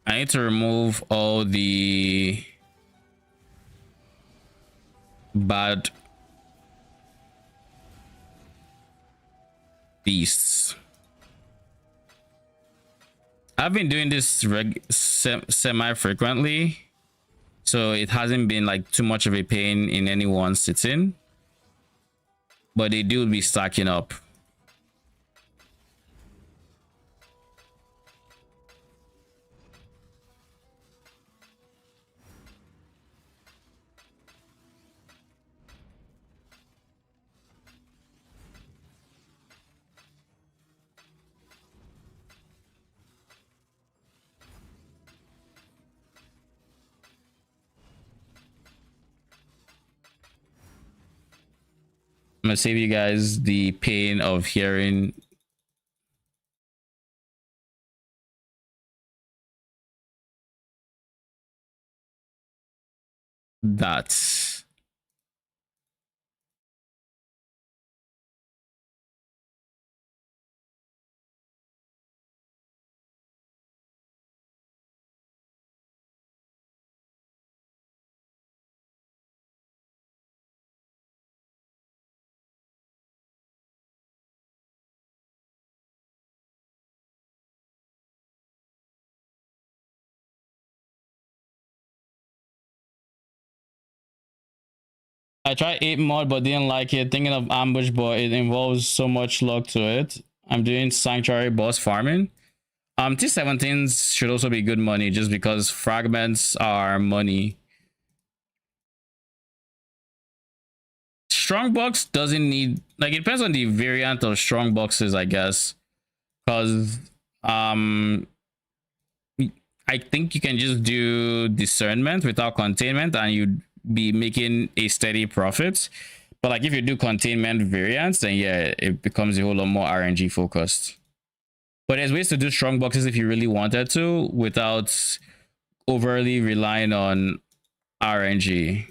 I need to remove all the bad beasts. I've been doing this semi-frequently, so it hasn't been like too much of a pain in any one sitting, but they do be stacking up. I'm gonna save you guys the pain of hearing that. I tried 8 mod but didn't like it. Thinking of ambush, but it involves so much luck to it. I'm doing sanctuary boss farming. T17s should also be good money just because fragments are money. Strong box doesn't need, like, it depends on the variant of strong boxes, I guess. Because I think you can just do discernment without containment and you'd be making a steady profit. But like if you do containment variants, then yeah, it becomes a whole lot more RNG focused. But there's ways to do strong boxes if you really wanted to without overly relying on RNG.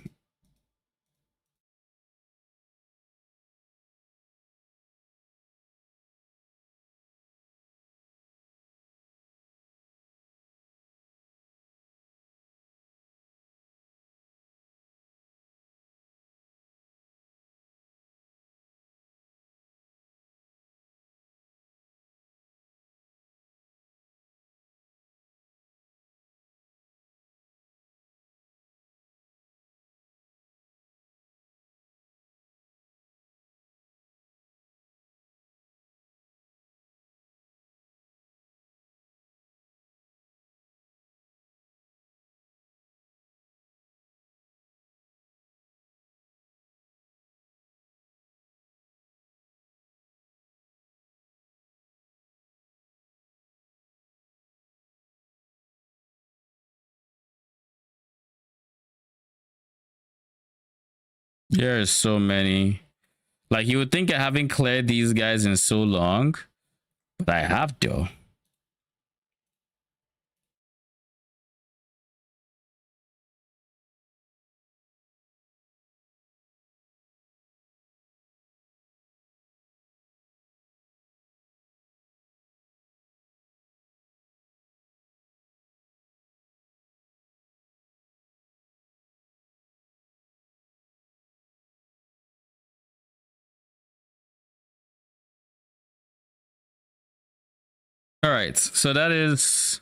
There's so many. Like you would think I haven't cleared these guys in so long, but I have though. All right, so that is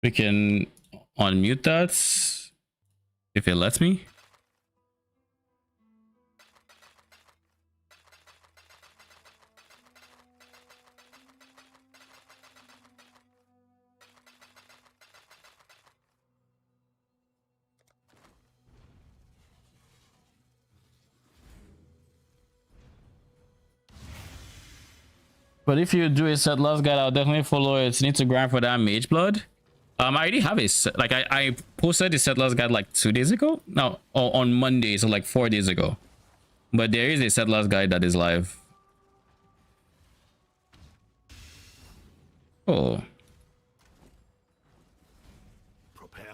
we can unmute that if it lets me. But if you do a Settlers Guide, I'll definitely follow it. You need to grind for that Mageblood. I already have a set, like I posted the Settlers Guide like 2 days ago. No, on Monday, so like 4 days ago. But there is a Settlers Guide that is live. Oh. Prepared.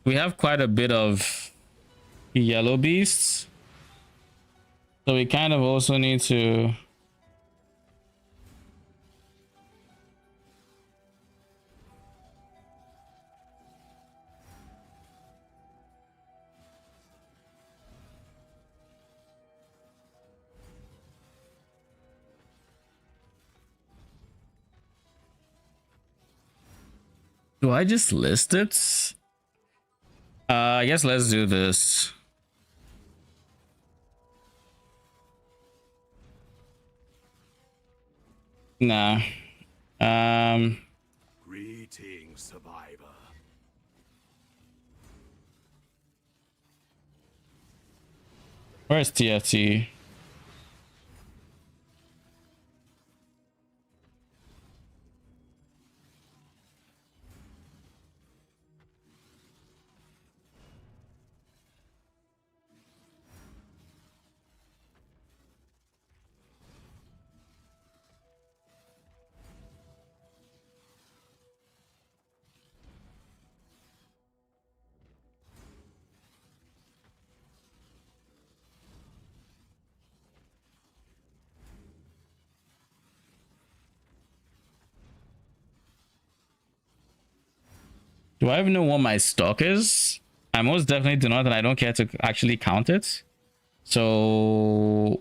We have quite a bit of yellow beasts. So we kind of also need to do I just list it? I guess let's do this. Nah. Greetings, survivor. Where's TFT? Do I even know what my stock is? I most definitely do not, and I don't care to actually count it. So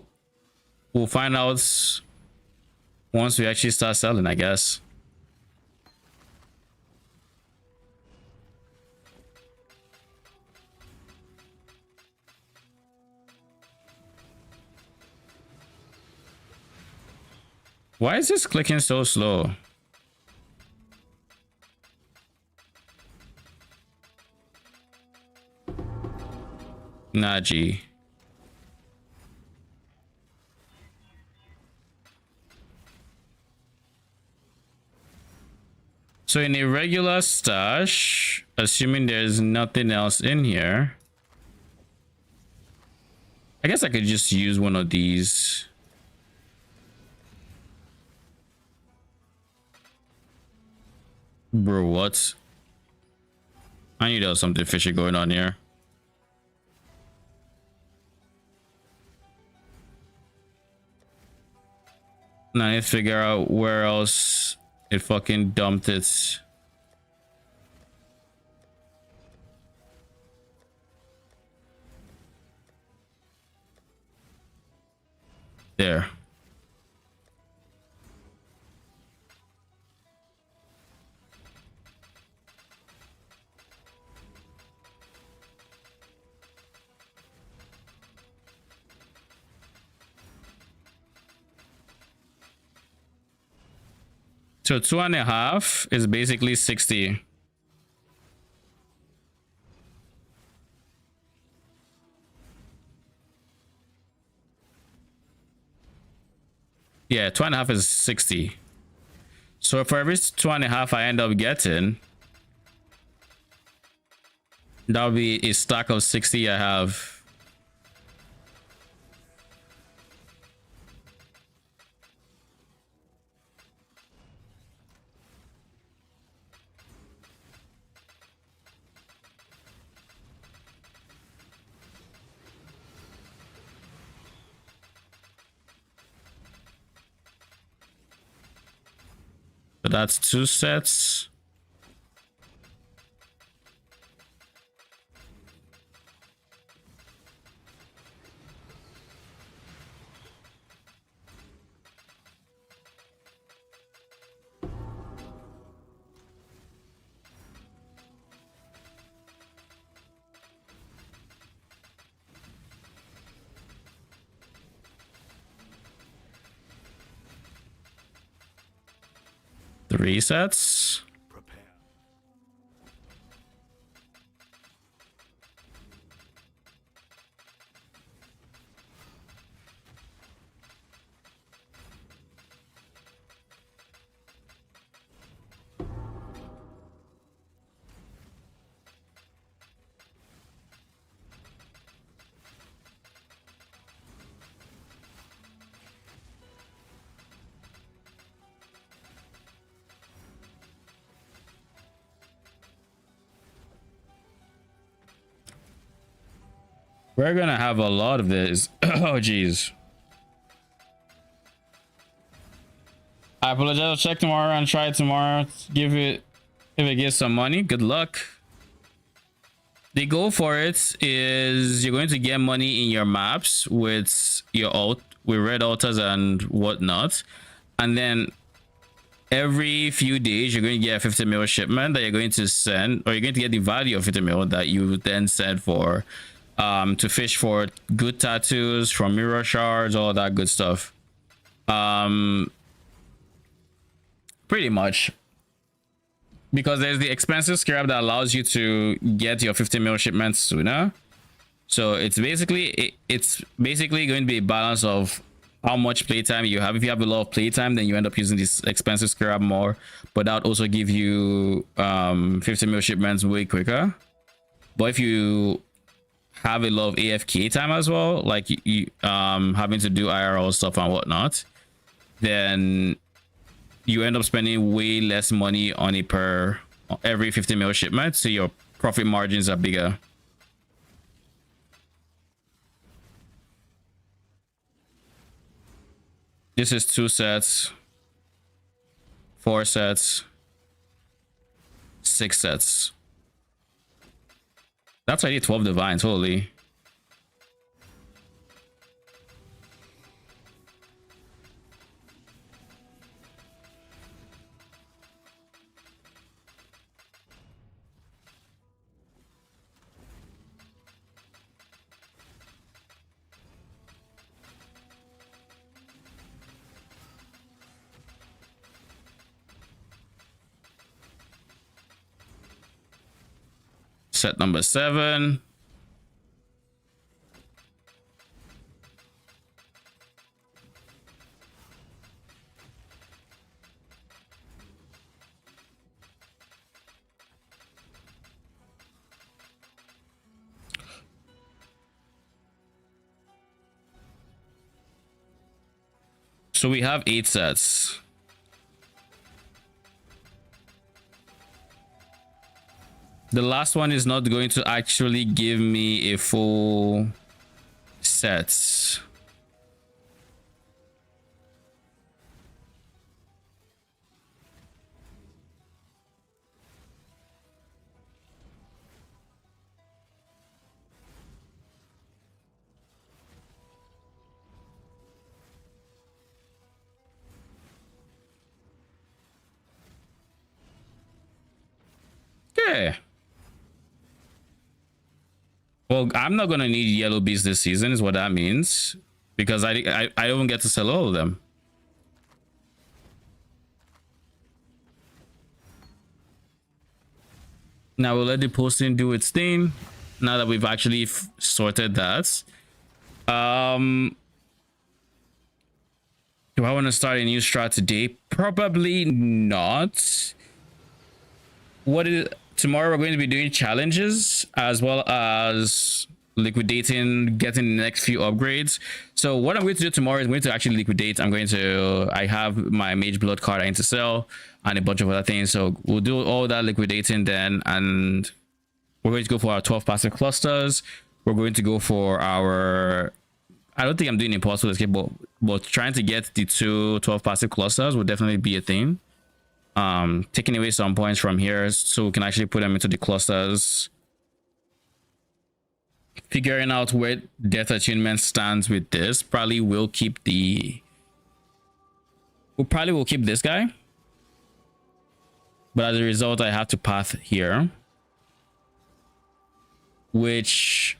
we'll find out once we actually start selling, I guess. Why is this clicking so slow? Nah, G. So in a regular stash, assuming there's nothing else in here, I guess I could just use one of these. Bro, what? I knew there was something fishy going on here. Now I need to figure out where else it fucking dumped it. There. So 2.5 is basically 60. Yeah, 2.5 is 60. So for every 2.5 I end up getting, that'll be a stack of 60 I have. So that's 2 sets. Three sets. We're gonna have a lot of this. Oh geez. I apologize. I'll check tomorrow and try tomorrow. Give it, if it gets some money, good luck. The goal for it is you're going to get money in your maps with your with red altars and whatnot, and then every few days you're going to get a 50 mil shipment that you're going to send, or you're going to get the value of 50 mil that you then send for to fish for good tattoos, from mirror shards, all that good stuff. Pretty much, because there's the expensive scrap that allows you to get your 50 mil shipments sooner. So it's basically going to be a balance of how much playtime you have. If you have a lot of playtime, then you end up using this expensive scrap more, but that also give you 50 mil shipments way quicker. But if you have a lot of AFK time as well, like you having to do IRL stuff and whatnot, then you end up spending way less money on it per every 50 mil shipment, so your profit margins are bigger. This is 2 sets, 4 sets, 6 sets. That's already 12 divines, holy. Set number 7. So we have 8 sets. The last one is not going to actually give me a full set. Okay. Well, I'm not gonna need yellow bees this season, is what that means, because I don't get to sell all of them. Now we'll let the posting do its thing. Now that we've actually sorted that, do I want to start a new strat today? Probably not. What is tomorrow? We're going to be doing challenges as well as liquidating, getting the next few upgrades. So what I'm going to do tomorrow is I'm going to actually liquidate. I have my Mageblood card I need to sell and a bunch of other things. So we'll do all that liquidating then, and we're going to go for our 12 passive clusters. We're going to go for our, I don't think I'm doing impossible escape, but trying to get the 12 passive clusters will definitely be a thing. Taking away some points from here so we can actually put them into the clusters. Figuring out where death attunement stands with this. Probably will keep the, we probably will keep this guy, but as a result I have to path here, which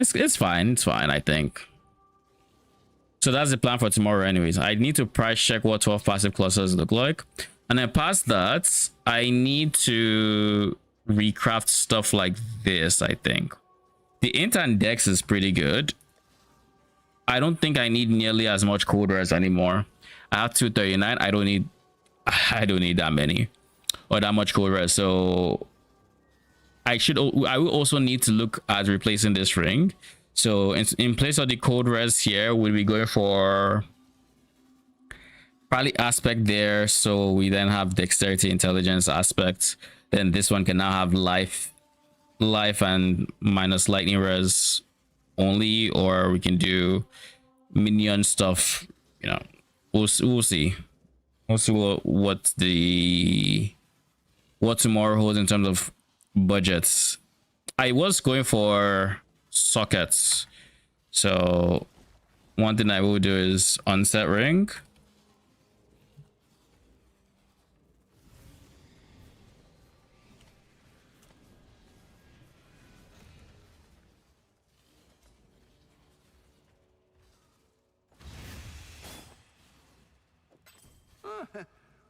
it's fine, I think. So that's the plan for tomorrow anyways. I need to price check what 12 passive clusters look like, and then past that I need to recraft stuff like this. I think the int and dex is pretty good. I don't think I need nearly as much code res anymore. I have 239. I don't need that many or that much code res. So I will also need to look at replacing this ring. So in place of the code res here, we'll be going for probably aspect there. So we then have dexterity, intelligence aspect. Then this one can now have life and minus lightning res only, or we can do minion stuff. You know, we'll see. We'll see what tomorrow holds in terms of budgets. I was going for sockets, so one thing I will do is unset ring.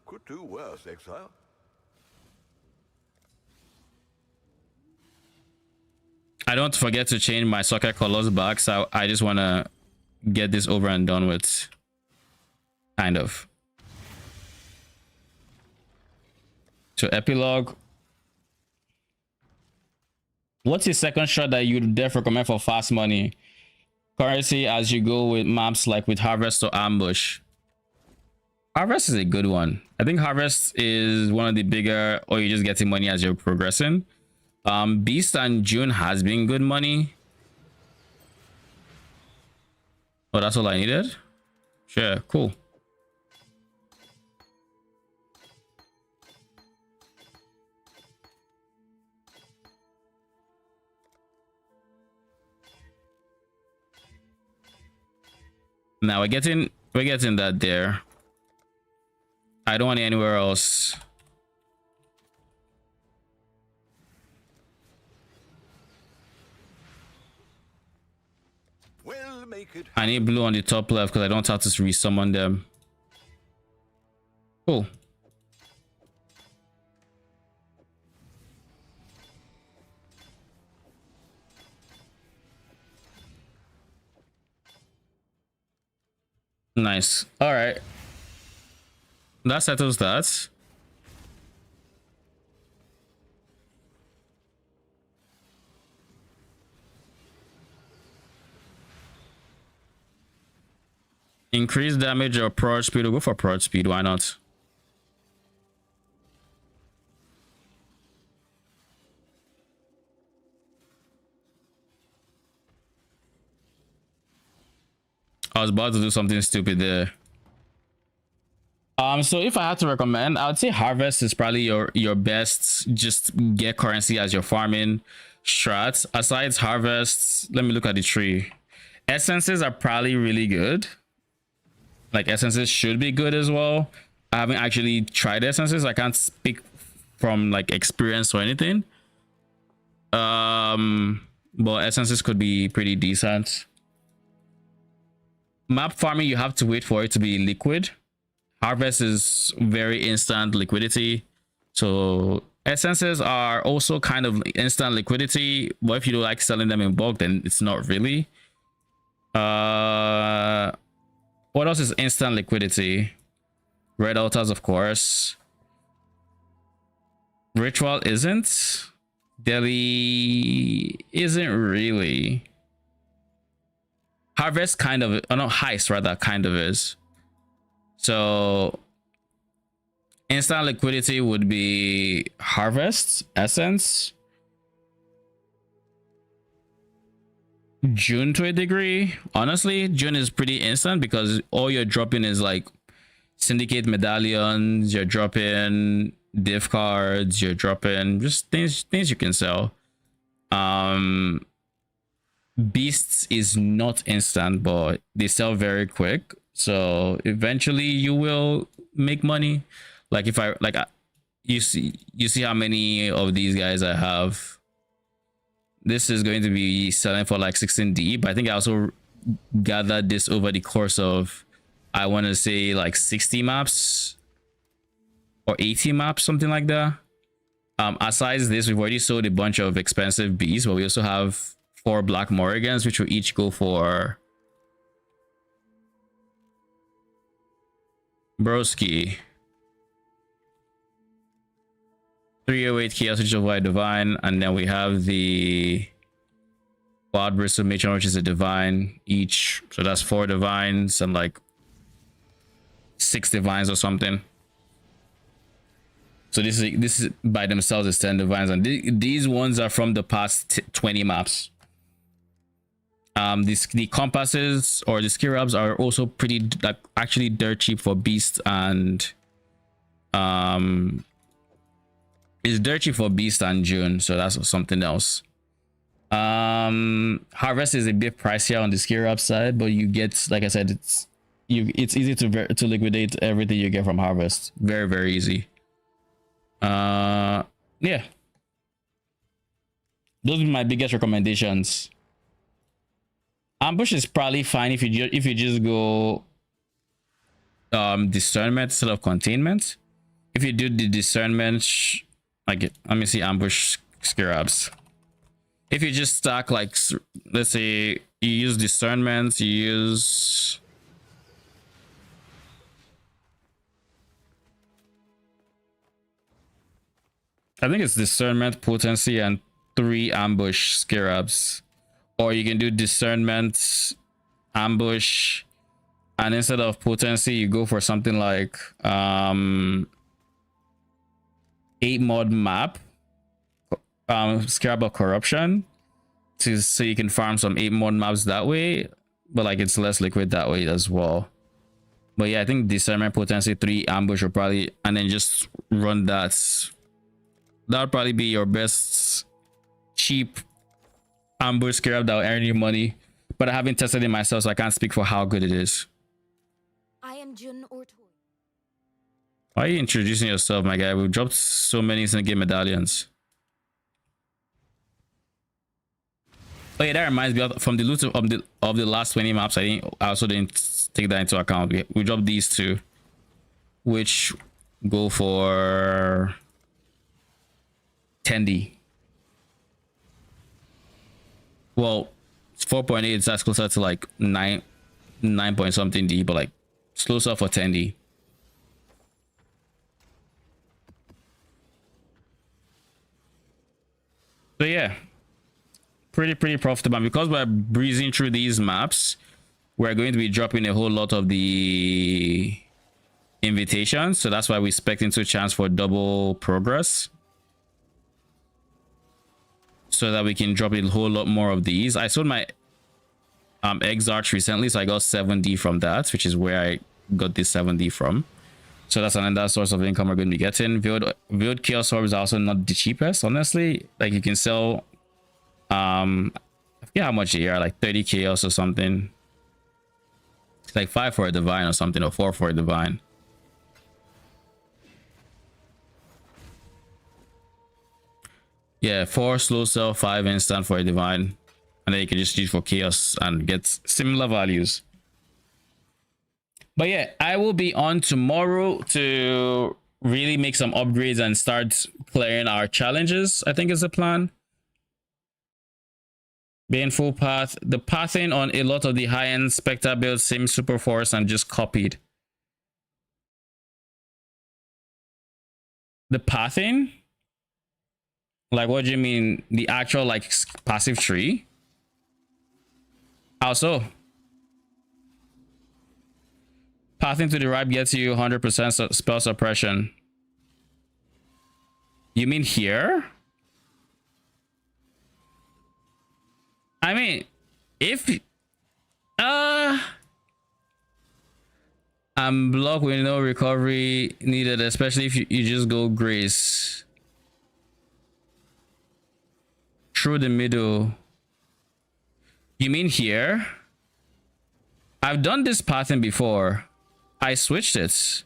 Could do worse, Exile. I don't forget to change my socket colors back, so I just want to get this over and done with, kind of. So epilogue. What's your second shot that you'd dare recommend for fast money currency as you go with maps like with Harvest or Ambush? Harvest is a good one. I think Harvest is one of the bigger, or you're just getting money as you're progressing. Beast and June has been good money. Oh, that's all I needed? Sure, cool. Now we're getting that there. I don't want it anywhere else. We'll make it. I need blue on the top left because I don't have to resummon them. Cool. Nice. All right. That settles that. Increase damage or approach speed. We'll go for approach speed. Why not? I was about to do something stupid there. So if I had to recommend, I would say Harvest is probably your best just get currency as your farming strat. Aside Harvest, let me look at the tree. Essences are probably really good. Like essences should be good as well. I haven't actually tried essences. I can't speak from like experience or anything. But essences could be pretty decent. Map farming, you have to wait for it to be liquid. Harvest is very instant liquidity. So essences are also kind of instant liquidity, but if you don't like selling them in bulk, then it's not really. What else is instant liquidity? Red altars, of course. Ritual isn't. Deli isn't really. Harvest kind of, oh no, heist rather kind of is. So instant liquidity would be Harvest, Essence, June to a degree. Honestly, June is pretty instant because all you're dropping is like syndicate medallions, you're dropping div cards, you're dropping just things you can sell. Beasts is not instant, but they sell very quick, so eventually you will make money. Like if I like you see how many of these guys I have. This is going to be selling for like 16D, but I think I also gathered this over the course of, I want to say like 60 maps or 80 maps, something like that. Aside this, we've already sold a bunch of expensive beasts, but we also have 4 black Morrigans, which will each go for broski 308 chaos, which is white divine, and then we have the wild bristle matron, which is a divine each, so that's 4 divines and like 6 divines or something. So this is by themselves is 10 divines, and these ones are from the past 20 maps. The compasses or the skirabs are also pretty like actually dirt cheap for beast, and it's dirt cheap for beast and June, so that's something else. Harvest is a bit pricier on the skirab side, but you get, like I said, it's easy to liquidate everything you get from Harvest. Very, very easy. Yeah, those are my biggest recommendations. Ambush is probably fine if you just go discernment instead of containment. If you do the discernment, like let me see ambush scarabs. If you just stack like, let's say you use discernment, you use I think it's discernment, potency, and 3 ambush scarabs. Or you can do discernment, ambush, and instead of potency, you go for something like 8 mod map, scarab of corruption, so you can farm some 8 mod maps that way, but like it's less liquid that way as well. But yeah, I think discernment, potency, 3 ambush will probably, and then just run that. That'll probably be your best cheap ambush scarab that will earn you money, but I haven't tested it myself, so I can't speak for how good it is. I am Jun Ortoy. Why are you introducing yourself, my guy? We've dropped so many Syndicate medallions. Oh yeah, that reminds me from the loot of the last 20 maps. I also didn't take that into account. We dropped these 2, which go for 10D. Well, it's 4.8, that's closer to like 9 point something D, but like Slow cell for 10D. So yeah, pretty profitable. And because we're breezing through these maps, we're going to be dropping a whole lot of the invitations. So that's why we expect into a chance for double progress, so that we can drop a whole lot more of these. I sold my Exile recently, so I got 7D from that, which is where I got this 7D from. So that's another source of income we're going to be getting. Veiled Chaos Orbs are also not the cheapest, honestly. Like you can sell, I forget how much they are, like 30 chaos or something. It's like 5 for a divine or something, or 4 for a divine. Yeah, 4 slow cell, 5 instant for a divine, and then you can just use for chaos and get similar values. But yeah, I will be on tomorrow to really make some upgrades and start clearing our challenges, I think is the plan. Being full path. The pathing on a lot of the high-end Spectre builds seems super forced and just copied. The pathing? Like, what do you mean? The actual, like, passive tree? How so? Pathing to the right gets you 100% spell suppression. You mean here? I mean, if I'm blocked with no recovery needed, especially if you just go grace through the middle. You mean here? I've done this pattern before. I switched it.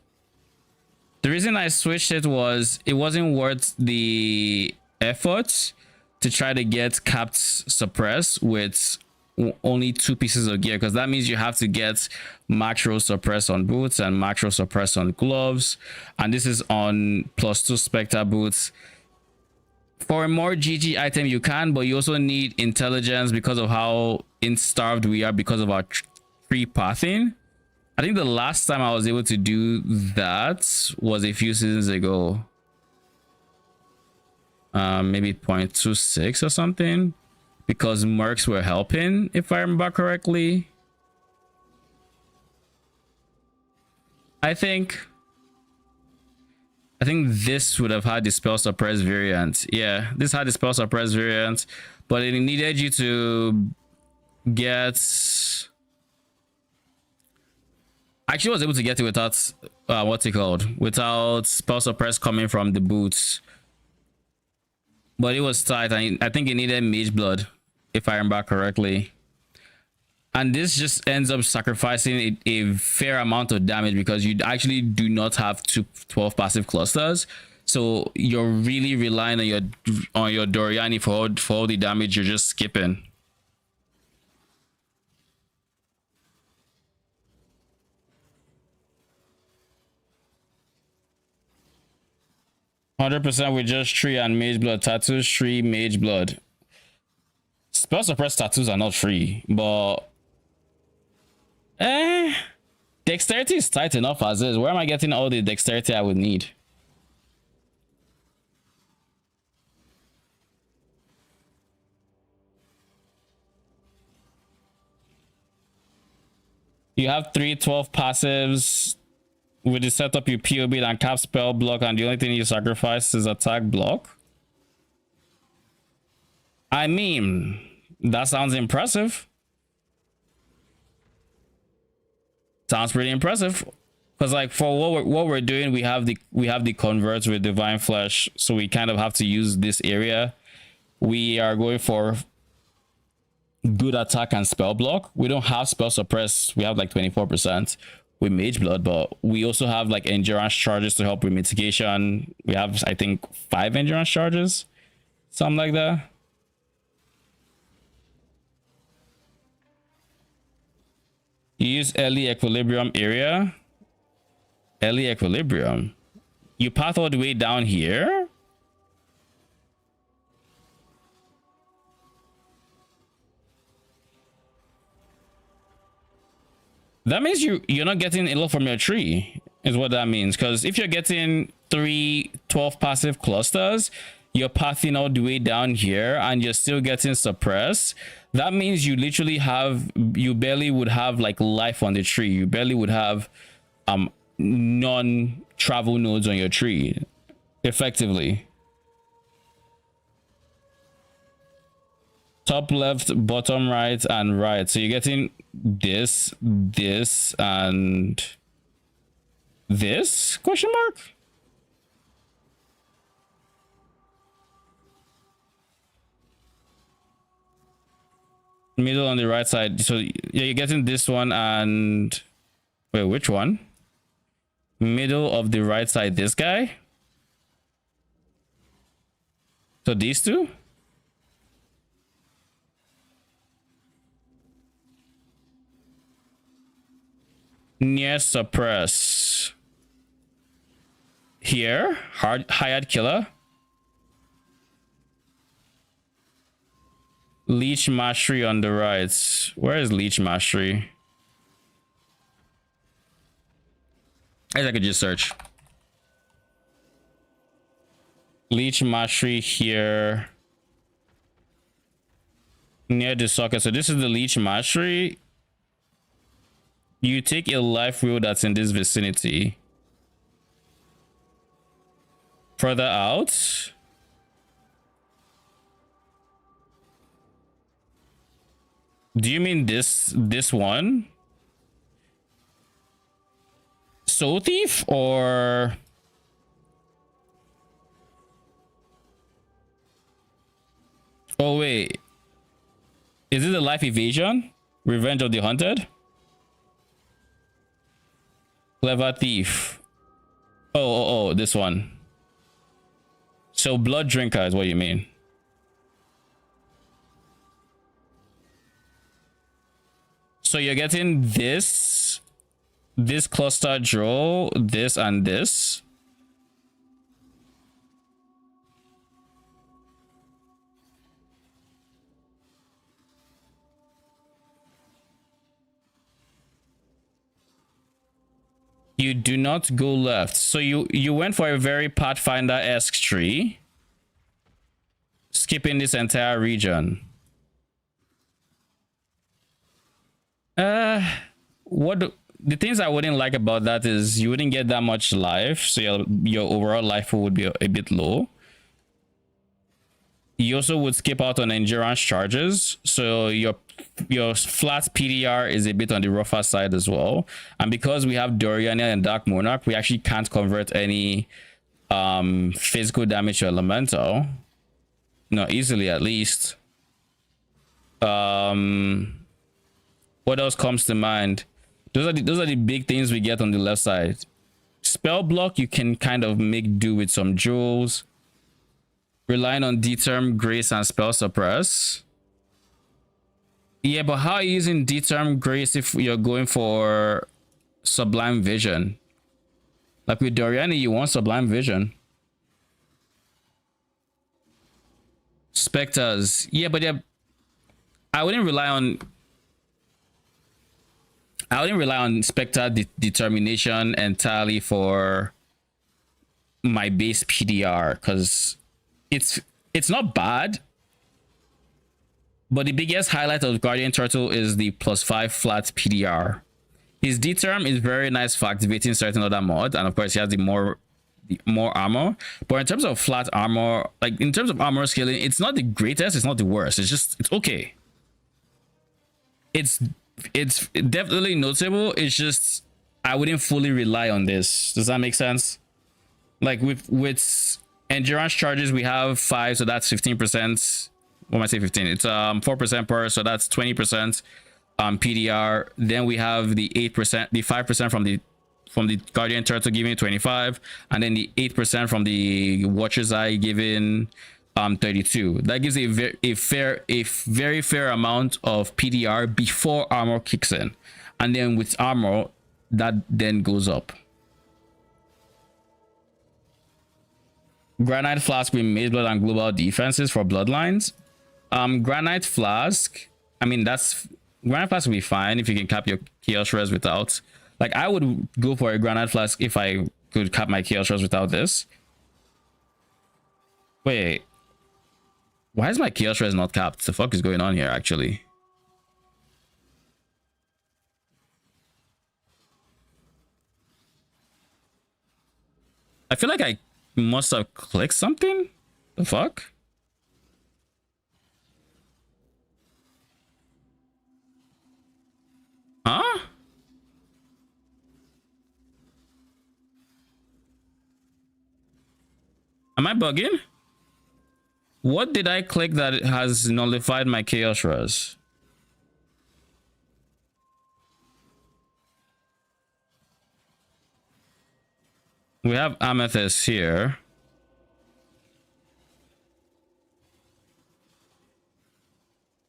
The reason I switched it was it wasn't worth the effort to try to get capped suppress with only 2 pieces of gear, because that means you have to get macro suppress on boots and macro suppress on gloves, and this is on +2 Spectre boots. For a more GG item you can, but you also need intelligence because of how starved we are because of our tree pathing. I think the last time I was able to do that was a few seasons ago. Maybe 0.26 or something, because mercs were helping, if I remember correctly. I think this would have had the spell suppress variant. Yeah, this had the spell suppress variant, but it needed you to get... Actually, I was able to get it without what's it called, without spell suppress coming from the boots, but it was tight. I think it needed Mageblood, if I remember correctly, and this just ends up sacrificing a fair amount of damage because you actually do not have 12 passive clusters, so you're really relying on your Doriani for all the damage you're just skipping. 100% with just tree and Mageblood. Tattoos, tree, Mageblood. Spell suppress tattoos are not free, but dexterity is tight enough as is. Where am I getting all the dexterity I would need? You have 312 passives. With the setup, you POB and cap spell block, and the only thing you sacrifice is attack block. I mean, that sounds impressive. Sounds pretty impressive. Because like for what we're doing, we have the converts with divine flesh, so we kind of have to use this area. We are going for good attack and spell block. We don't have spell suppress. We have like 24%. With Mageblood, but we also have like endurance charges to help with mitigation. We have, I think, 5 endurance charges, something like that. You use early equilibrium area. Early equilibrium. You path all the way down here. That means you're not getting a lot from your tree, is what that means. Because if you're getting 12 passive clusters, you're pathing all the way down here and you're still getting suppressed. That means you literally you barely would have like life on the tree. You barely would have non-travel nodes on your tree effectively. Top left, bottom right, and right. So you're getting this, and this question mark. Middle on the right side. So yeah, you're getting this one and wait, which one? Middle of the right side, this guy. So these two. Near suppress. Here, hired killer. Leech mastery on the right. Where is leech mastery? I guess I could just search. Leech mastery here. Near the socket. So this is the leech mastery. You take a life wheel that's in this vicinity. Further out. Do you mean this one? Soul Thief or oh wait. Is it the life evasion? Revenge of the Hunted? Clever Thief. Oh, this one. So Blood Drinker is what you mean. So you're getting this cluster draw, this and this. You do not go left. So you went for a very Pathfinder-esque tree, skipping this entire region. The things I wouldn't like about that is you wouldn't get that much life, so your overall life would be a bit low. You also would skip out on endurance charges, so your flat PDR is a bit on the rougher side as well. And because we have Doriania and Dark Monarch, we actually can't convert any physical damage to elemental, not easily at least. What else comes to mind? Those are the big things we get on the left side. Spell block, you can kind of make do with some jewels. Relying on Determ, Grace, and Spell Suppress. Yeah, but how are you using Determ, Grace if you're going for Sublime Vision? Like with Doriani, you want Sublime Vision. Spectres. Yeah, but yeah, I wouldn't rely on Spectre Determination entirely for my base PDR, because it's not bad, but the biggest highlight of Guardian Turtle is the +5 flat PDR. His D-term is very nice for activating certain other mods, and of course he has the more armor. But in terms of flat armor, like in terms of armor scaling, it's not the greatest, it's not the worst. It's okay. It's definitely notable. It's just I wouldn't fully rely on this. Does that make sense? Like with endurance charges, we have 5, so that's 15%. What am I saying? 15? It's 4% per, so that's 20% PDR. Then we have the 8%, the 5% from the Guardian Turtle giving 25, and then the 8% from the Watcher's Eye giving 32. That gives a very fair amount of PDR before armor kicks in, and then with armor that then goes up. Granite Flask with Mageblood and global defenses for bloodlines. Granite Flask, I mean, that's Granite Flask would be fine if you can cap your Chaos Res without. Like, I would go for a Granite Flask if I could cap my Chaos Res without this. Wait. Why is my Chaos Res not capped? The fuck is going on here, actually? I feel like I must have clicked something. The fuck? Huh? Am I bugging? What did I click that has nullified my Chaos Res? We have Amethyst here.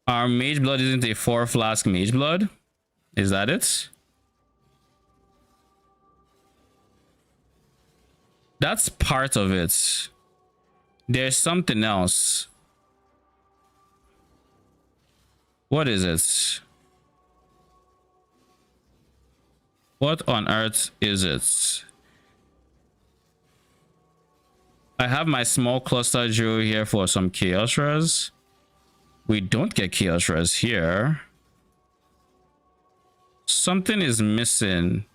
Our Mageblood isn't a 4-flask Mageblood. Is that it? That's part of it. There's something else. What is it? What on earth is it? I have my small cluster jewel here for some Chaos Res. We don't get Chaos Res here. Something is missing.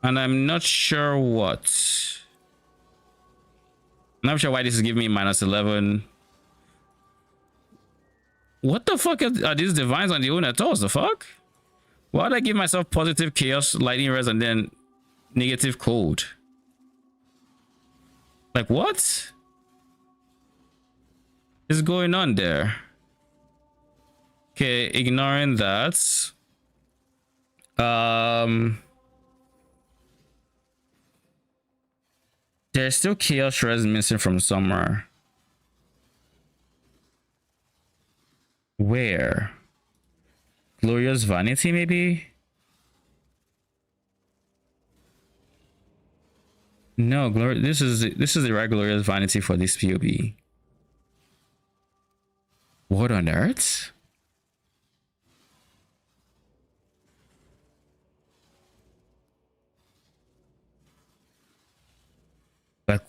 And I'm not sure what. I'm not sure why this is giving me -11. What the fuck are these divines on the own at all? The fuck? Why would I give myself positive Chaos Lightning Res and then negative cold? Like, what is going on there? Okay, ignoring that. There's still Chaos Res missing from somewhere. Where? Glorious Vanity, maybe? No, this is the right Glorious Vanity for this POB. What on earth? Like,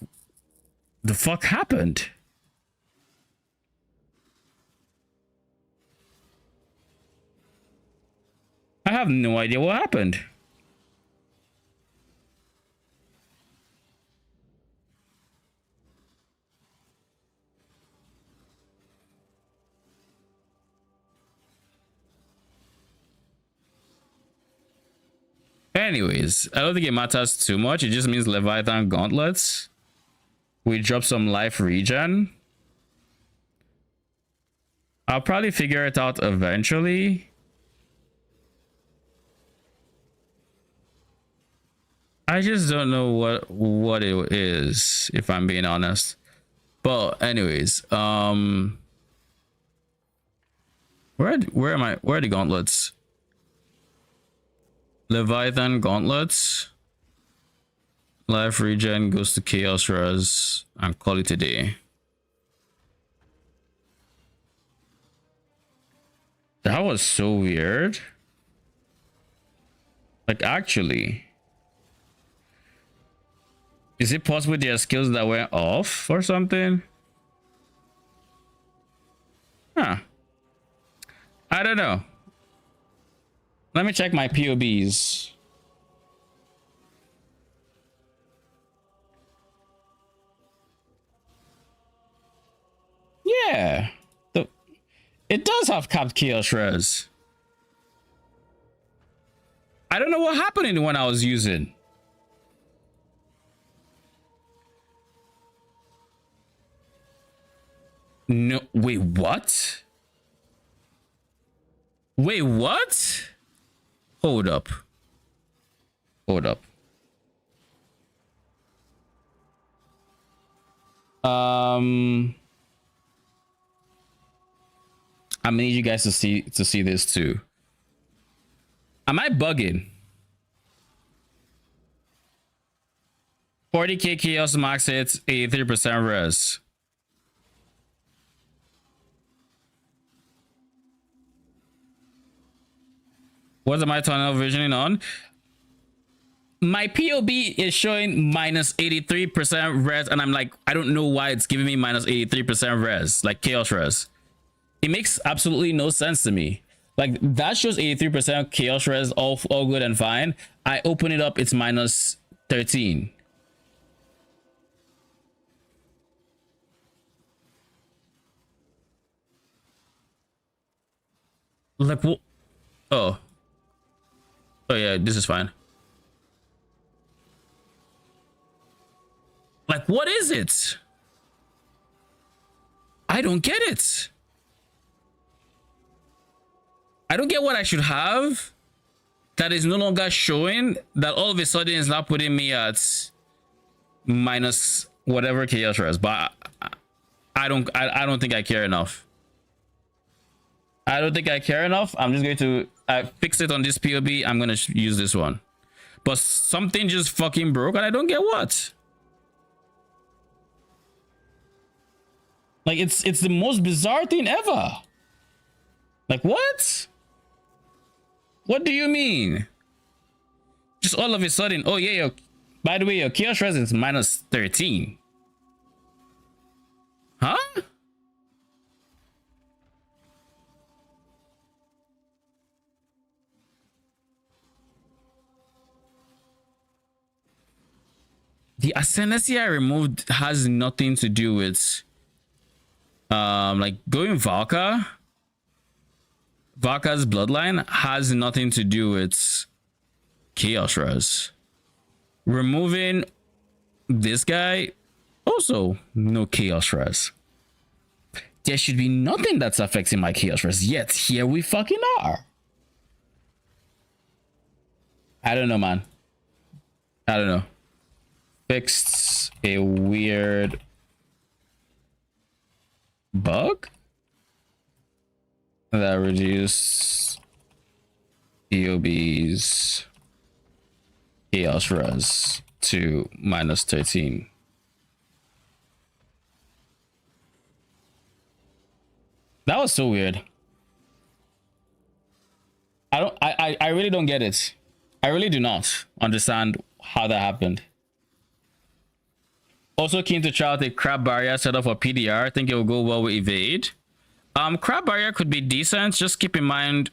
the fuck happened? I have no idea what happened. Anyways, I don't think it matters too much. It just means Leviathan Gauntlets. We drop some life regen. I'll probably figure it out eventually. I just don't know what it is, if I'm being honest. But anyways, where are the gauntlets? Leviathan Gauntlets. Life regen goes to Chaos Res and call it a day. That was so weird. Like, actually, is it possible there are skills that went off or something? Huh. I don't know. Let me check my POBs. Yeah. It does have capped Chaos Res. I don't know what happened in the one I was using. No, wait, what? Wait, what? Hold up. Hold up. I'm gonna need you guys to see this too. Am I bugging? 40k chaos max hits, 83% res. What am I tunnel visioning on? My POB is showing minus 83% res, and I'm like, I don't know why it's giving me minus 83% res, like chaos res. It makes absolutely no sense to me. Like, that shows 83% chaos res, all good and fine. I open it up, it's minus 13. Like, what? Oh yeah, this is fine. Like, what is it? I don't get it. I don't get what I should have that is no longer showing, that all of a sudden is not putting me at minus whatever chaos res. But I don't think I care enough. I don't think I care enough. I'm just going to fix it on this POB. I'm gonna use this one, but something just fucking broke and I don't get what. Like, it's the most bizarre thing ever. Like, what? What do you mean? Just all of a sudden, oh yeah, by the way, your chaos res is minus 13. Huh? The ascendancy I removed has nothing to do with like going Valka's bloodline has nothing to do with chaos res. Removing this guy, also no chaos res. There should be nothing that's affecting my chaos res, yet here we fucking are. I don't know, man. I don't know. Fixed a weird bug that reduced EOB's chaos res to minus 13. That was so weird. I really don't get it. I really do not understand how that happened. Also keen to try out a crab barrier setup for PDR. I think it will go well with evade. Crab barrier could be decent. Just keep in mind,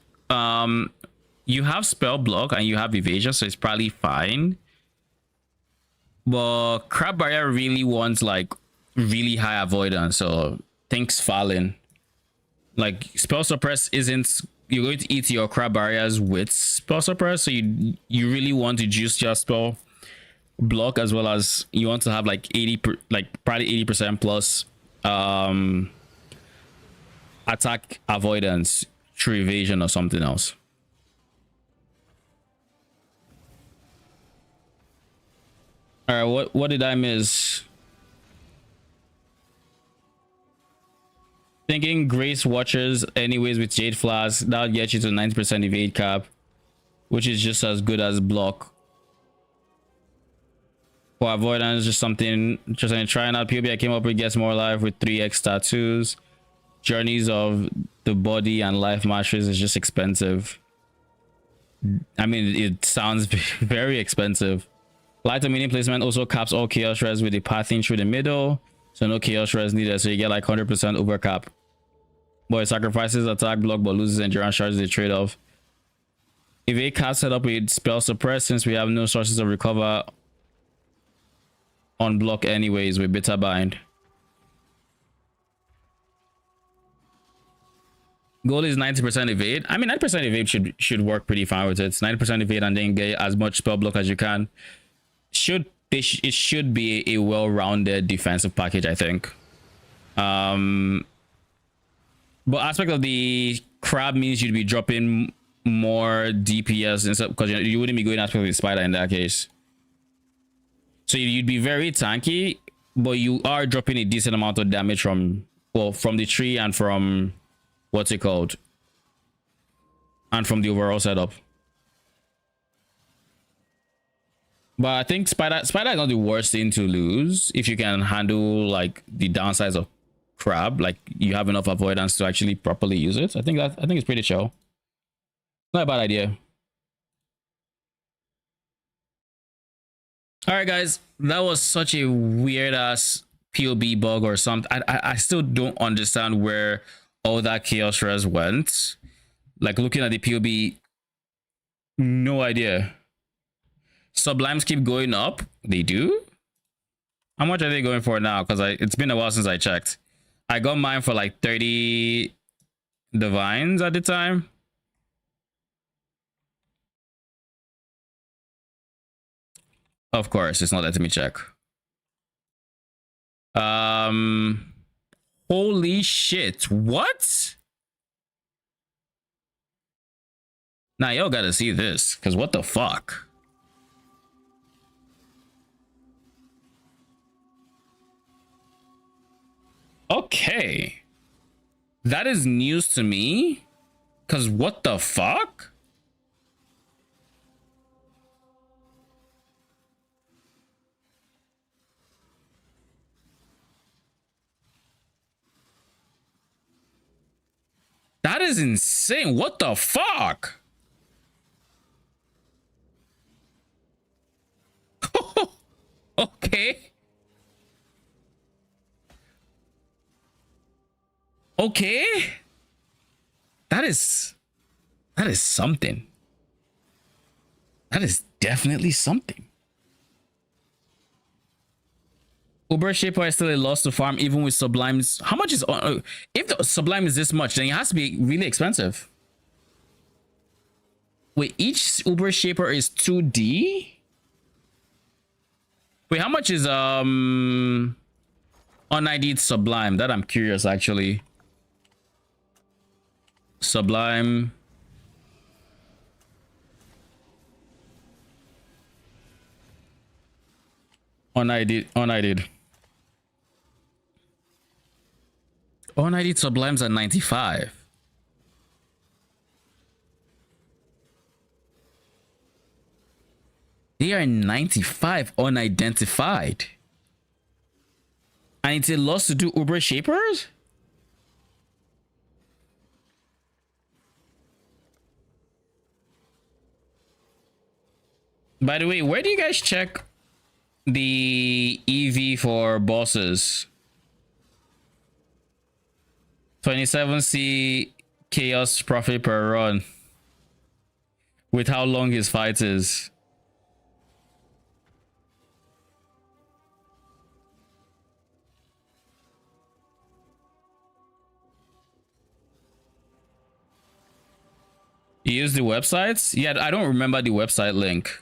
you have spell block and you have evasion, so it's probably fine. But crab barrier really wants like really high avoidance, so things falling. Like, spell suppress isn't, you're going to eat your crab barriers with spell suppress, so you really want to juice your spell block, as well as you want to have like probably 80% plus attack avoidance through evasion or something else. All right, what did I miss? Thinking Grace Watchers anyways with Jade Flask, that'll get you to 90% evade cap, which is just as good as block. For avoidance, just something trying out POB I came up with gets more life with 3x tattoos. Journeys of the Body and Life Matches is just expensive. I mean, it sounds very expensive. Light or medium placement also caps all chaos res with the pathing through the middle, so no chaos res needed, so you get like 100% overcap. But it sacrifices attack block but loses endurance charge, the trade-off. If a cap set up with spell suppress, since we have no sources of recover on block anyways with bitter bind. Goal is 90% evade. I mean, 90% evade should work pretty fine with it. 90% evade and then get as much spell block as you can. It should be a well-rounded defensive package, I think. But aspect of the crab means you'd be dropping more DPS instead, because you wouldn't be going aspect of the spider in that case. So you'd be very tanky, but you are dropping a decent amount of damage from the tree and from what's it called, and from the overall setup. But I think spider is not the worst thing to lose if you can handle like the downsides of crab. Like, you have enough avoidance to actually properly use it. I think it's pretty chill. Not a bad idea. All right, guys, that was such a weird ass POB bug or something. I still don't understand where all that chaos res went. Like looking at the POB, no idea. Sublimes keep going up. They do. How much are they going for now? Because it's been a while since I checked. I got mine for like 30 divines at the time. Of course, it's not letting me check. Holy shit. What? Now y'all gotta see this, because what the fuck? Okay. That is news to me. Because what the fuck? That is insane. What the fuck? Okay. Okay. That is something. That is definitely something. Uber Shaper is still a loss to farm even with Sublimes. How much is if the Sublime is this much, then it has to be really expensive. Wait, each Uber Shaper is 2D? Wait, how much is unID'd Sublime? That I'm curious actually. Sublime. unID'd. unID'd Sublimes at 95. They are 95 unidentified. And it's a loss to do Uber Shapers? By the way, where do you guys check the EV for bosses? 27C chaos profit per run. With how long his fight is. You use the websites? Yeah, I don't remember the website link.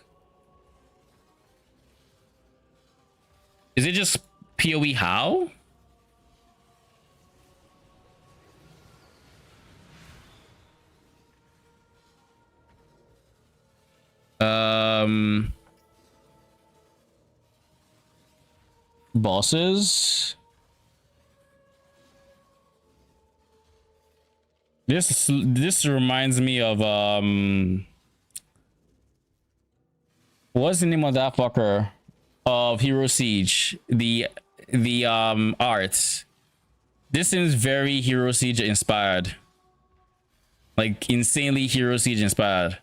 Is it just PoE how? Bosses. This reminds me of what's the name of that fucker of Hero Siege? The arts. This seems very Hero Siege inspired. Like insanely Hero Siege inspired.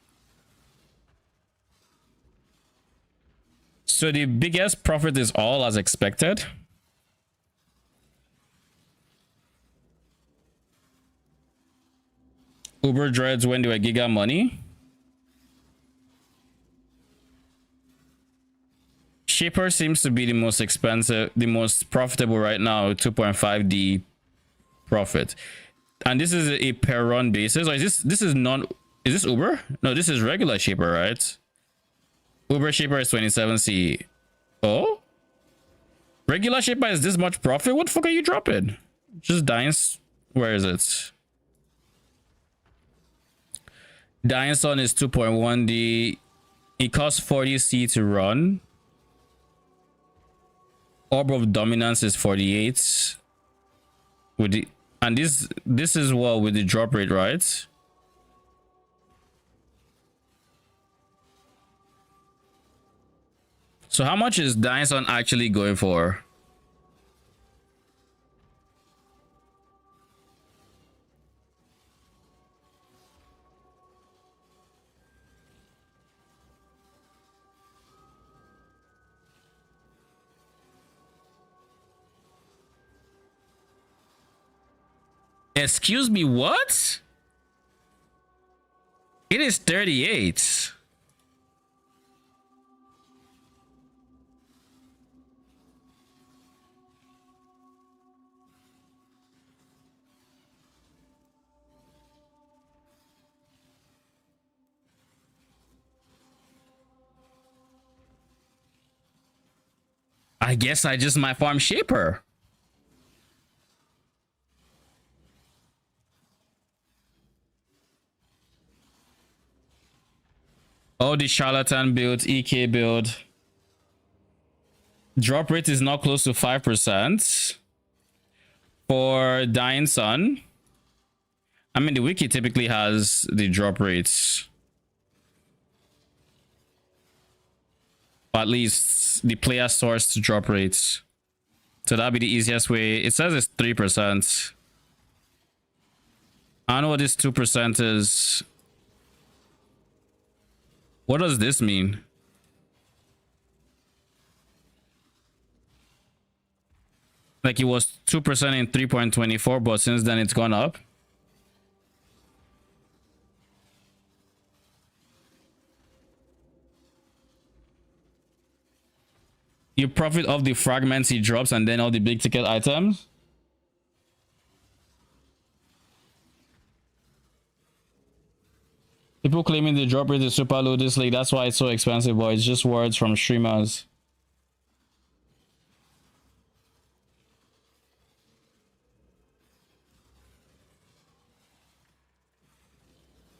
So the biggest profit is all as expected. Uber dreads when they were giga money. Shaper seems to be the most expensive, the most profitable right now, 2.5D profit. And this is a per run basis. Or is this is this Uber? No, this is regular Shaper, right? Uber Shaper is 27C. Oh? Regular Shaper is this much profit? What the fuck are you dropping? Just dying. Where is it? Dying Sun is 2.1D. It costs 40C to run. Orb of Dominance is 48. With the and this is what with the drop rate, right? So how much is Dying Sun actually going for? Excuse me, what? It is 38. I guess I just might farm Shaper. Oh, the charlatan build, EK build. Drop rate is not close to 5%. For Dying Sun. I mean, the wiki typically has the drop rates. Or at least the player sourced drop rates. So that'd be the easiest way. It says it's 3%. I don't know what this 2% is. What does this mean? Like it was 2% in 3.24, but since then it's gone up. You profit off the fragments he drops and then all the big ticket items. People claiming the drop rate is super low this league. That's why it's so expensive, but it's just words from streamers.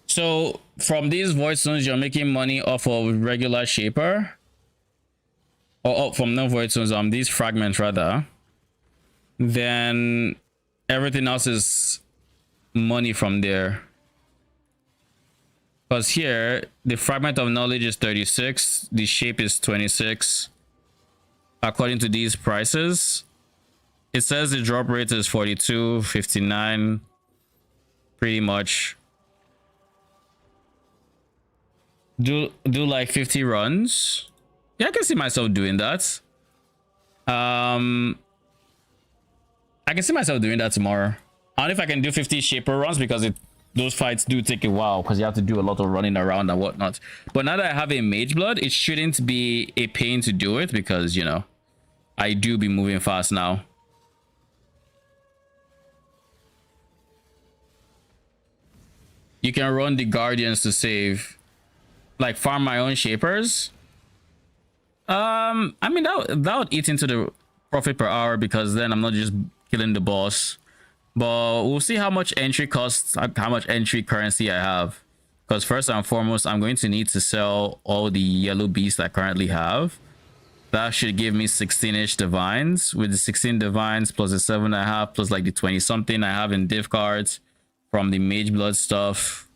So from these void zones, you're making money off of regular Shaper. Or from no void zones, these fragments rather. Then everything else is money from there. Because here, the fragment of knowledge is 36, the shape is 26. According to these prices, it says the drop rate is 42, 59, pretty much. Do like 50 runs. Yeah, I can see myself doing that. I can see myself doing that tomorrow. I don't know if I can do 50 Shaper runs because those fights do take a while because you have to do a lot of running around and whatnot. But now that I have a Mageblood, it shouldn't be a pain to do it because, you know, I do be moving fast now. You can run the Guardians to save. Like farm my own Shapers. I mean that would eat into the profit per hour because then I'm not just killing the boss. But we'll see how much entry costs, how much entry currency I have. Because first and foremost, I'm going to need to sell all the yellow beasts I currently have. That should give me 16-ish divines. With the 16 divines plus the 7.5 plus like the 20 something I have in div cards from the Mageblood stuff.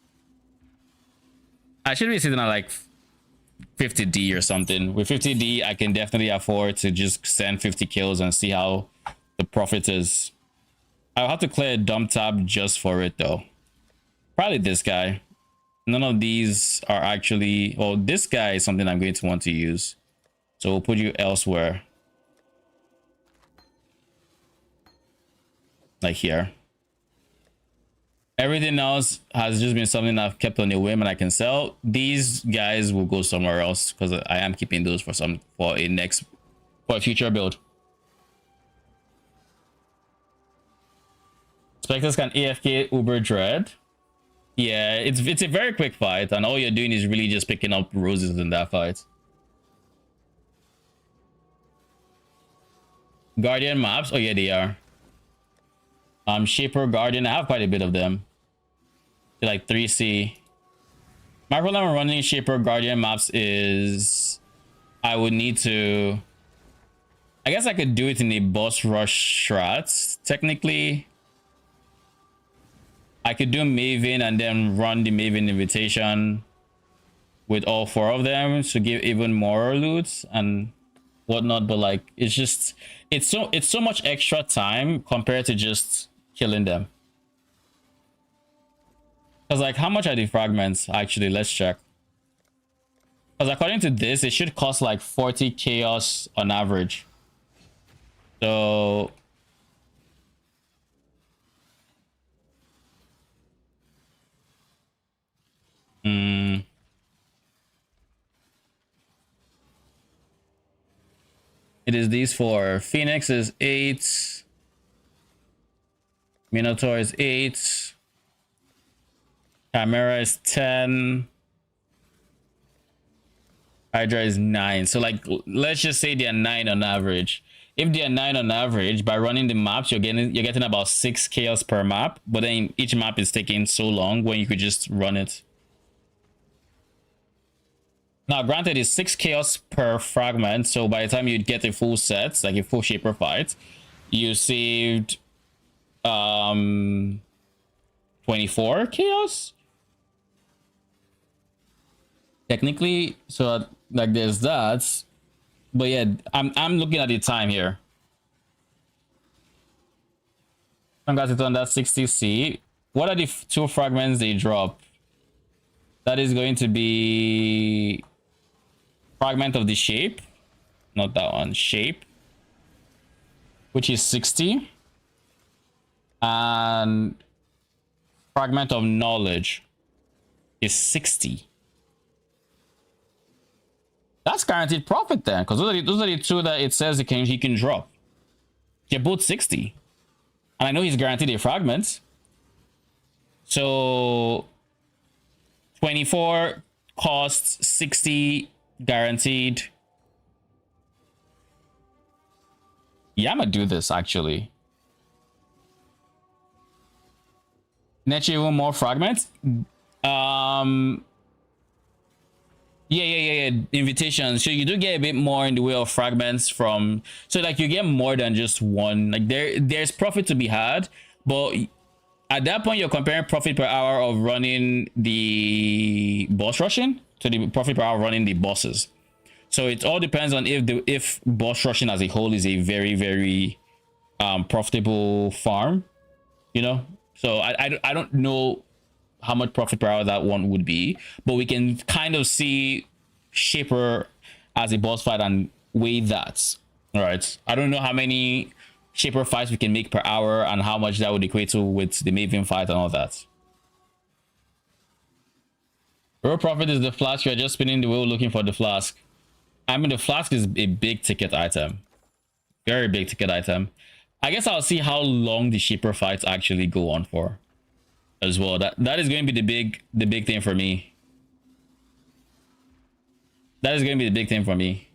I should be sitting at like 50D or something. With 50D, I can definitely afford to just send 50 kills and see how the profit is. I'll have to clear a dump tab just for it though. Probably this guy. None of these are actually... Well, this guy is something I'm going to want to use. So we'll put you elsewhere. Like here. Everything else has just been something I've kept on a whim and I can sell. These guys will go somewhere else because I am keeping those for a future build. Spectres can AFK Uber Dread. Yeah, it's a very quick fight, and all you're doing is really just picking up roses in that fight. Guardian maps. Oh yeah, they are. Shaper Guardian. I have quite a bit of them. They're like 3C. My problem with running Shaper Guardian maps is I would need to... I guess I could do it in a boss rush strat. Technically, I could do Maven and then run the Maven invitation with all 4 of them to give even more loot and whatnot. But like, it's just, it's so much extra time compared to just killing them. Because like, how much are the fragments? Actually, let's check. Because according to this, it should cost like 40 chaos on average. So It is these four. Phoenix is 8. Minotaur is 8. Chimera is 10. Hydra is 9. So like, let's just say they're 9 on average. If they're 9 on average, by running the maps, you're getting about 6 chaos per map. But then each map is taking so long when you could just run it. Now, granted, it's 6 chaos per fragment. So by the time you get a full set, like a full shaper fight, you saved 24 chaos. Technically, so like there's that. But yeah, I'm looking at the time here. I got it on that 60C. What are the 2 fragments they drop? That is going to be fragment of the shape, not that one, shape, which is 60, and fragment of knowledge is 60. That's guaranteed profit then, because those are the 2 that it says he can drop. They're both 60. And I know he's guaranteed a fragment. So 24 costs, 60 guaranteed. Yeah, I'm gonna do this actually. Net even more fragments. Yeah. Invitations. So you do get a bit more in the way of fragments from. So like you get more than just one. Like there's profit to be had, but at that point you're comparing profit per hour of running the boss rushing to the profit per hour running the bosses. So it all depends on if boss rushing as a whole is a very, very profitable farm, you know. So I don't know how much profit per hour that one would be, but we can kind of see Shaper as a boss fight and weigh that. All right, I don't know how many Shaper fights we can make per hour and how much that would equate to with the Maven fight and all that. Real profit is the flask. You're just spinning the wheel looking for the flask. I mean, the flask is a big ticket item, very big ticket item. I guess I'll see how long the Shaper fights actually go on for as well. That is going to be the big thing for me. That is going to be the big thing for me.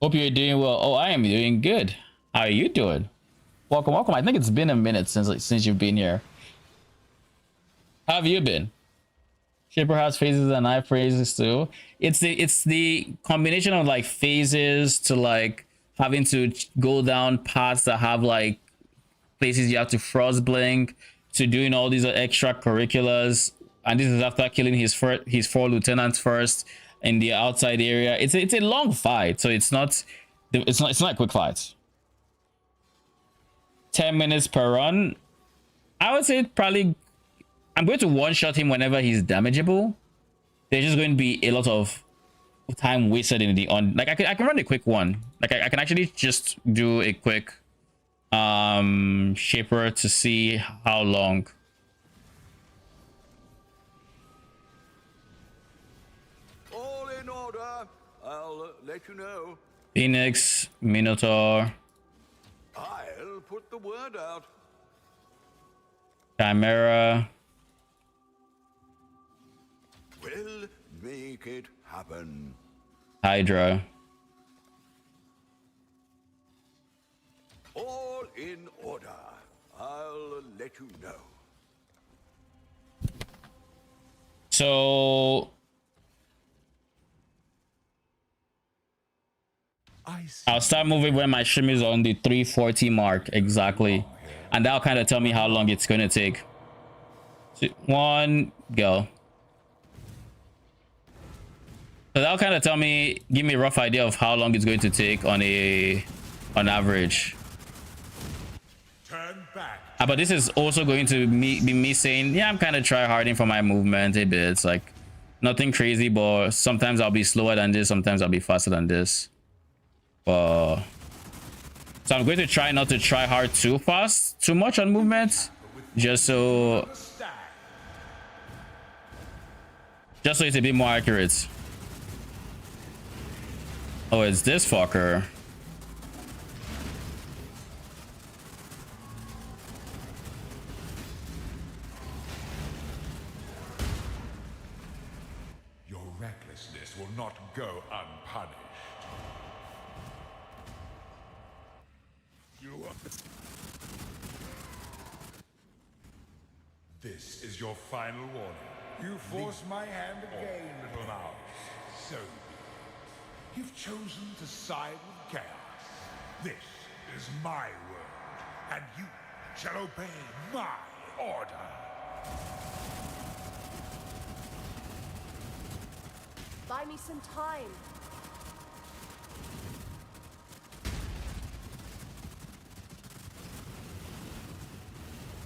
Hope you're doing well. Oh, I am doing good. How are you doing? Welcome. I think it's been a minute since you've been here. How have you been? Shaper has phases and I phases too. It's the combination of like phases to like having to go down paths that have like places you have to frost blink, to doing all these extracurriculars, and this is after killing his 4 lieutenants first in the outside area. It's a long fight, so it's not a quick fight. 10 minutes per run. I would say probably I'm going to one-shot him whenever he's damageable. There's just going to be a lot of time wasted in the like I can run a quick one. Like I can actually just do a quick Shaper to see how long. All in order. I'll let you know. Phoenix, Minotaur, I'll put the word out. Chimera. We'll make it happen. Hydra. All in order. I'll let you know. So I'll start moving when my stream is on the 340 mark exactly, and that'll kind of tell me how long it's gonna take. 1 go. So that'll kind of tell me, give me a rough idea of how long it's going to take on average. Turn back. But this is also going to be me saying, yeah, I'm kind of try-harding for my movement a bit. It's like nothing crazy, but sometimes I'll be slower than this, sometimes I'll be faster than this. So I'm going to try not to try hard too much on movement, just so Just so it's a bit more accurate. Oh, it's this fucker. Your recklessness will not go unpunished. This is your final warning. You force my hand again, little mouse. So be it. You've chosen to side with chaos. This is my world, and you shall obey my order. Buy me some time.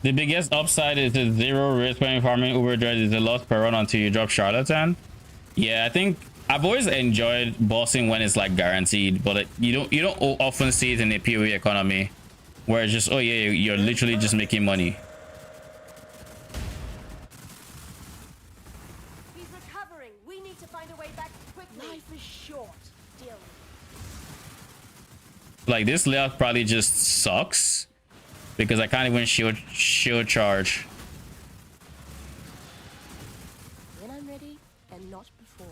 The biggest upside is the zero risk when farming overdrive is the loss per run until you drop charlatan. Yeah, I think I've always enjoyed bossing when it's like guaranteed, but you don't often see it in the PoE economy where it's just, oh yeah, you're literally just making money. He's recovering. We need to find a way back quickly. Life is short. Deal. Like this layout probably just sucks because I can't even shield charge. When I'm ready, and not before.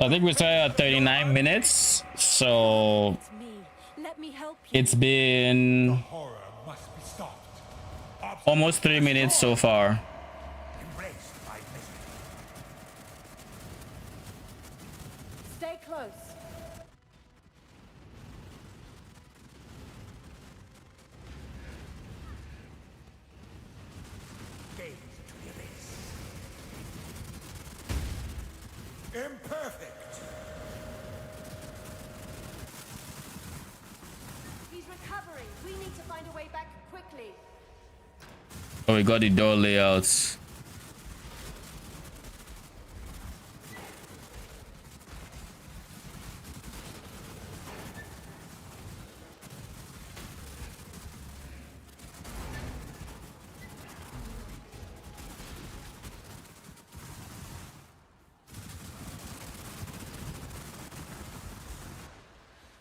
I think we're starting at 39 minutes, so Let me help you. it's been almost 3 minutes so far. Stay close. Imperfect. He's recovering. We need to find a way back quickly. Oh, we got the door layouts.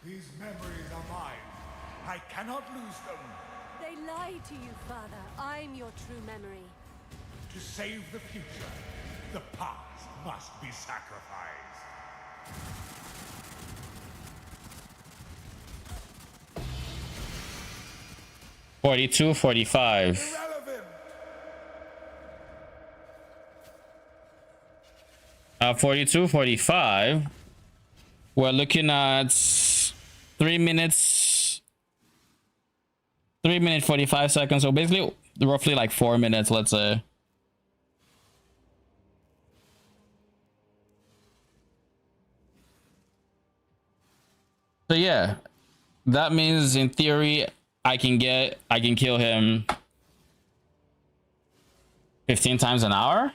These memories are mine. I cannot lose them. They lie to you, Father. I'm your true memory. To save the future, the past must be sacrificed. Forty-two, 45. Irrelevant. 42, 45. We're looking at 3 minutes, 3 minutes 45 seconds. So basically, roughly like 4 minutes, let's say. So yeah, that means in theory I can kill him 15 times an hour,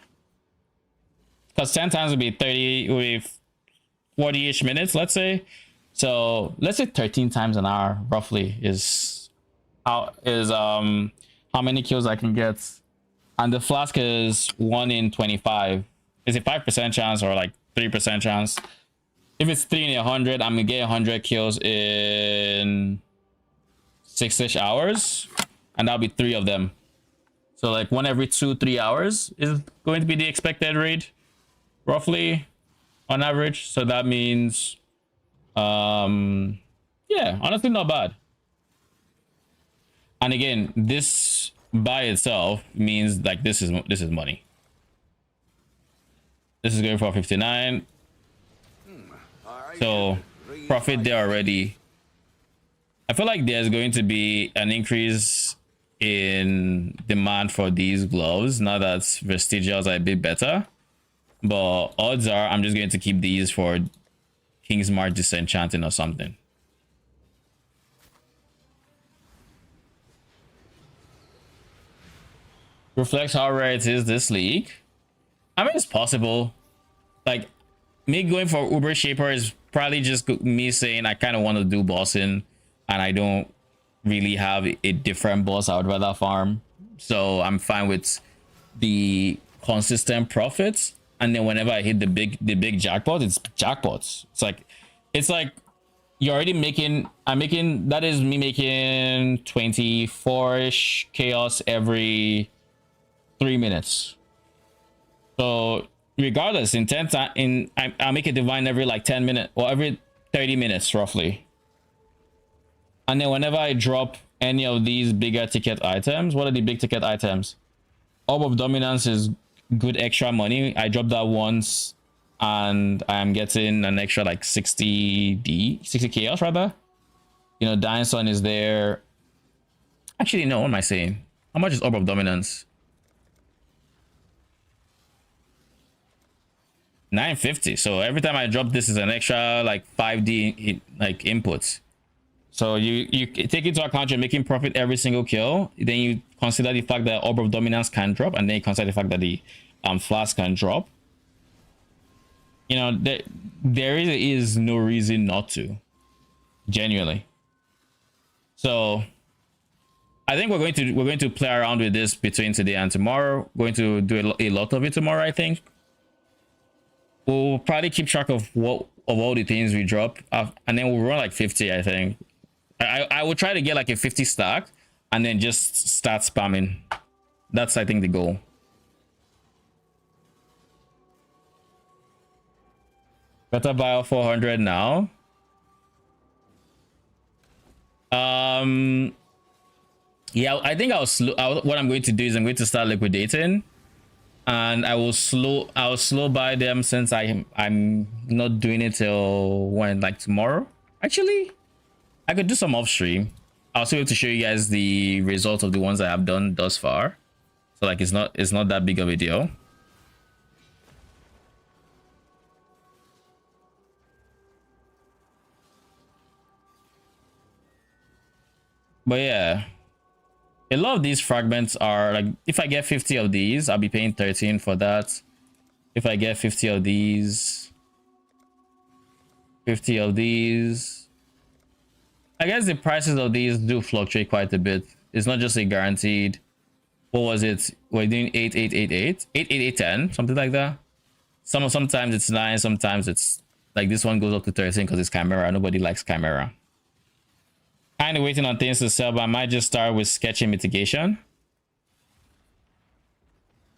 because 10 times would be 30, would be 40-ish minutes, let's say. So let's say 13 times an hour roughly is how many kills I can get. And the flask is 1 in 25. Is it 5% chance or like 3% chance? If it's 3 in 100, I'm gonna get 100 kills in 6-ish hours, and that'll be 3 of them. So like 1 every 2-3 hours is going to be the expected rate, roughly, on average. So that means, yeah, honestly, not bad. And again, this by itself means like this is money. This is going for 59. So profit there already. I feel like there's going to be an increase in demand for these gloves now that vestigials are a bit better, but odds are I'm just going to keep these for Kingsmark disenchanting or something. reflects how rare it is this league. I mean, it's possible. Like, me going for Uber Shaper is probably just me saying I kind of want to do bossing and I don't really have a different boss I would rather farm. So I'm fine with the consistent profits. And then whenever I hit the big jackpot, it's jackpots. It's like you're already making, that is me making 24-ish chaos every 3 minutes. So regardless, I make a divine every like 10 minutes or every 30 minutes roughly. And then whenever I drop any of these bigger ticket items, what are the big ticket items? Orb of Dominance is good extra money. I dropped that once and I'm getting an extra like 60 chaos rather. You know, Dying Sun is there. Actually, no, what am I saying? How much is Orb of Dominance? 950. So every time I drop this is an extra like 5D like inputs. So you take into account you're making profit every single kill. Then you consider the fact that Orb of Dominance can drop, and then you consider the fact that the flask can drop. You know, there is no reason not to, genuinely. So I think we're going to play around with this between today and tomorrow. We're going to do a lot of it tomorrow, I think. We'll probably keep track of all the things we drop, and then we'll run like 50. I think I will try to get like a 50 stack, and then just start spamming. That's, I think, the goal. Better buy off 400 now. Yeah, I think what I'm going to do is I'm going to start liquidating. And I'll slow buy them since I'm not doing it till when, like tomorrow. Actually, I could do some off stream. I'll still be able to show you guys the result of the ones I have done thus far. So like it's not that big of a deal. But yeah. A lot of these fragments are like, if I get 50 of these, I'll be paying 13 for that. If I get 50 of these, 50 of these, I guess the prices of these do fluctuate quite a bit. It's not just a guaranteed. What was it? We're doing 8888, 88810, something like that. Sometimes it's 9, sometimes it's like this one goes up to 13 because it's Chimera. Nobody likes Chimera. Kind of waiting on things to sell, but I might just start with sketching mitigation.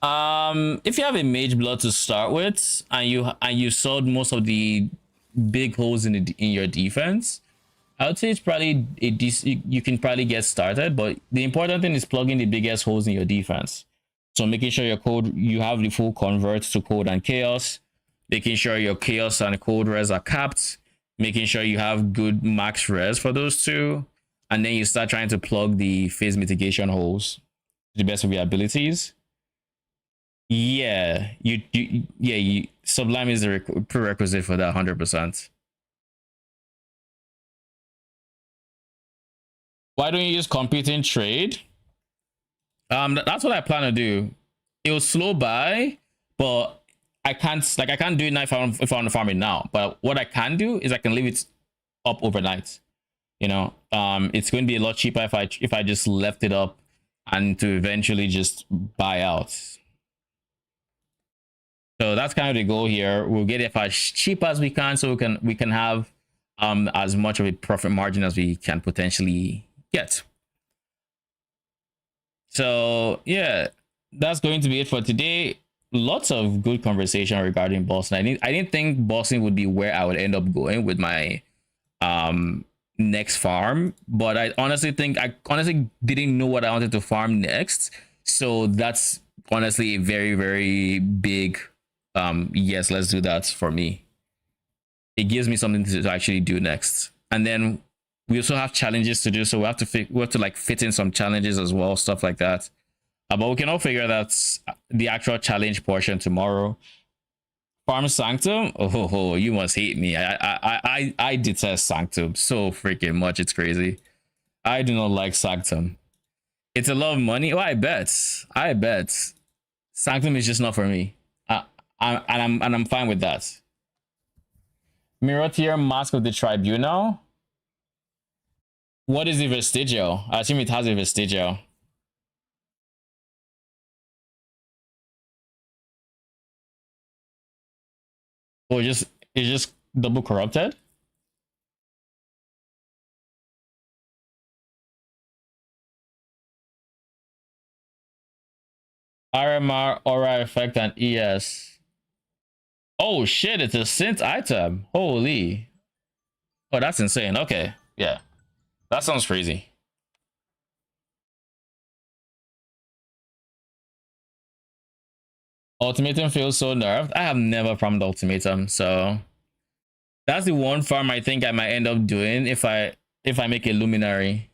If you have a Mageblood to start with, and you sold most of the big holes in your defense, I would say it's probably you can probably get started. But the important thing is plugging the biggest holes in your defense. So making sure you have the full convert to cold and chaos, making sure your chaos and cold res are capped, making sure you have good max res for those two. And then you start trying to plug the phase mitigation holes to the best of your abilities. Yeah, Sublime is the prerequisite for that 100%. Why don't you just compete in trade? That's what I plan to do. It will slow by, but I can't do it now if I want to farm it now. But what I can do is I can leave it up overnight. You know, it's going to be a lot cheaper if I just left it up and to eventually just buy out. So that's kind of the goal here. We'll get it as cheap as we can, so we can have as much of a profit margin as we can potentially get. So yeah, that's going to be it for today. Lots of good conversation regarding bossing. I didn't think bossing would be where I would end up going with my next farm, but I honestly didn't know what I wanted to farm next. So that's honestly a very, very big yes, let's do that for me. It gives me something to actually do next. And then we also have challenges to do, so we have to like fit in some challenges as well, stuff like that. But we can all figure that the actual challenge portion tomorrow. Farm Sanctum? Oh, you must hate me. I detest Sanctum so freaking much. It's crazy. I do not like Sanctum. It's a lot of money. Oh, I bet. I bet. Sanctum is just not for me. I'm fine with that. Mirror tier, Mask of the Tribunal. What is the Vestigial? I assume it has a Vestigial. Oh, it's just double corrupted? RMR, Aura Effect, and ES. Oh shit, it's a synth item. Holy. Oh, that's insane. Okay. Yeah. That sounds crazy. Ultimatum feels so nerfed. I have never farmed Ultimatum, so that's the one farm I think I might end up doing if I make a Luminary.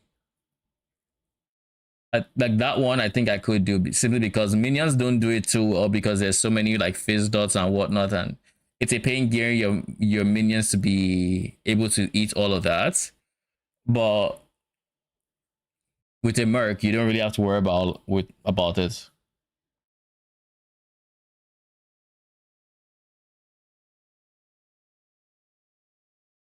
Like that one I think I could do simply because minions don't do it too well because there's so many like fizz dots and whatnot, and it's a pain gearing your minions to be able to eat all of that. But with a merc, you don't really have to worry about it.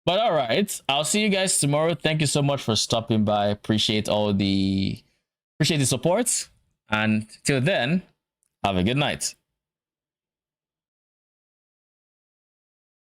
But all right, I'll see you guys tomorrow. Thank you so much for stopping by. Appreciate the support. And till then, have a good night.